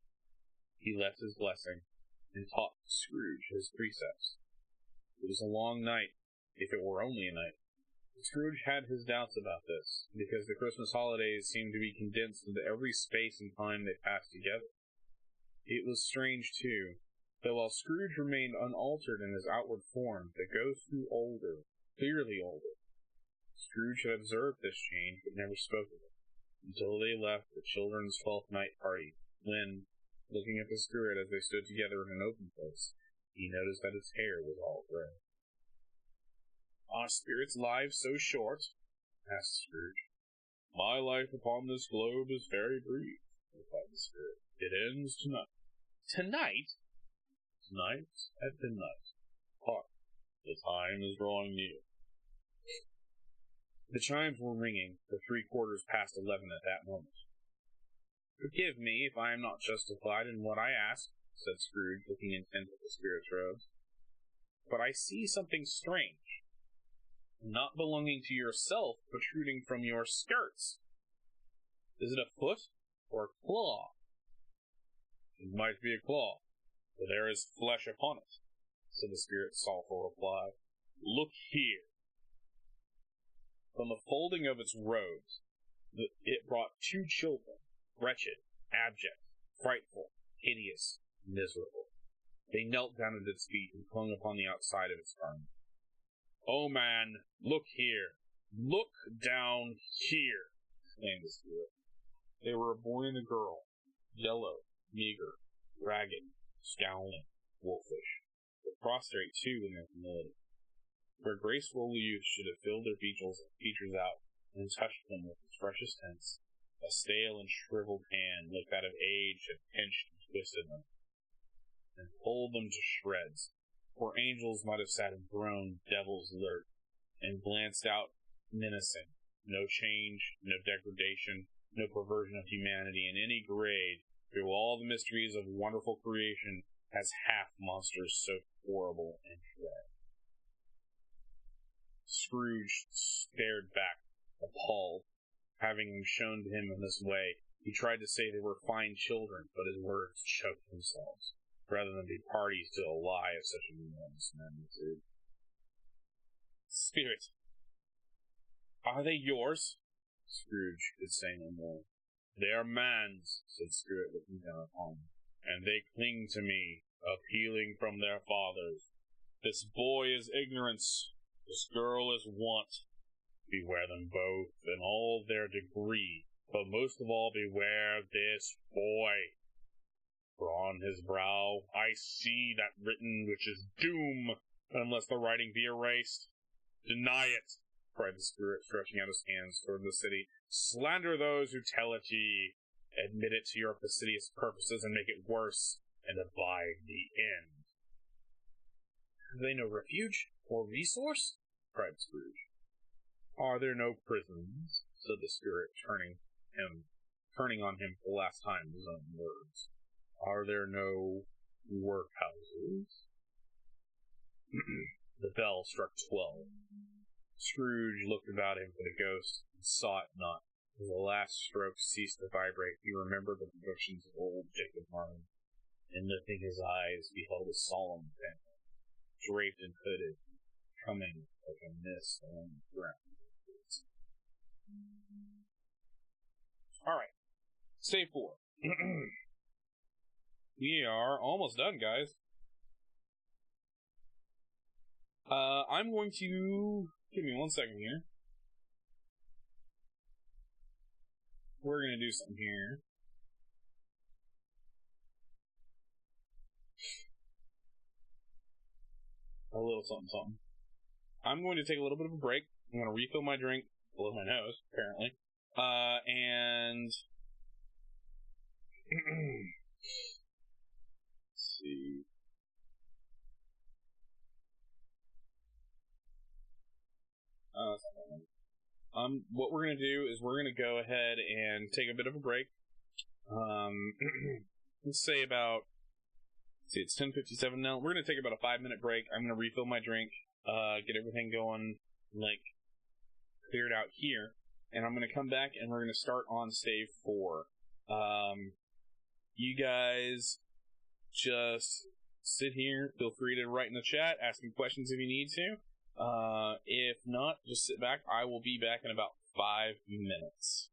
He left his blessing, and taught Scrooge his precepts. It was a long night, if it were only a night. Scrooge had his doubts about this, because the Christmas holidays seemed to be condensed into every space and time they passed together. It was strange, too, that while Scrooge remained unaltered in his outward form, the ghost grew older, clearly older. Scrooge had observed this change, but never spoke of it, until they left the children's 12th night party, when, looking at the spirit as they stood together in an open place, he noticed that his hair was all gray. "Are spirits' lives so short?" asked Scrooge. "My life upon this globe is very brief," replied the spirit. "It ends tonight." "Tonight?" "Tonight at midnight. Hark, the time is drawing near." The chimes were ringing for 11:15 at that moment. "Forgive me if I am not justified in what I ask," said Scrooge, looking intent at the spirit's robes, "but I see something strange, not belonging to yourself, protruding from your skirts. Is it a foot or a claw?" "It might be a claw, but there is flesh upon it," said the spirit's sorrowful reply. "Look here." From the folding of its robes, it brought 2 children, wretched, abject, frightful, hideous, miserable. They knelt down at its feet and clung upon the outside of its garment. "Oh, man, look here," Look down here, exclaimed the spirit. They were a boy and a girl, yellow, meager, ragged, scowling, wolfish, but prostrate too in their humility. Where graceful youth should have filled their features out and touched them with its freshest tints, a stale and shriveled hand like that of age had pinched and twisted them, and pulled them to shreds, where angels might have sat and groaned devils alert, and glanced out menacing, no change, no degradation, no perversion of humanity in any grade through all the mysteries of wonderful creation as half monsters so horrible and dread. Scrooge stared back, appalled. Having them shown to him in this way, he tried to say they were fine children, but his words choked themselves, rather than be parties to a lie of such an enormous magnitude. Spirit, are they yours? Scrooge could say no more. They are man's, said Spirit, looking down upon him, and they cling to me, appealing from their fathers. This boy is ignorance, this girl is want. Beware them both in all their degree, but most of all beware this boy. For on his brow I see that written which is doom, unless the writing be erased. Deny it, cried the spirit, stretching out his hands toward the city. Slander those who tell it ye. Admit it to your fastidious purposes and make it worse, and abide the end. Have they no refuge or resource? Cried Scrooge. Are there no prisons? Said the spirit, turning on him for the last time his own words. Are there no workhouses? The bell struck 12. Scrooge looked about him for the ghost, and saw it not. As the last stroke ceased to vibrate, he remembered the predictions of old Jacob Marley, and lifting his eyes, beheld a solemn phantom, draped and hooded, coming like a mist along the ground. Alright. Save 4. We are almost done, guys. I'm going to... Give me 1 second here. We're going to do something here. A little something. I'm going to take a little bit of a break. I'm going to refill my drink. Blow my nose, apparently. And... Let's see... What we're going to do is we're going to go ahead and take a bit of a break. Let's say about... See, it's 10:57 now. We're going to take about a 5-minute break. I'm going to refill my drink, get everything going, like, cleared out here. And I'm going to come back and we're going to start on save 4. You guys just sit here. Feel free to write in the chat, ask me questions if you need to. If not, just sit back. I will be back in about 5 minutes.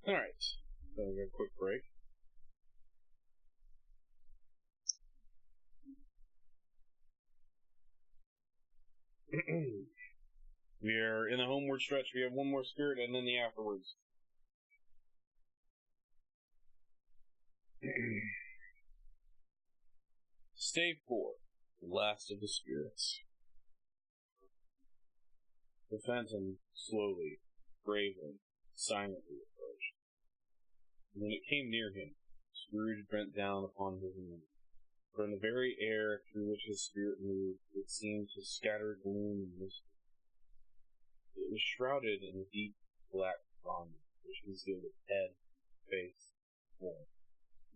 Alright, so we'll get a quick break. We are in the homeward stretch. We have one more spirit and then the afterwards. Stave 4. The last of the spirits. The phantom slowly, gravely, silently approached. When it came near him, Scrooge bent down upon his knees. For in the very air through which his spirit moved, it seemed to scatter gloom and mystery. It was shrouded in a deep black garment, which concealed its head, face, form,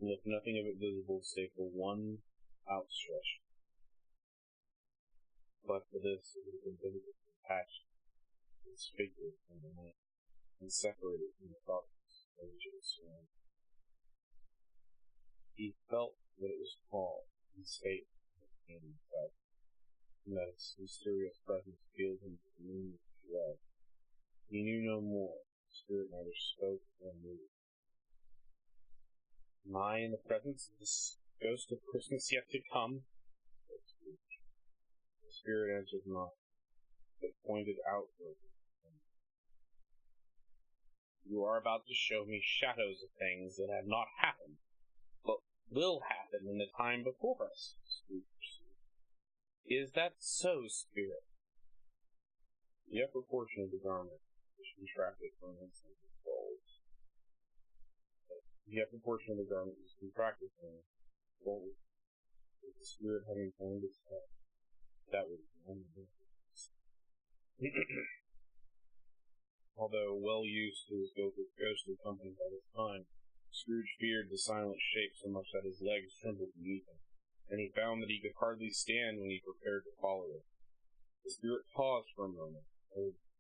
and left nothing of it visible save for one outstretched. But for this, it would have been difficult to detach its figure from the night, and separate it from the darkness by which it was surrounded. He felt what it was called, and spake of pain and sight, and that its mysterious presence filled him with gloom and dread. He knew no more. The spirit neither spoke nor moved. Am I in the presence of the ghost of Christmas yet to come? Said Scrooge. The spirit answered not, but pointed outward. You are about to show me shadows of things that have not happened, but will happen in the time before us, Scrooge pursued. Is that so, spirit? The upper portion of the garment, which contracted for an instant, was bulged. The upper portion of the garment was contracted for an instant, bulged. With the spirit having turned its head, that was the only difference. Although well used to his ghostly company by this time, Scrooge feared the silent shape so much that his legs trembled beneath him, and he found that he could hardly stand when he prepared to follow it. The spirit paused for a moment,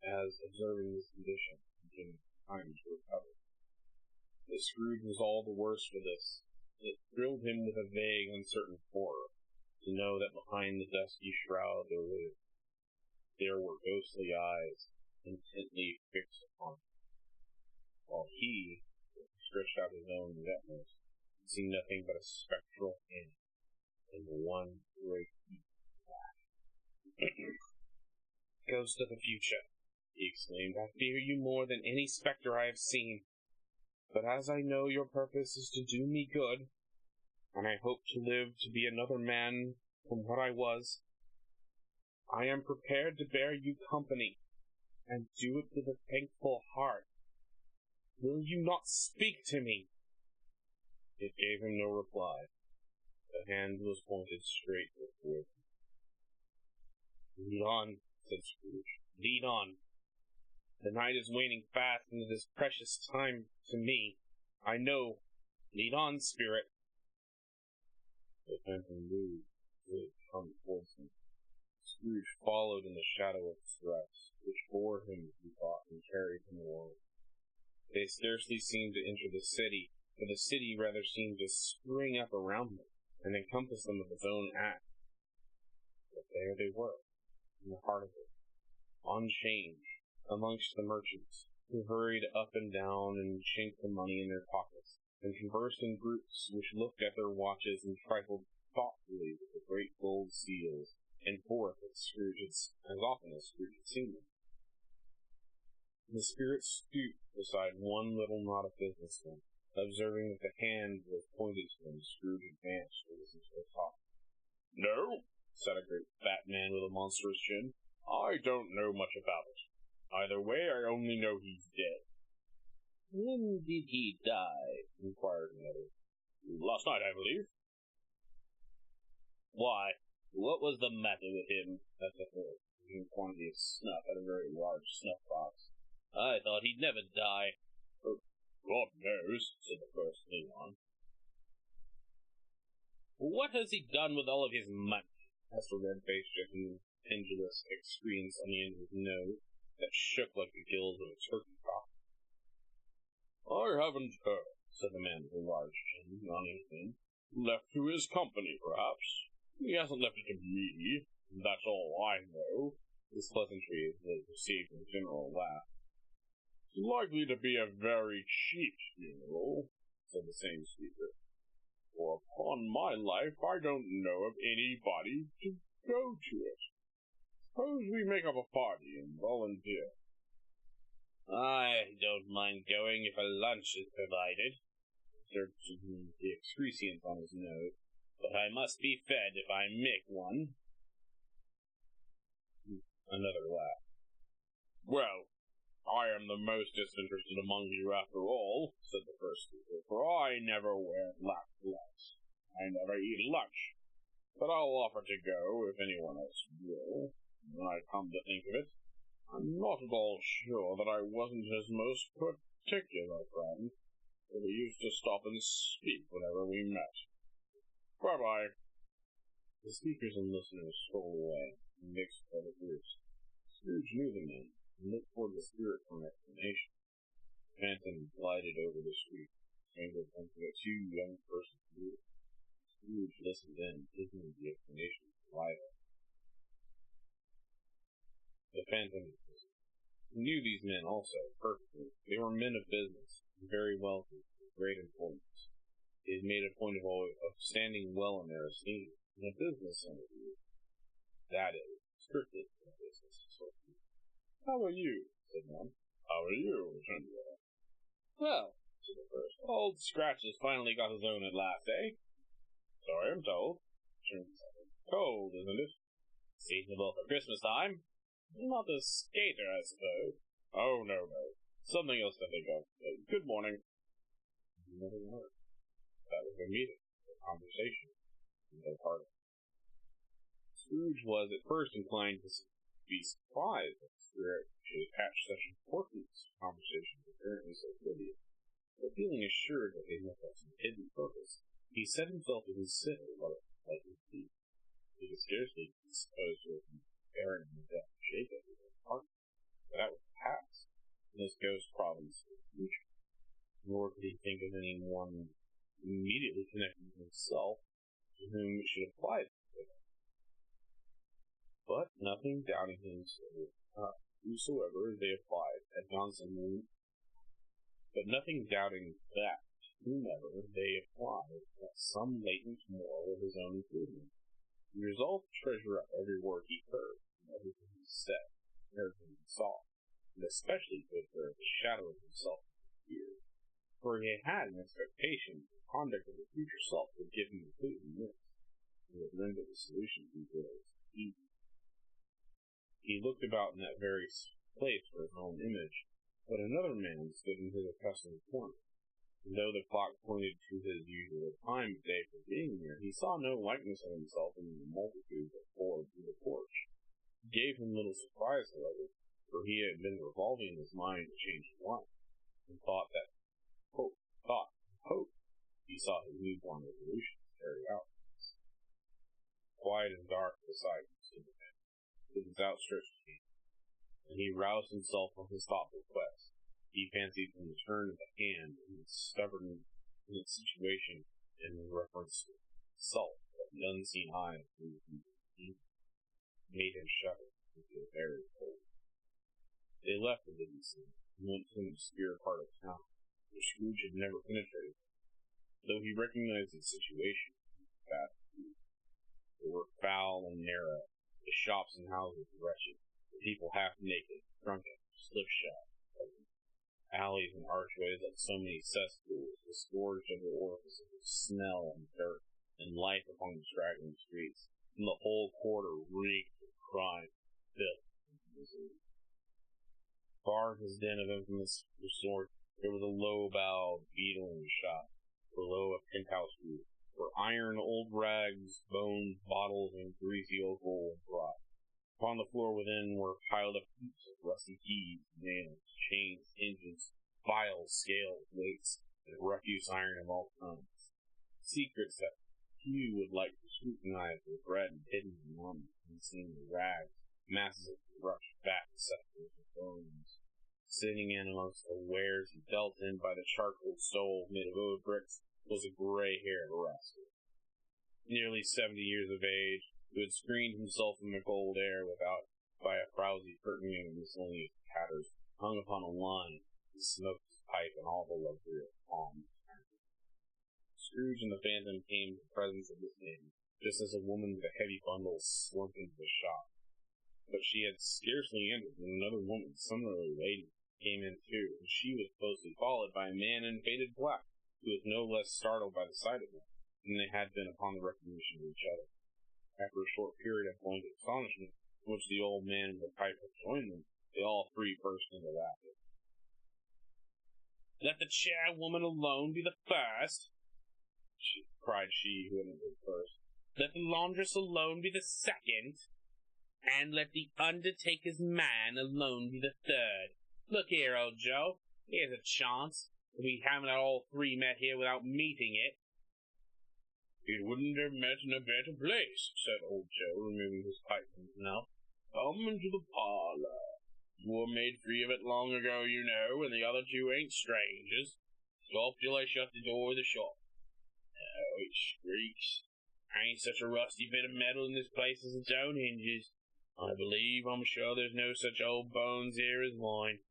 as observing his condition, and giving time to recover. But Scrooge was all the worse for this. It thrilled him with a vague, uncertain horror to know that behind the dusky shroud there were ghostly eyes intently fixed upon him, while he, stretched out his own utmost, could see nothing but a spectral hand and one great deep black. Ghost of the future, he exclaimed, I fear you more than any spectre I have seen. But as I know your purpose is to do me good, and I hope to live to be another man from what I was, I am prepared to bear you company, and do it with a thankful heart. Will you not speak to me? It gave him no reply. The hand was pointed straight before him. Lead on, said Scrooge. Lead on. The night is waning fast, and it is precious time to me. I know. Lead on, spirit. The phantom moved till it come towards him. Scrooge followed in the shadow of its dress, which bore him, he thought, and carried him along. They scarcely seemed to enter the city, for the city rather seemed to spring up around them, and encompass them of its own act. But there they were, in the heart of it, on 'change, amongst the merchants, who hurried up and down and chinked the money in their pockets, and conversed in groups which looked at their watches and trifled thoughtfully with the great gold seals, and forth as often as Scrooge had seen them. The spirit stooped beside one little knot of businessmen. Observing that the hand was pointed to him, Scrooge advanced to listen to their talk. No, said a great fat man with a monstrous chin. I don't know much about it. Either way, I only know he's dead. When did he die? Inquired another. Last night, I believe. Why, what was the matter with him? Asked a third, taking a quantity of snuff out of a very large snuff box. I thought he'd never die. Oh, God knows, said the first Leon. What has he done with all of his money? Asked a red-faced gentleman, pendulous excretions on the end of his nose that shook like the gills of a turkey cock. I haven't heard, said the man with the large chin, yawning thin. Left to his company, perhaps. He hasn't left it to me. That's all I know. This pleasantry was received with a general laugh. It's likely to be a very cheap funeral, said the same speaker. For upon my life, I don't know of anybody to go to it. Suppose we make up a party and volunteer. I don't mind going if a lunch is provided, observed the excrescence on his nose, but I must be fed if I make one. Another laugh. Well, I am the most disinterested among you after all, said the first speaker, for I never wear black gloves. I never eat lunch. But I'll offer to go if anyone else will. When I come to think of it, I'm not at all sure that I wasn't his most particular friend, for he used to stop and speak whenever we met. Bye-bye. The speakers and listeners stole away, and mixed by the groups. Scrooge knew the men, and looked toward the spirit for an explanation. The phantom glided over the street, strangled into a two young persons moved. Scrooge listened in, listening to the explanation of the rival. The phantom knew these men also, perfectly. They were men of business, and very wealthy, with great importance. They had made a point of standing well in their esteem, in a business interview. That is, strictly in a business sort of view. How are you? Said one. How are you? Returned the other. Well, said the first, old Scratch has finally got his own at last, eh? So I am told, returned the second. Cold, isn't it? Seasonable for Christmas time. Not a skater, I suppose. Oh, no. Something else to think of. Good morning. Another word. That was their meeting, their conversation, and their party. Scrooge was at first inclined to be surprised that the spirit should attach such importance to conversations apparently so trivial, but feeling assured that they must have some hidden purpose, he set himself to consider what it might be. He could scarcely be supposed to have been bearing the death of Jacob in his heart, but that was the past, and this ghost province was the future. Nor could he think of any one immediately connected with himself to whom it should apply. But nothing doubting him, whosoever they applied had gone somewhere. But nothing doubting that whomever they applied had some latent moral of his own improvement. He resolved to treasure up every word he heard, and everything he said, and everything he saw, and especially to observe the shadow of himself in his ears, for he had an expectation that the conduct of his future self would give him a clue in this, and would render the solution of these riddles easy. He looked about in that very place for his own image, but another man stood in his accustomed corner, and though the clock pointed to his usual time of day for being there, he saw no likeness of himself in the multitude that poured through the porch. It gave him little surprise, however, for he had been revolving in his mind a change of life, and thought he saw his newborn resolutions carried out. Quiet and dark beside him stood the man, with his outstretched hand, and he roused himself from his thoughtful quest. He fancied from the turn of the hand and its stubborn in its situation and in reference to itself that the unseen eye of the made him shudder and feel very cold. They left the busy scene and went to an obscure part of town, which Scrooge had never penetrated, though he recognized its situation as fast food. They were foul and narrow, the shops and houses wretched, the people half naked, drunken, slipshod, alleys and archways like so many cesspools, disgorged over orifices of smell and dirt, and life upon the straggling streets, and the whole quarter reeked of crime, filth, and misery. Far from his den of infamous resort, there was a low-bowed, beetling shop, below a penthouse roof, where iron, old rags, bones, bottles, and greasy offal rot. Upon the floor within were piled up heaps of rusty keys, nails, chains, hinges, files, scales, weights, and refuse iron of all kinds. Secrets that few would like to scrutinize were bred and hidden among unseen rags, masses of crushed fat sepulchres of bones. Sitting in amongst the wares he dealt in by the charcoal stove made of old bricks was a gray-haired rascal, nearly 70 years of age, who had screened himself from the cold air without by a frowsy curtaining of miscellaneous tatters hung upon a line, He smoked his pipe in all the luxury of calm. Scrooge and the Phantom came to the presence of this man, just as a woman with a heavy bundle slunk into the shop. But she had scarcely entered when another woman, similarly laden, came in too, and she was closely followed by a man in faded black, who was no less startled by the sight of them than they had been upon the recognition of each other. After a short period of blank astonishment, in which the old man with the pipe had joined them, they all three burst into laughter. "Let the chairwoman alone be the first," cried she who had entered first. "Let the laundress alone be the second, and let the undertaker's man alone be the third. Look here, old Joe, here's a chance. If we haven't all three met here without meeting it." "It wouldn't have met in a better place," said old Joe, removing his pipe from his mouth. "Come into the parlor. You were made free of it long ago, you know, and the other two ain't strangers. Stop till I shut the door of the shop. No, it squeaks. Ain't such a rusty bit of metal in this place as its own hinges. I'm sure there's no such old bones here as mine.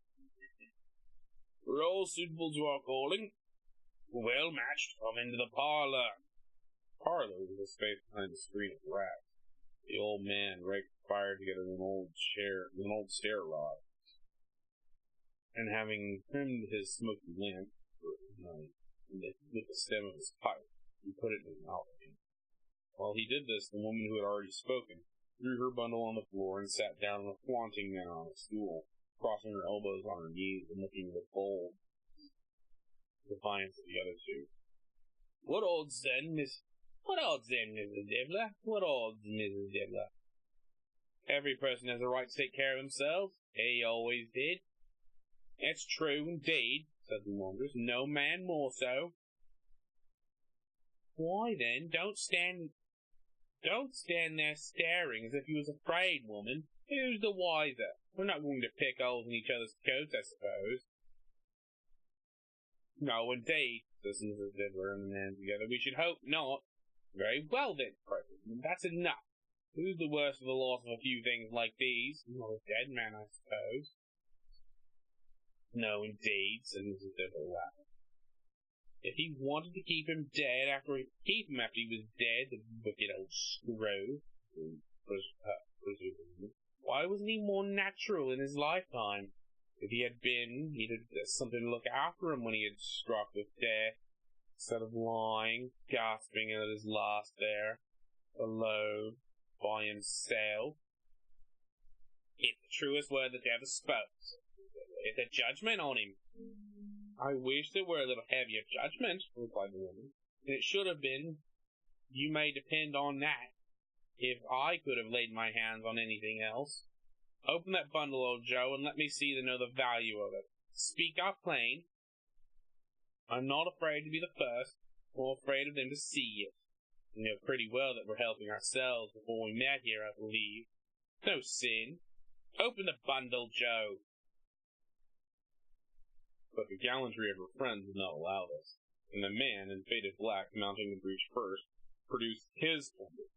We're all suitable to our calling. We're well matched. Come into the parlor." Parlor was a space behind the screen of racks. The old man raked the fire together with an old stair rod, and having trimmed his smoky lamp with the stem of his pipe, he put it in his mouth again. While he did this, the woman who had already spoken threw her bundle on the floor and sat down in a flaunting manner on a stool, crossing her elbows on her knees and looking with bold defiance at the other two. What odds then, Mrs. Dibbler? What odds, Mrs. Dibbler? Every person has a right to take care of himself. He always did." "It's true, indeed," said the laundress. "No man more so." "Why, then, don't stand there staring as if you was afraid, woman. Who's the wiser? We're not going to pick holes in each other's coats, I suppose." "No, indeed," says Mrs. Dibbler and the man together. "We should hope not." "Very well, then," cried the woman. "That's enough. Who's the worse for the loss of a few things like these? Not a dead man, I suppose." "No, indeed," said Mrs. Dibbler, laughing. "If he wanted to keep him after he was dead, the wicked old screw, why wasn't he more natural in his lifetime? If he had been, he'd have done something to look after him when he had struck with death, instead of lying, gasping at his last there, alone, by himself." "It's the truest word that ever spoke. It's a judgment on him." "I wish there were a little heavier judgment," replied the woman. "And it should have been. You may depend on that, if I could have laid my hands on anything else. Open that bundle, old Joe, and let me see to know the value of it. Speak out plain. I'm not afraid to be the first, or afraid of them to see it. You know pretty well that we're helping ourselves before we met here, I believe. No sin. Open the bundle, Joe." But the gallantry of her friends would not allow this, and the man in faded black, mounting the breech first, produced his bundle.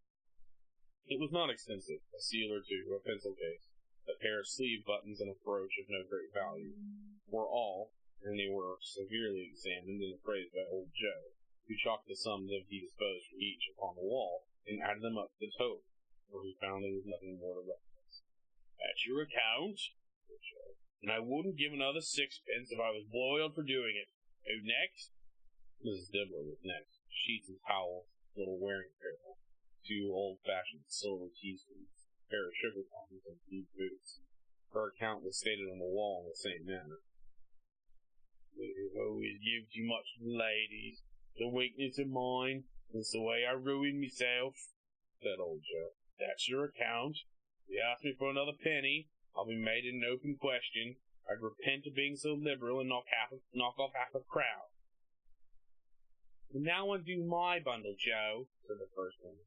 It was not extensive, a seal or two, a pencil case, a pair of sleeve buttons, and a brooch of no great value, were all, and they were severely examined and appraised by old Joe, who chalked the sums of he disposed for each upon the wall, and added them up to the total, where he found there was nothing more to recognize. "That's your account," said Joe, "and I wouldn't give another sixpence if I was boiled for doing it. Who next?" Mrs. Dibbler was next. Sheets and towels, little wearing apparel, 2 old-fashioned silver teaspoons, a pair of sugar tongs, and deep boots. Her account was stated on the wall in the same manner. "They've always give too much to the ladies. The weakness of mine. That's the way I ruin myself," said old Joe. "That's your account. If you ask me for another penny, I'll be made an open question. I'd repent of being so liberal and knock off half a crown." "Now undo my bundle, Joe," said the first one.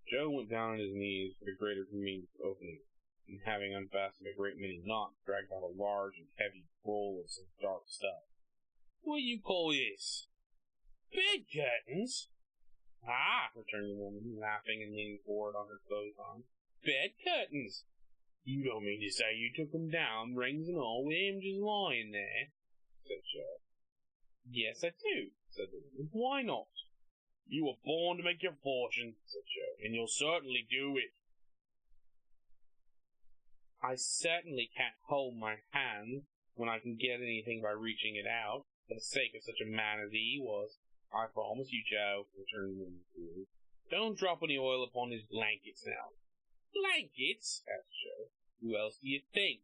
Joe went down on his knees for the greater convenience of opening it, and having unfastened a great many knots, dragged out a large and heavy roll of some dark stuff. "What do you call this?" "Bed curtains." "Ah," returned the woman, laughing and leaning forward on her closed arm. "Bed curtains! You don't mean to say you took them down, rings and all, with him just lying there?" said Joe. Yes, I do, said the woman. Why not? You were born to make your fortune, said Joe, and you'll certainly do it. I certainly can't hold my hand when I can get anything by reaching it out, for the sake of such a man as he was. I promise you, Joe, returned the woman coolly. Don't drop any oil upon his blankets now. Blankets? Asked Joe. Who else do you think?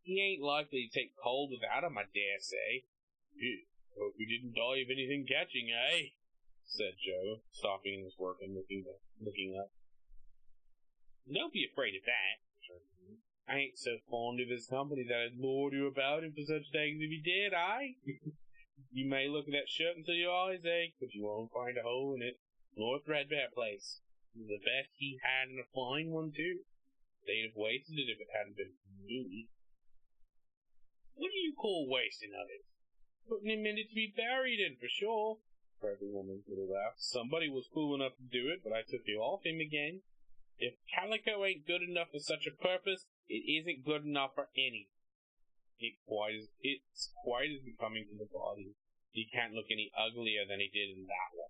He ain't likely to take cold without 'em, I dare say. Hope he didn't die of anything catching, eh? Said Joe, stopping his work and looking up. Don't be afraid of that, returned the woman. I ain't so fond of his company that I'd lord you about him for such things if he did, eh? You may look at that shirt until your eyes ache, but you won't find a hole in it, nor a threadbare place. It's the best he had, and a fine one, too. They'd have wasted it if it hadn't been for me. What do you call wasting of it? Putting him in it to be buried in, for sure, cried the woman with a laugh. Somebody was fool enough to do it, but I took you off him again. If calico ain't good enough for such a purpose, it isn't good enough for any. It's quite as becoming to the body. He can't look any uglier than he did in that one.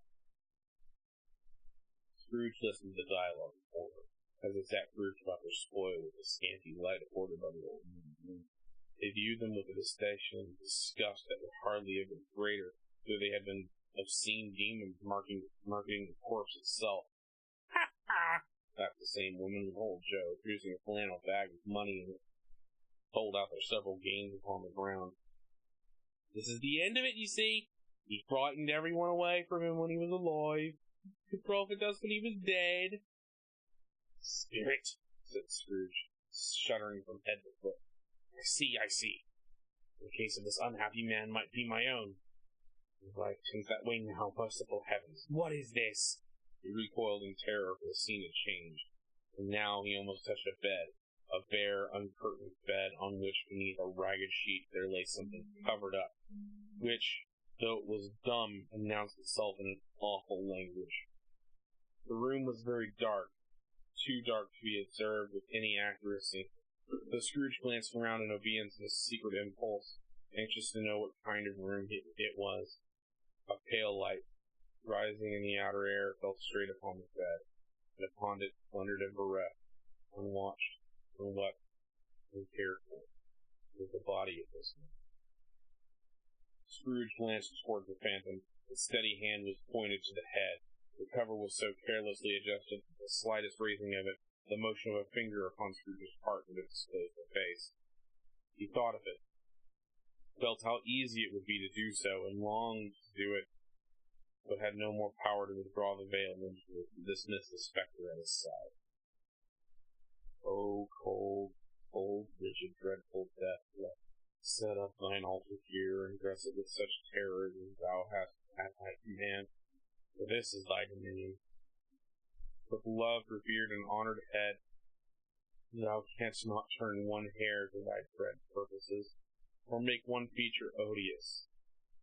Scrooge listened to the dialogue in horror, as they sat grouped about their spoil with the scanty light afforded by the old moon. They viewed them with a disdain and disgust that would hardly have been greater, though they had been obscene demons marketing the corpse itself. Ha ha! Laughed the same woman with old Joe, producing a flannel bag with money in it, pulled out their several gains upon the ground. This is the end of it, you see. He frightened everyone away from him when he was alive. He could profit us when he was dead. Spirit, said Scrooge, shuddering from head to foot. I see. The case of this unhappy man might be my own. His life turns that way now, merciful heavens. What is this? He recoiled in terror, for the scene had changed, and now he almost touched a bed, a bare, uncurtained bed on which, beneath a ragged sheet, there lay something covered up, which, though it was dumb, announced itself in an awful language. The room was very dark, too dark to be observed with any accuracy. The Scrooge glanced around in obedience to his secret impulse, anxious to know what kind of room it was. A pale light, rising in the outer air, fell straight upon the bed, and upon it fluttered and bereft, unwatched, unwept, uncared for, was the body of this man. Scrooge glanced toward the phantom. Its steady hand was pointed to the head. The cover was so carelessly adjusted that the slightest raising of it, the motion of a finger upon Scrooge's part, would have disclosed the face. He thought of it, felt how easy it would be to do so, and longed to do it, but had no more power to withdraw the veil than to dismiss the spectre at his side. O cold, cold, rigid, dreadful death, set up thine altar here, and dress it with such terrors as thou hast at thy command, for this is thy dominion. With loved, revered, and honored head, thou canst not turn one hair to thy dread purposes, or make one feature odious,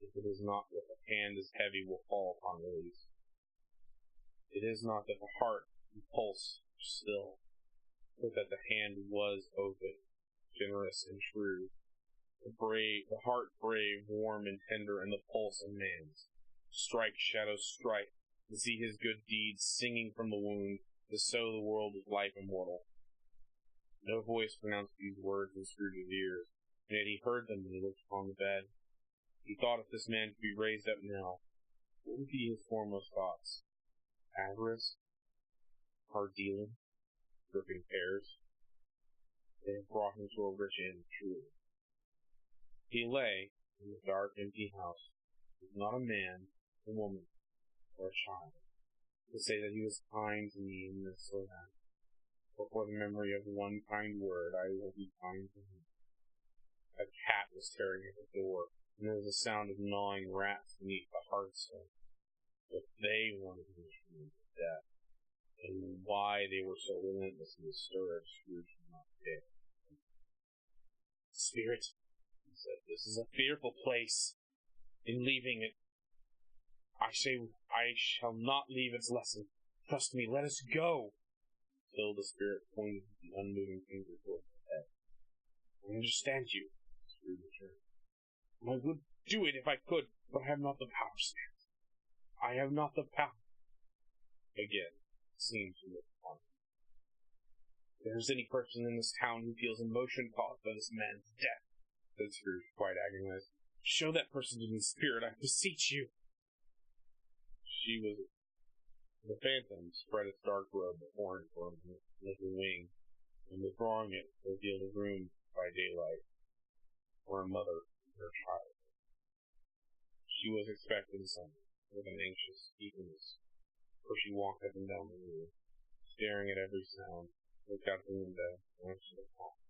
if it is not that the hand as heavy will fall upon release. It is not that the heart and pulse are still, but that the hand was open, generous, and true. The heart brave, warm, and tender, and the pulse a man's. Strike, shadow, strike, to see his good deeds singing from the wound, to sow the world with life immortal. No voice pronounced these words in Scrooge's ears, and yet he heard them when he looked upon the bed. He thought if this man could be raised up now, what would be his foremost thoughts? Avarice? Hard dealing? Gripping pears? They had brought him to a rich end, truly. He lay in the dark, empty house, with not a man, a woman, or a child, to say that he was kind to me in this or that, or for the memory of one kind word I will be kind to him. A cat was tearing at the door, and there was a sound of gnawing rats beneath the hearthstone. But they wanted him to death, and why they were so relentless in the stir, Scrooge did not care. Spirit, he said, this is a fearful place. In leaving it, I shall not leave its lesson. Trust me, let us go. Still the spirit pointed the unmoving finger toward the head. I understand you, Scrooge returned. I would do it if I could, but I have not the power, Sam. I have not the power. Again, seems to look on. If there's any person in this town who feels emotion caused by this man's death, said Scrooge, quite agonized, show that person to me, spirit, I beseech you. She was the phantom spread its dark robe before him for a minute, like a wing, and withdrawing it, revealed a room by daylight, where a mother and her child. She was expecting something, with an anxious eagerness, for she walked up and down the room, staring at every sound, looked out the window, glanced at the clock,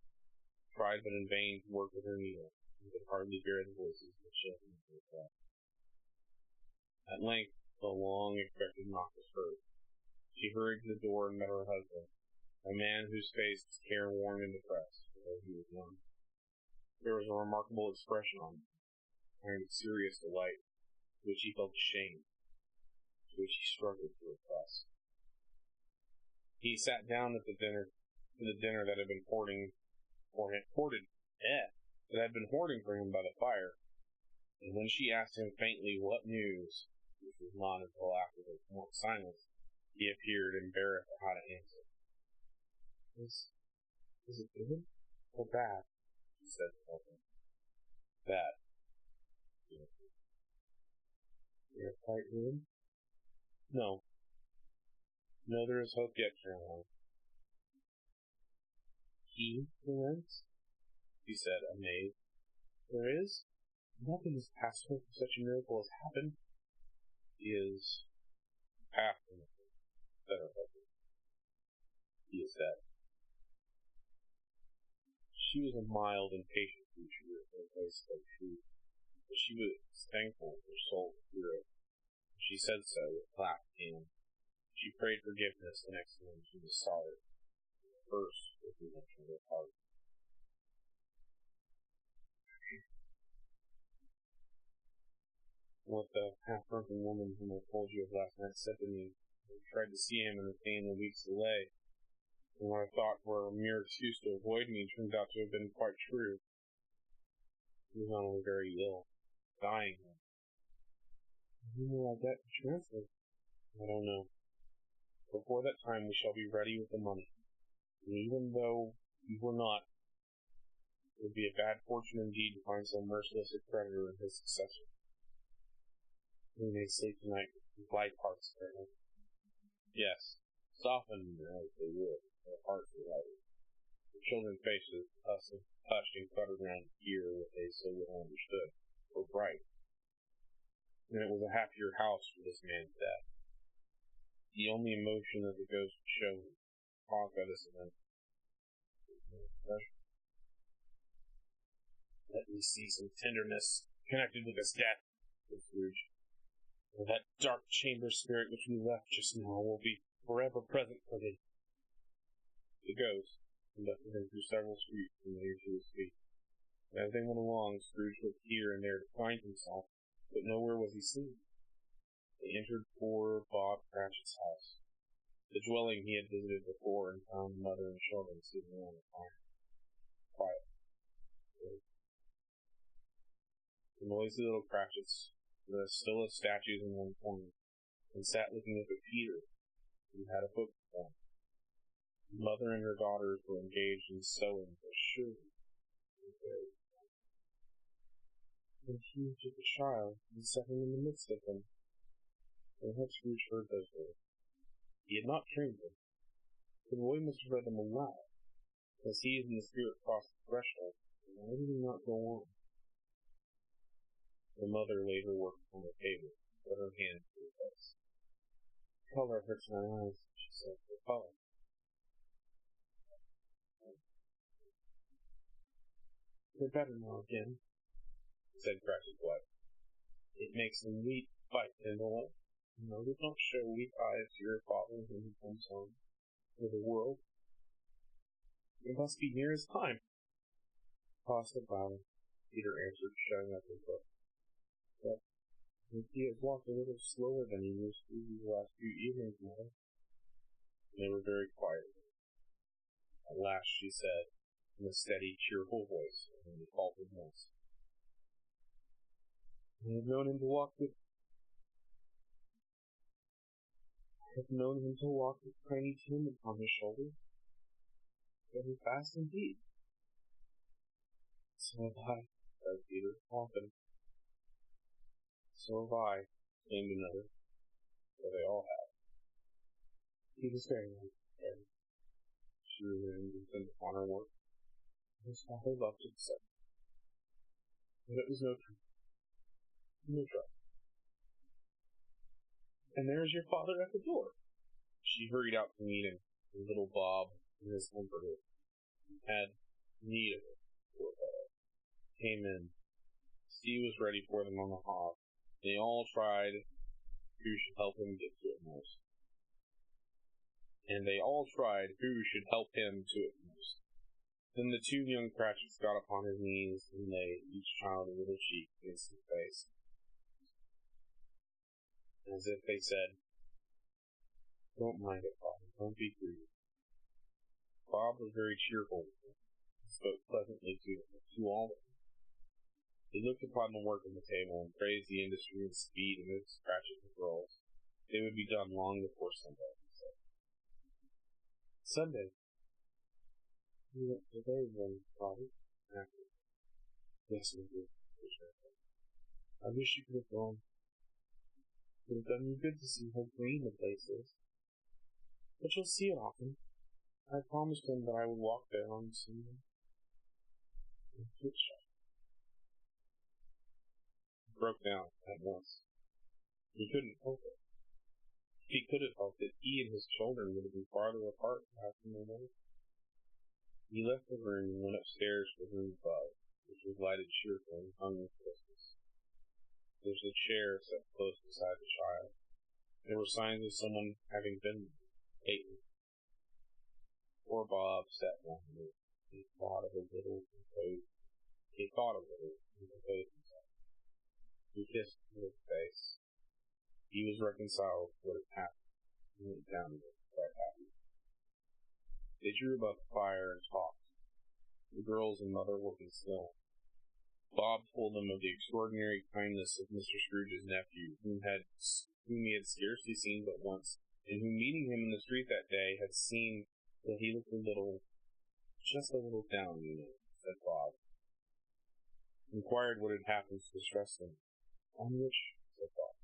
tried but in vain to work with her needle, and could hardly bear the voices that children of her. At length, the long-expected knock was heard. She hurried to the door and met her husband, a man whose face was careworn and depressed, although he was young. There was a remarkable expression on him, kind of serious delight, to which he felt ashamed, to which he struggled to repress. He sat down at the dinner that had been hoarding for him by the fire, and when she asked him faintly what news, which was not until after the long silence, he appeared embarrassed at how to answer. Is it good or bad? She said to him. Bad. You're quite ruined? No. No, there is hope yet, Caroline. He relents? He said, amazed. There is? Nothing is past hope if such a miracle has happened. He is past anything, said her husband. He is dead. She was a mild and patient creature, in a place like truth, but she was thankful for soul and spirit. She said so with clasped hand. She prayed forgiveness the next time she was sorry. First, with the emotion of her heart. What the half-drunken woman whom I told you of last night said to me, I tried to see him and obtain a week's delay, and what I thought were a mere excuse to avoid me turned out to have been quite true. He was not only very ill, dying. When will I get transferred? I don't know. Before that time we shall be ready with the money, and even though we were not, it would be a bad fortune indeed to find so merciless a creditor in his successor. We may sleep tonight with light hearts, Colonel. Yes, softened as they would, their hearts were lighter. The children's faces, hushed and cluttered round here what they so well understood, were bright, and it was a happier house for this man's death. The only emotion that the ghost would show caused by this event was no pleasure. Let me see some tenderness connected with his death, said Scrooge. And that dark chamber spirit which we left just now will be forever present for thee. The ghost conducted him through several streets and laid to his feet. And as they went along, Scrooge looked here and there to find himself, but nowhere was he seen. They entered poor Bob Cratchit's house, the dwelling he had visited before, and found the mother and children sitting around the fire. Quiet. The noisy little Cratchits were as still as statues in one corner, and sat looking up at Peter, who had a book before him. The mother and her daughters were engaged in sewing, but surely they were very quiet. And he took a child and set him in the midst of them. And had Scrooge heard those words, he had not trained them. The boy must have read them aloud, as he and the spirit crossed the threshold, and why did he not go on? The mother laid her work upon the table, put her hand to her face. Color hurts my eyes, she said, the color. They're better now again, said Cratchit's wife. It makes them weep, fight, and all. No, do not show weak eyes to your father when he comes home, or the world. It must be near his time. Possibly, Peter answered, shutting up his book. But he has walked a little slower than he used to these last few evenings, mother. And they were very quiet. At last she said, in a steady, cheerful voice, and in a faltered voice, I have known him to walk with Tiny Tim upon his shoulder. Very fast indeed. So have I, cried Peter, often. So have I, exclaimed another, for they all have. He was very young, she resumed intent upon her work. His father loved him so. But it was no trouble. And there is your father at the door. She hurried out to meet him, and little Bob, in his comforter, had need of it, came in. Steve was ready for them on the hob. They all tried who should help him get to it most. Then the two young Cratchits got upon his knees and laid each child a little cheek against his face, as if they said, "Don't mind it, Bob. Don't be grieved." Bob was very cheerful with them, and spoke pleasantly to all of them. He looked upon the work on the table and praised the industry and speed of Mrs. Cratchit and the girls. They would be done long before Sunday, he said. Sunday? You went to bathe then, Bobby? After. Yes, my dear. I wish you could have gone. It would have done you good to see how green the place is. But you'll see it often. I promised him that I would walk there on Sunday. He broke down at once. He couldn't help it. If he could have helped it, he and his children would have been farther apart after their mother. He left the room and went upstairs to the room above, which was lighted cheerfully and hung with Christmas. There was a chair set close beside the child. There were signs of someone having been lately. Poor Bob sat down there. He thought a little and composed himself. He kissed his face. He was reconciled to what had happened, and went down to it, quite happy. They drew about the fire and talked. The girls and mother working still. Bob told them of the extraordinary kindness of Mr. Scrooge's nephew, whom he had scarcely seen but once, and who, meeting him in the street that day, had seen that he looked just a little down, said Bob. Inquired what had happened to distress him. On which, said Bob,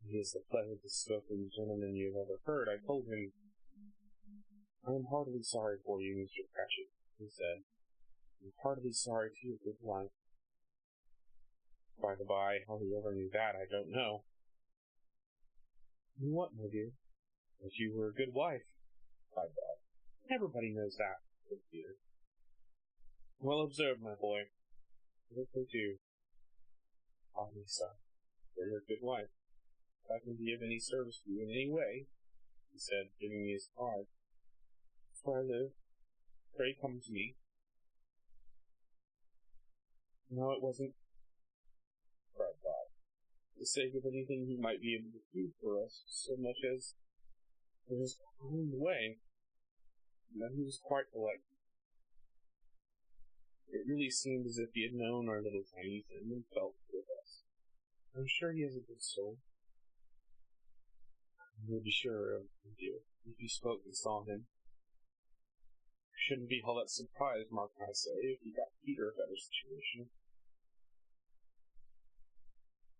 he is the pleasantest spoken gentleman you have ever heard. I told him, I am heartily sorry for you, Mr. Cratchit, he said. I am heartily sorry to your good wife. By the by, how he ever knew that, I don't know. And what, my dear? That you were a good wife, cried Bob. Everybody knows that, said Peter. Well observed, my boy. What they do? Ah, my son, you're a good wife. If I can be of any service to you in any way, he said, giving me his card. That's where I live. Pray come to me. No, it wasn't, cried Bob, for the sake of anything he might be able to do for us, so much as it was on the way, and that he was quite delightful. It really seemed as if he had known our little tiny thing and felt with us. I'm sure he has a good soul. You would be sure of him, dear, if you spoke and saw him. You shouldn't be all that surprised, Mark, I say, if you got Peter a better situation.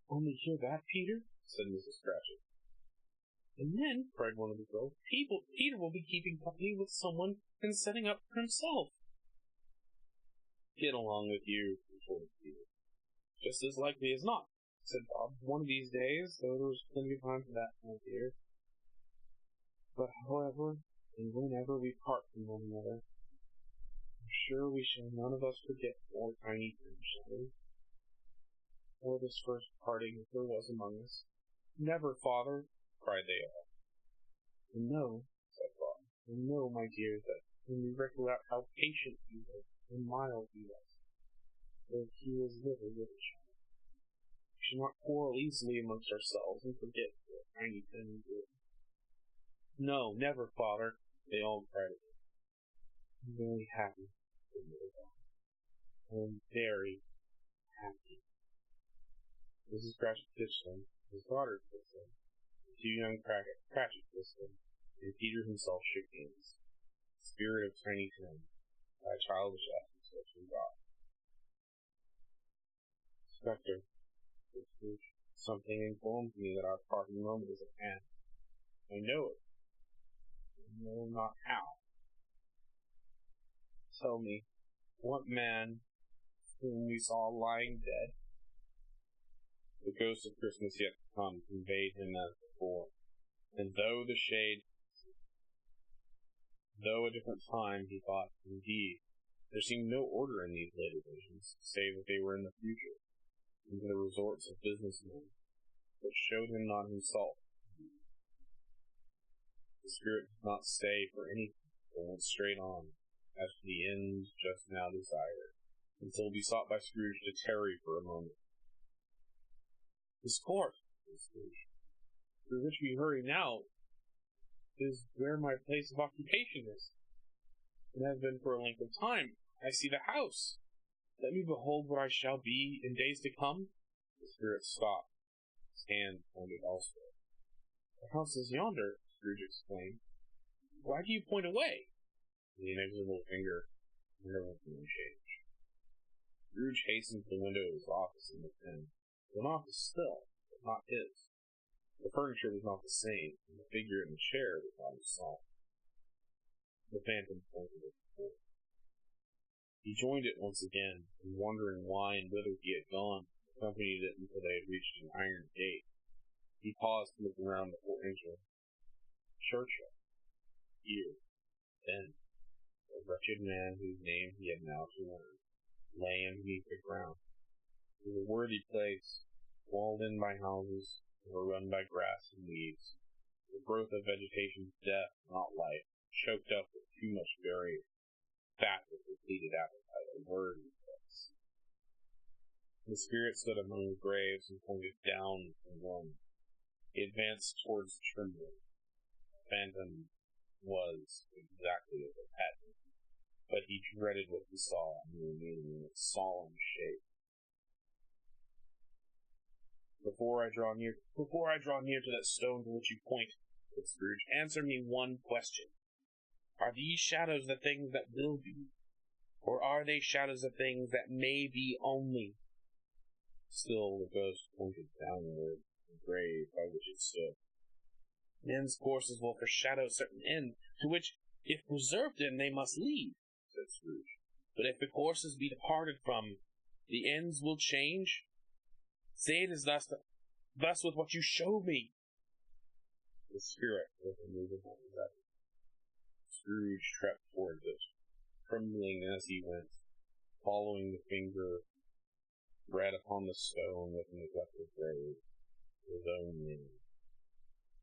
Only hear that, Peter? Said Mrs. Cratchit. And then, cried one of the girls, Peter will be keeping company with someone and setting up for himself. Get along with you, retorted Peter. Just as likely as not, said Bob. One of these days, though there was plenty of time for that, my dear. But however, and whenever we part from one another, I'm sure we shall none of us forget poor Tiny Tim, shall we? Or this first parting if there was among us. Never, father, cried they all. And know, said Bob, and know, my dear, that when we recollect how patient he was, and mild he was, though he was little child, we shall not quarrel easily amongst ourselves, and forget poor Tiny Tim did. No, never, father, they all cried again. I'm very happy, said little Bob. I am very happy. Mrs. Cratchit kissed him, his daughter kissed him, the two young Cratchit kissed him, and Peter himself shook hands. The spirit of Tiny Tim, by a childish essence from God. Spectre, something informs me that our parting moment is at hand. I know it. I know not how. Tell me, what man whom we saw lying dead? The ghost of Christmas yet to come conveyed him as before, and though a different time, he thought, indeed, there seemed no order in these later visions, save that they were in the future, into the resorts of business men, but showed him not himself. The spirit did not stay for anything, but went straight on, as to the ends just now desired, until besought by Scrooge to tarry for a moment. This court, said Scrooge, through which we hurry now, is where my place of occupation is, and has been for a length of time. I see the house. Let me behold what I shall be in days to come. The spirit stopped. His hand pointed elsewhere. The house is yonder, Scrooge exclaimed. Why do you point away? The inexorable finger never went to change. Scrooge hastened to the window of his office and looked in. An office still, but not his. The furniture was not the same, and the figure in the chair was not himself. The phantom pointed at the door. He joined it once again, and wondering why and whither he had gone, accompanied it until they had reached an iron gate. He paused to look around before entering. Churchill. Here. Then. The wretched man whose name he had now to learn lay underneath the ground. It was a worthy place, walled in by houses, overrun by grass and weeds. The growth of vegetation's death, not life, choked up with too much berry, fat with depleted appetite, a worthy place. The spirit stood among the graves and pointed down from one. He advanced towards the trembling. The phantom was exactly as it had been, but he dreaded what he saw and remained in its solemn shape. Before I draw near to that stone to which you point, said Scrooge, answer me one question. Are these shadows the things that will be, or are they shadows of things that may be only? Still the ghost pointed downward, the grave by which it stood. Men's courses will foreshadow certain ends, to which, if preserved in, they must lead, said Scrooge. But if the courses be departed from, the ends will change. Say it is thus with what you showed me. The spirit was immovable as ever. Scrooge crept towards it, trembling as he went, following the finger read upon the stone with the neglected grave, his own name,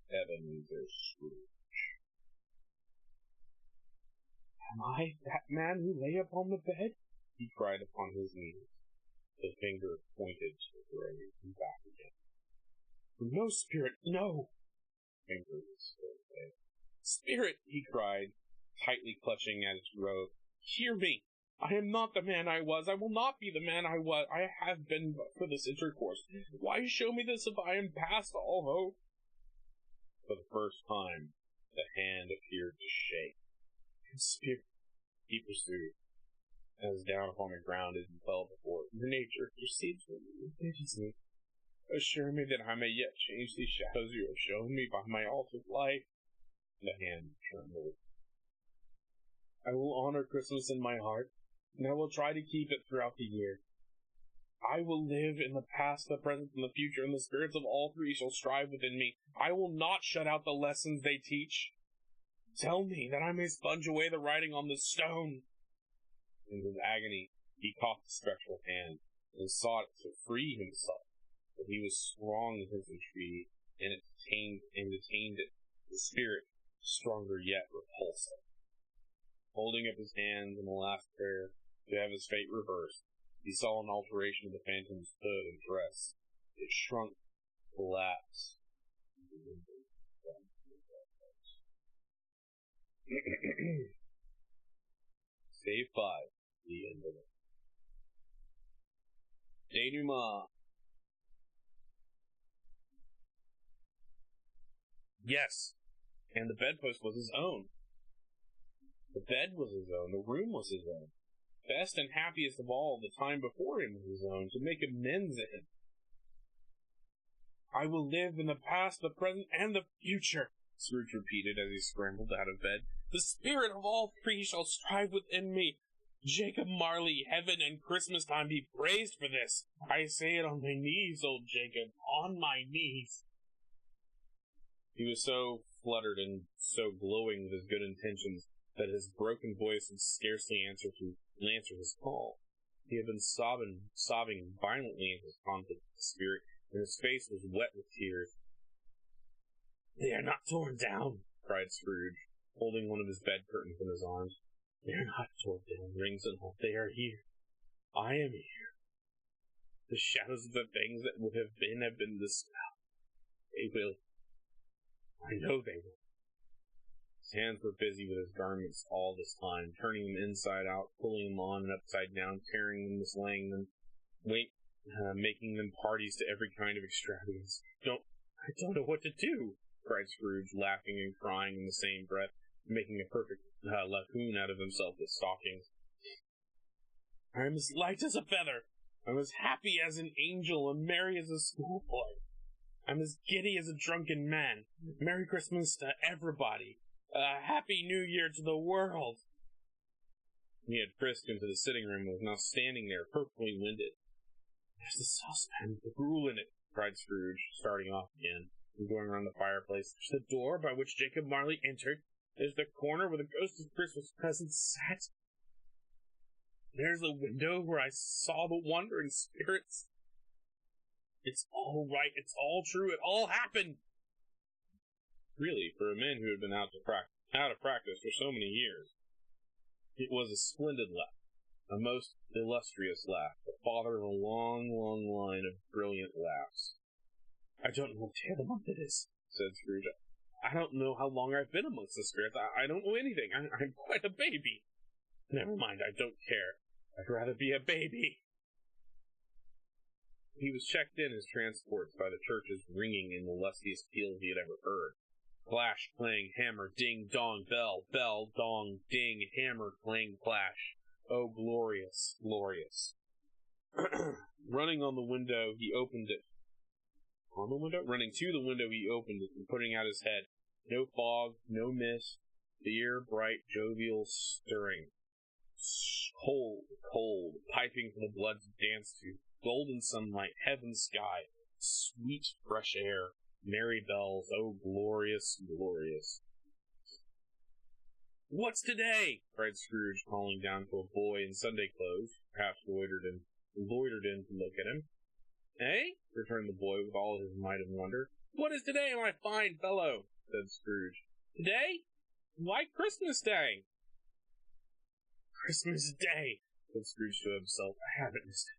Ebenezer Scrooge. Am I that man who lay upon the bed? He cried upon his knees. The finger pointed to the grave and back again. No, spirit, no! The finger was still there. Spirit, he cried, tightly clutching at his robe, hear me! I am not the man I was. I will not be the man I have been for this intercourse. Why show me this if I am past all hope? For the first time, the hand appeared to shake. Spirit, he pursued, as down upon the ground as he fell before. Your nature intercedes with me and pities me. Assure me that I may yet change these shadows you have shown me by my altered life. The hand trembled. I will honor Christmas in my heart, and I will try to keep it throughout the year. I will live in the past, the present, and the future, and the spirits of all three shall strive within me. I will not shut out the lessons they teach. Tell me that I may sponge away the writing on the stone. In his agony, he caught the spectral hand, and sought to free himself, but he was strong in his entreaty, and detained it, the spirit, stronger yet, repulsed it. Holding up his hands in the last prayer to have his fate reversed, he saw an alteration of the phantom's hood and dress. It shrunk, collapsed, and Save 5. The end of it. Denouement. Yes, and the bedpost was his own. The bed was his own, the room was his own. Best and happiest of all, the time before him was his own, to make amends in. I will live in the past, the present, and the future, Scrooge repeated as he scrambled out of bed. The spirit of all three shall strive within me. Jacob Marley, heaven and Christmas time be praised for this. I say it on my knees, old Jacob, on my knees. He was so fluttered and so glowing with his good intentions that his broken voice would scarcely answer his call. He had been sobbing violently in his conflict with the spirit, and his face was wet with tears. They are not torn down, cried Scrooge, holding one of his bed curtains in his arms. They are not torn down, rings and all. They are here. I am here. The shadows of the things that would have been dispelled. They will. I know they will. His hands were busy with his garments all this time, turning them inside out, pulling them on and upside down, tearing them, mislaying them, making them parties to every kind of extravagance. I don't know what to do, cried Scrooge, laughing and crying in the same breath, making a perfect lagoon out of himself with stockings. I am as light as a feather. I'm as happy as an angel and merry as a schoolboy. I'm as giddy as a drunken man. Merry Christmas to everybody. A Happy New Year to the world. He had frisked into the sitting room and was now standing there, perfectly winded. There's the saucepan with the gruel in it, cried Scrooge, starting off again and going around the fireplace. There's the door by which Jacob Marley entered. There's the corner where the ghost of Christmas present sat. There's the window where I saw the wandering spirits. It's all right. It's all true. It all happened. Really, for a man who had been out of practice for so many years, it was a splendid laugh, a most illustrious laugh, the father of a long, long line of brilliant laughs. I don't know what day of the month it is, said Scrooge. I don't know how long I've been amongst the spirits. I don't know anything. I'm quite a baby. Never mind, I don't care. I'd rather be a baby. He was checked in his transports by the churches ringing in the lustiest peals he had ever heard. Clash, clang, hammer, ding, dong, bell, bell, dong, ding, hammer, clang, clash. Oh, glorious, glorious. Running on the window, he opened it. On the window? Running to the window, he opened it and putting out his head. No fog, no mist, clear, bright, jovial, stirring. Cold, cold, piping for the blood to dance to. Golden sunlight, heaven sky, sweet fresh air, merry bells, oh glorious, glorious. What's today? Cried Scrooge, calling down to a boy in Sunday clothes, perhaps loitered in to look at him. Eh? Returned the boy with all his might of wonder. What is today, my fine fellow? Said Scrooge. Today? Why, Christmas Day. Christmas Day, said Scrooge to himself. I haven't missed it.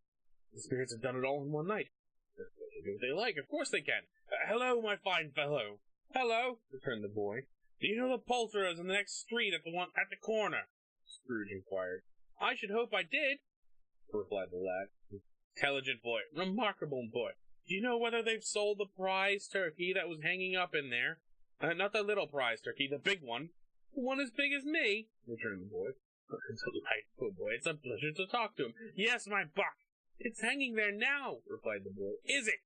The spirits have done it all in one night. They can do what they like. Of course they can. Hello, my fine fellow. Hello, returned the boy. Do you know the poulterers in the next street at the corner? Scrooge inquired. I should hope I did, replied the lad. Intelligent boy, remarkable boy. Do you know whether they've sold the prize turkey that was hanging up in there? Not the little prize turkey, the big one. The one as big as me, returned the boy. Delightful boy, it's a pleasure to talk to him. Yes, my buck. It's hanging there now, replied the boy. Is it?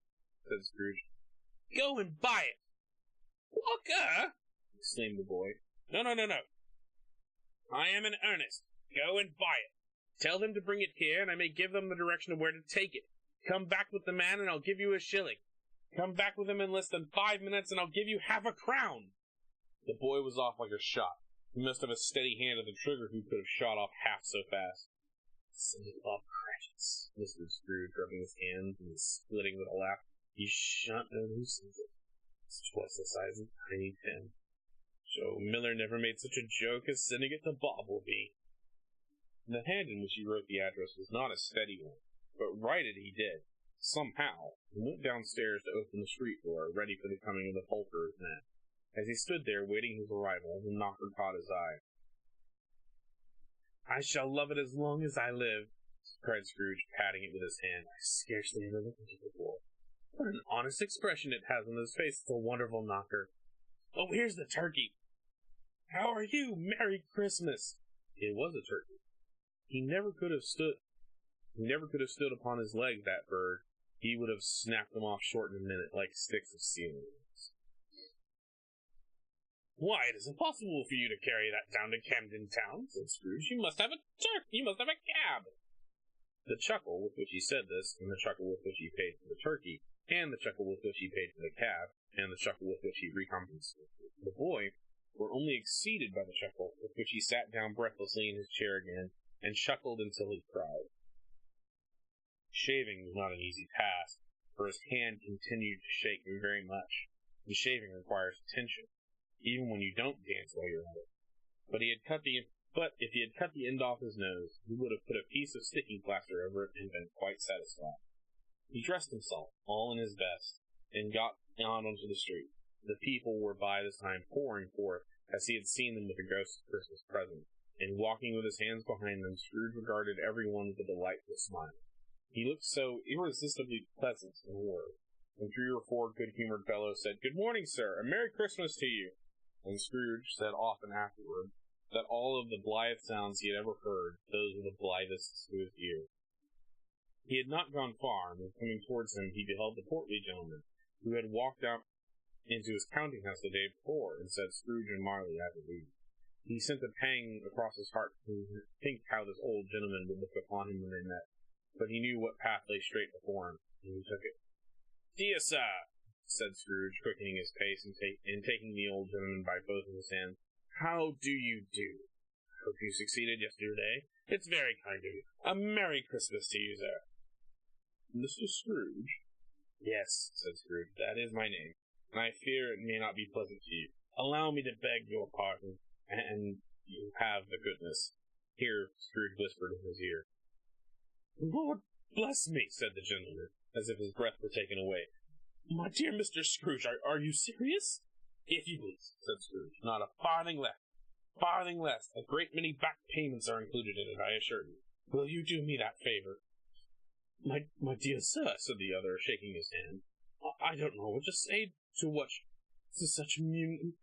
Said Scrooge. Go and buy it. Walker! Exclaimed the boy. No. I am in earnest. Go and buy it. Tell them to bring it here, and I may give them the direction of where to take it. Come back with the man, and I'll give you a shilling. Come back with him in less than 5 minutes, and I'll give you half a crown. The boy was off like a shot. He must have a steady hand at the trigger who could have shot off half so fast. Silly love credits, whispered Scrooge, rubbing his hands and splitting with a laugh. You shan't know who sings it. It's twice the size of a tiny pin. Joe Miller never made such a joke as sending it to Bobblebee. The hand in which he wrote the address was not a steady one, but write it he did, somehow, and went downstairs to open the street door, ready for the coming of the poulterer's man. As he stood there waiting his arrival, the knocker caught his eye. I shall love it as long as I live, cried Scrooge, patting it with his hand. I scarcely ever looked at it before. What an honest expression it has on his face. It's a wonderful knocker. Oh, here's the turkey. How are you? Merry Christmas. It was a turkey. He never could have stood upon his leg, that bird. He would have snapped them off short in a minute, like sticks of ceiling. Why, it isn't possible for you to carry that down to Camden Town, said Scrooge. You must have a cab. The chuckle with which he said this, and the chuckle with which he paid for the turkey, and the chuckle with which he paid for the cab, and the chuckle with which he recompensated the boy, were only exceeded by the chuckle with which he sat down breathlessly in his chair again, and chuckled until he cried. Shaving was not an easy task, for his hand continued to shake very much, and shaving requires attention, even when you don't dance while you're at it. But if he had cut the end off his nose, he would have put a piece of sticking plaster over it and been quite satisfied. He dressed himself, all in his best, and got out onto the street. The people were by this time pouring forth, as he had seen them with the ghost of Christmas present, and walking with his hands behind them, Scrooge regarded every one with a delightful smile. He looked so irresistibly pleasant and warm, and 3 or 4 good-humored fellows said, "Good morning, sir, and Merry Christmas to you." And Scrooge said often afterward that all of the blithe sounds he had ever heard, those were the blithest to his ear. He had not gone far, and when coming towards him, he beheld the portly gentleman, who had walked out into his counting-house the day before, and said, "Scrooge and Marley, I believe." He sent a pang across his heart to think how this old gentleman would look upon him when they met, but he knew what path lay straight before him, and he took it. "Dear sir," said Scrooge, quickening his pace and taking the old gentleman by both of his hands, "how do you do? Hope you succeeded yesterday. It's very kind of you. A Merry Christmas to you, sir." "Mr. Scrooge?" "Yes," said Scrooge, "that is my name, and I fear it may not be pleasant to you. Allow me to beg your pardon, and you have the goodness." Here Scrooge whispered in his ear. "Lord bless me," said the gentleman, as if his breath were taken away. "My dear Mr. Scrooge, are you serious?" "If you please," said Scrooge. "Not a farthing less. Farthing less. A great many back payments are included in it, I assure you. Will you do me that favor?" My dear sir," said the other, shaking his hand, "I don't know what to say to such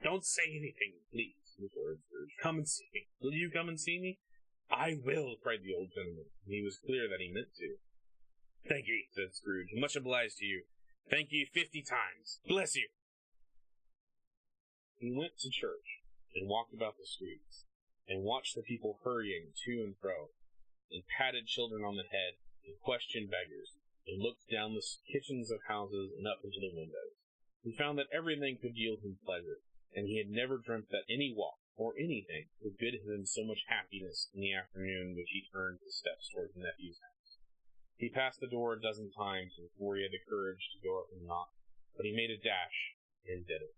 Don't say anything, please," retorted Scrooge. "Come and see me. Will you come and see me?" "I will," cried the old gentleman, and he was clear that he meant to. "Thank ye," said Scrooge. "Much obliged to you. Thank ye 50 times. Bless you." He went to church, and walked about the streets, and watched the people hurrying to and fro, and patted children on the head, and questioned beggars, and looked down the kitchens of houses and up into the windows. He found that everything could yield him pleasure, and he had never dreamt that any walk, or anything, would give him so much happiness in the afternoon which he turned his steps towards the nephew's house. He passed the door a dozen times before he had the courage to go up and knock, but he made a dash, and did it.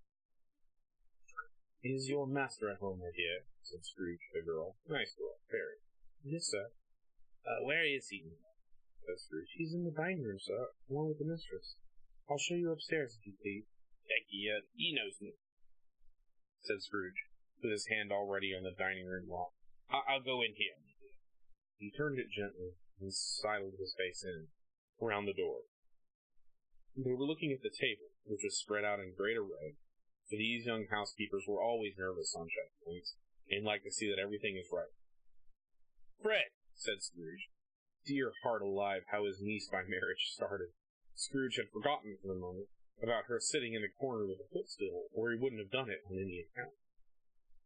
"Is your master at home, my dear?" said Scrooge to the girl. "Nice girl, very." "Yes, sir." Where is he?" said Scrooge. "He's in the dining room, sir, along with the mistress. I'll show you upstairs, if you please." "Thank ye, he knows me," said Scrooge, with his hand already on the dining room lock. "I'll go in here." He turned it gently, and sidled his face in, around the door. They were looking at the table, which was spread out in great array, for these young housekeepers were always nervous on such points, and like to see that everything is right. "Fred," said Scrooge. Dear heart alive, how his niece by marriage started. Scrooge had forgotten for the moment about her sitting in the corner with a footstool, or he wouldn't have done it on any account.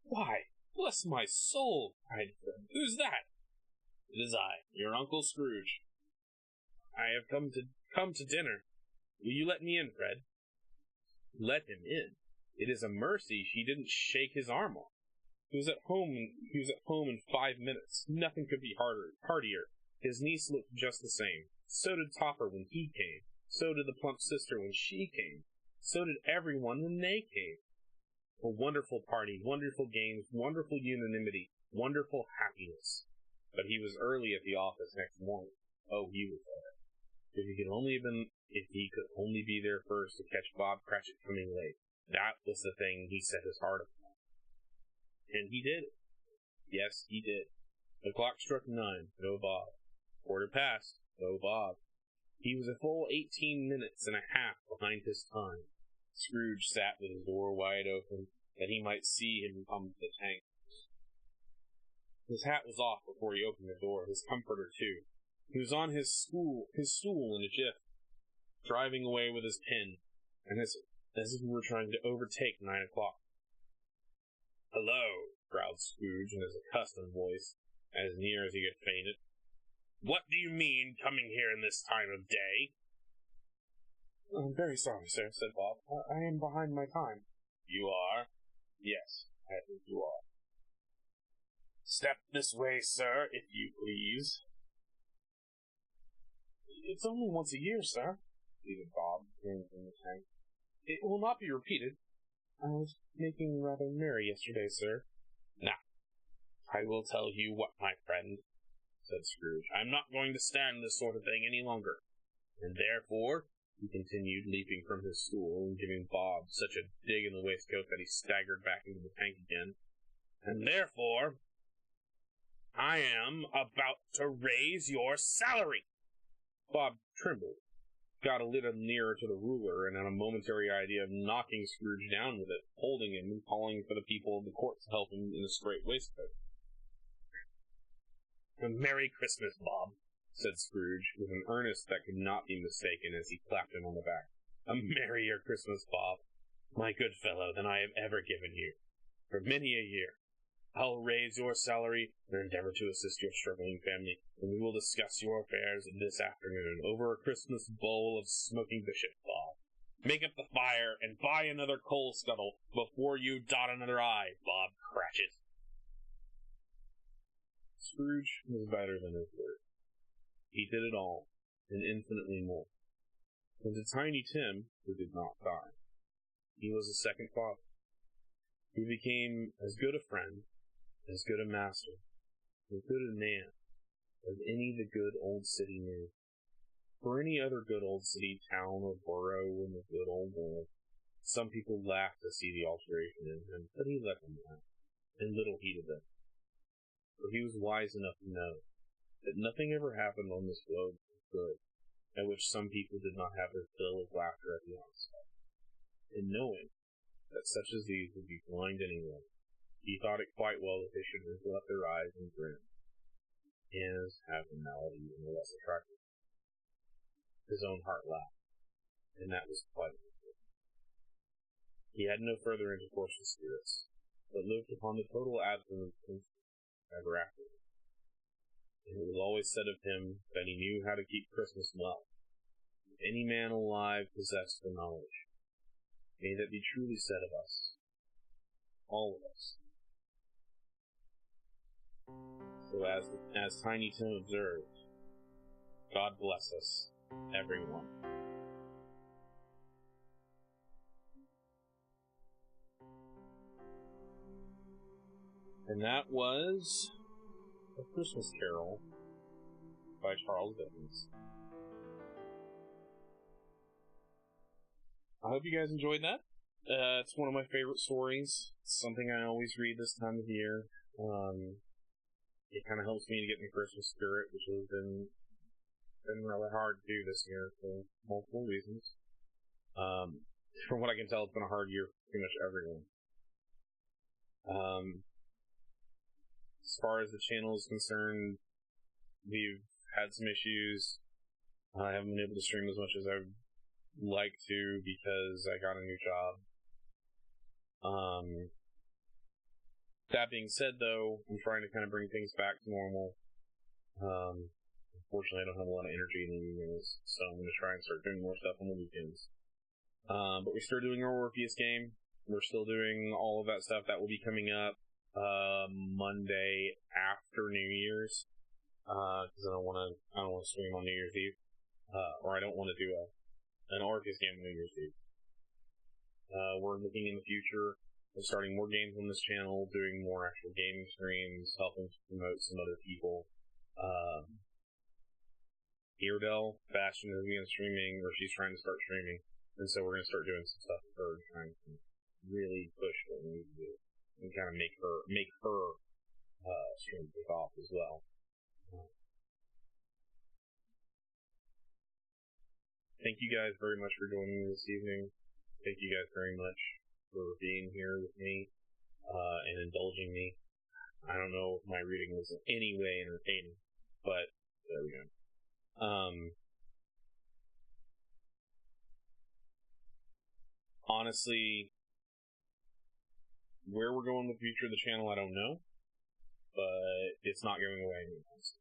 "Why, bless my soul!" cried Fred. "Who's that?" "It is I, your Uncle Scrooge." "I have come to dinner. Will you let me in, Fred?" "Let him in? It is a mercy she didn't shake his arm off. He was at home in 5 minutes. Nothing could be heartier. His niece looked just the same. So did Topper when he came. So did the plump sister when she came. So did everyone when they came. A wonderful party, wonderful games, wonderful unanimity, wonderful happiness. But he was early at the office next morning. Oh, he was there. If he could only be there first to catch Bob Cratchit coming late. That was the thing he set his heart upon. And he did it. Yes, he did. The clock struck 9. No Bob. 1:15. No Bob. He was a full 18 minutes and a half behind his time. Scrooge sat with his door wide open, that he might see him come to the tank. His hat was off before he opened the door, his comforter too. He was on his stool in a jiff, driving away with his pen, and as if he were trying to overtake 9 o'clock. "Hello," growled Scrooge in his accustomed voice, as near as he could feign it. "What do you mean, coming here in this time of day?" "I'm very sorry, sir," said Bob. "I am behind my time." "You are?" "Yes, I think you are." "Step this way, sir, if you please." "It's only once a year, sir," pleaded Bob, peering from the tank. "It will not be repeated. I was making rather merry yesterday, sir." "Now, I will tell you what, my friend," said Scrooge. "I'm not going to stand this sort of thing any longer. And therefore," he continued, leaping from his stool and giving Bob such a dig in the waistcoat that he staggered back into the tank again, "and therefore, I am about to raise your salary." Bob trembled, got a little nearer to the ruler, and had a momentary idea of knocking Scrooge down with it, holding him and calling for the people of the court to help him in his strait waistcoat. "A Merry Christmas, Bob," said Scrooge, with an earnest that could not be mistaken, as he clapped him on the back. "A merrier Christmas, Bob, my good fellow, than I have ever given you, for many a year. I'll raise your salary and endeavor to assist your struggling family, and we will discuss your affairs this afternoon over a Christmas bowl of smoking bishop, Bob. Make up the fire and buy another coal scuttle before you dot another I, Bob Cratchit." Scrooge was better than his word. He did it all, and infinitely more. And to Tiny Tim, who did not die, he was a second father. He became as good a friend, as good a master, as good a man, as any the good old city knew. For any other good old city, town, or borough in the good old world, some people laughed to see the alteration in him, but he let them laugh, and little heeded them. For he was wise enough to know that nothing ever happened on this globe for good, at which some people did not have their fill of laughter at the onset. And knowing that such as these would be blind anyway, he thought it quite well that they should wrinkle up their eyes and grin, and have the malady even less attractive. His own heart laughed, and that was quite enough. He had no further intercourse with spirits, but lived upon the total abstinence ever afterward. And it was always said of him that he knew how to keep Christmas well. If any man alive possessed the knowledge, may that be truly said of us, all of us. So as Tiny Tim observed, God bless us, everyone. And that was A Christmas Carol by Charles Dickens. I hope you guys enjoyed that. It's one of my favorite stories. It's something I always read this time of year. It kind of helps me to get in the Christmas spirit, which has been rather hard to do this year for multiple reasons. From what I can tell, it's been a hard year for pretty much everyone. As far as the channel is concerned, we've had some issues. I haven't been able to stream as much as I'd like to because I got a new job. That being said, though, I'm trying to kind of bring things back to normal. Unfortunately, I don't have a lot of energy in the evenings, so I'm going to try and start doing more stuff on the weekends. But we're still doing our Orpheus game. We're still doing all of that stuff. That will be coming up Monday after New Year's, because I don't want to stream on New Year's Eve, or I don't want to do an Orpheus game on New Year's Eve. We're looking in the future of starting more games on this channel, doing more actual gaming streams, helping to promote some other people. Eardell, Bastion is again streaming, or she's trying to start streaming, and so we're going to start doing some stuff with her, trying to really push what we need to do, and kind of make her stream take off as well. Thank you guys very much for joining me this evening. thank you guys very much for being here with me, and indulging me. I don't know if my reading was in any way entertaining, but there we go. Honestly, where we're going with the future of the channel, I don't know, but it's not going away anytime soon.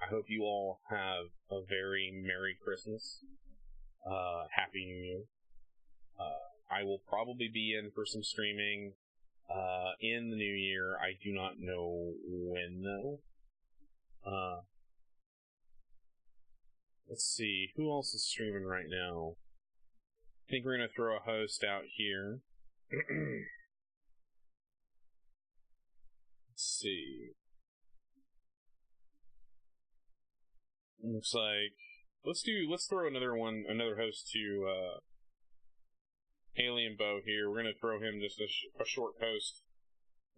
I hope you all have a very Merry Christmas, Happy New Year. I will probably be in for some streaming in the new year. I do not know when, though. Let's see, who else is streaming right now? I think we're going to throw a host out here. Let's see. Looks like let's throw another host to Alien Bow here. We're gonna throw him just a short post.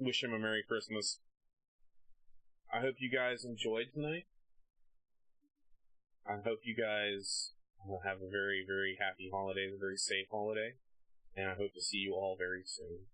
Wish him a Merry Christmas. I hope you guys enjoyed tonight. I hope you guys have a very, very happy holiday, a very safe holiday, and I hope to see you all very soon.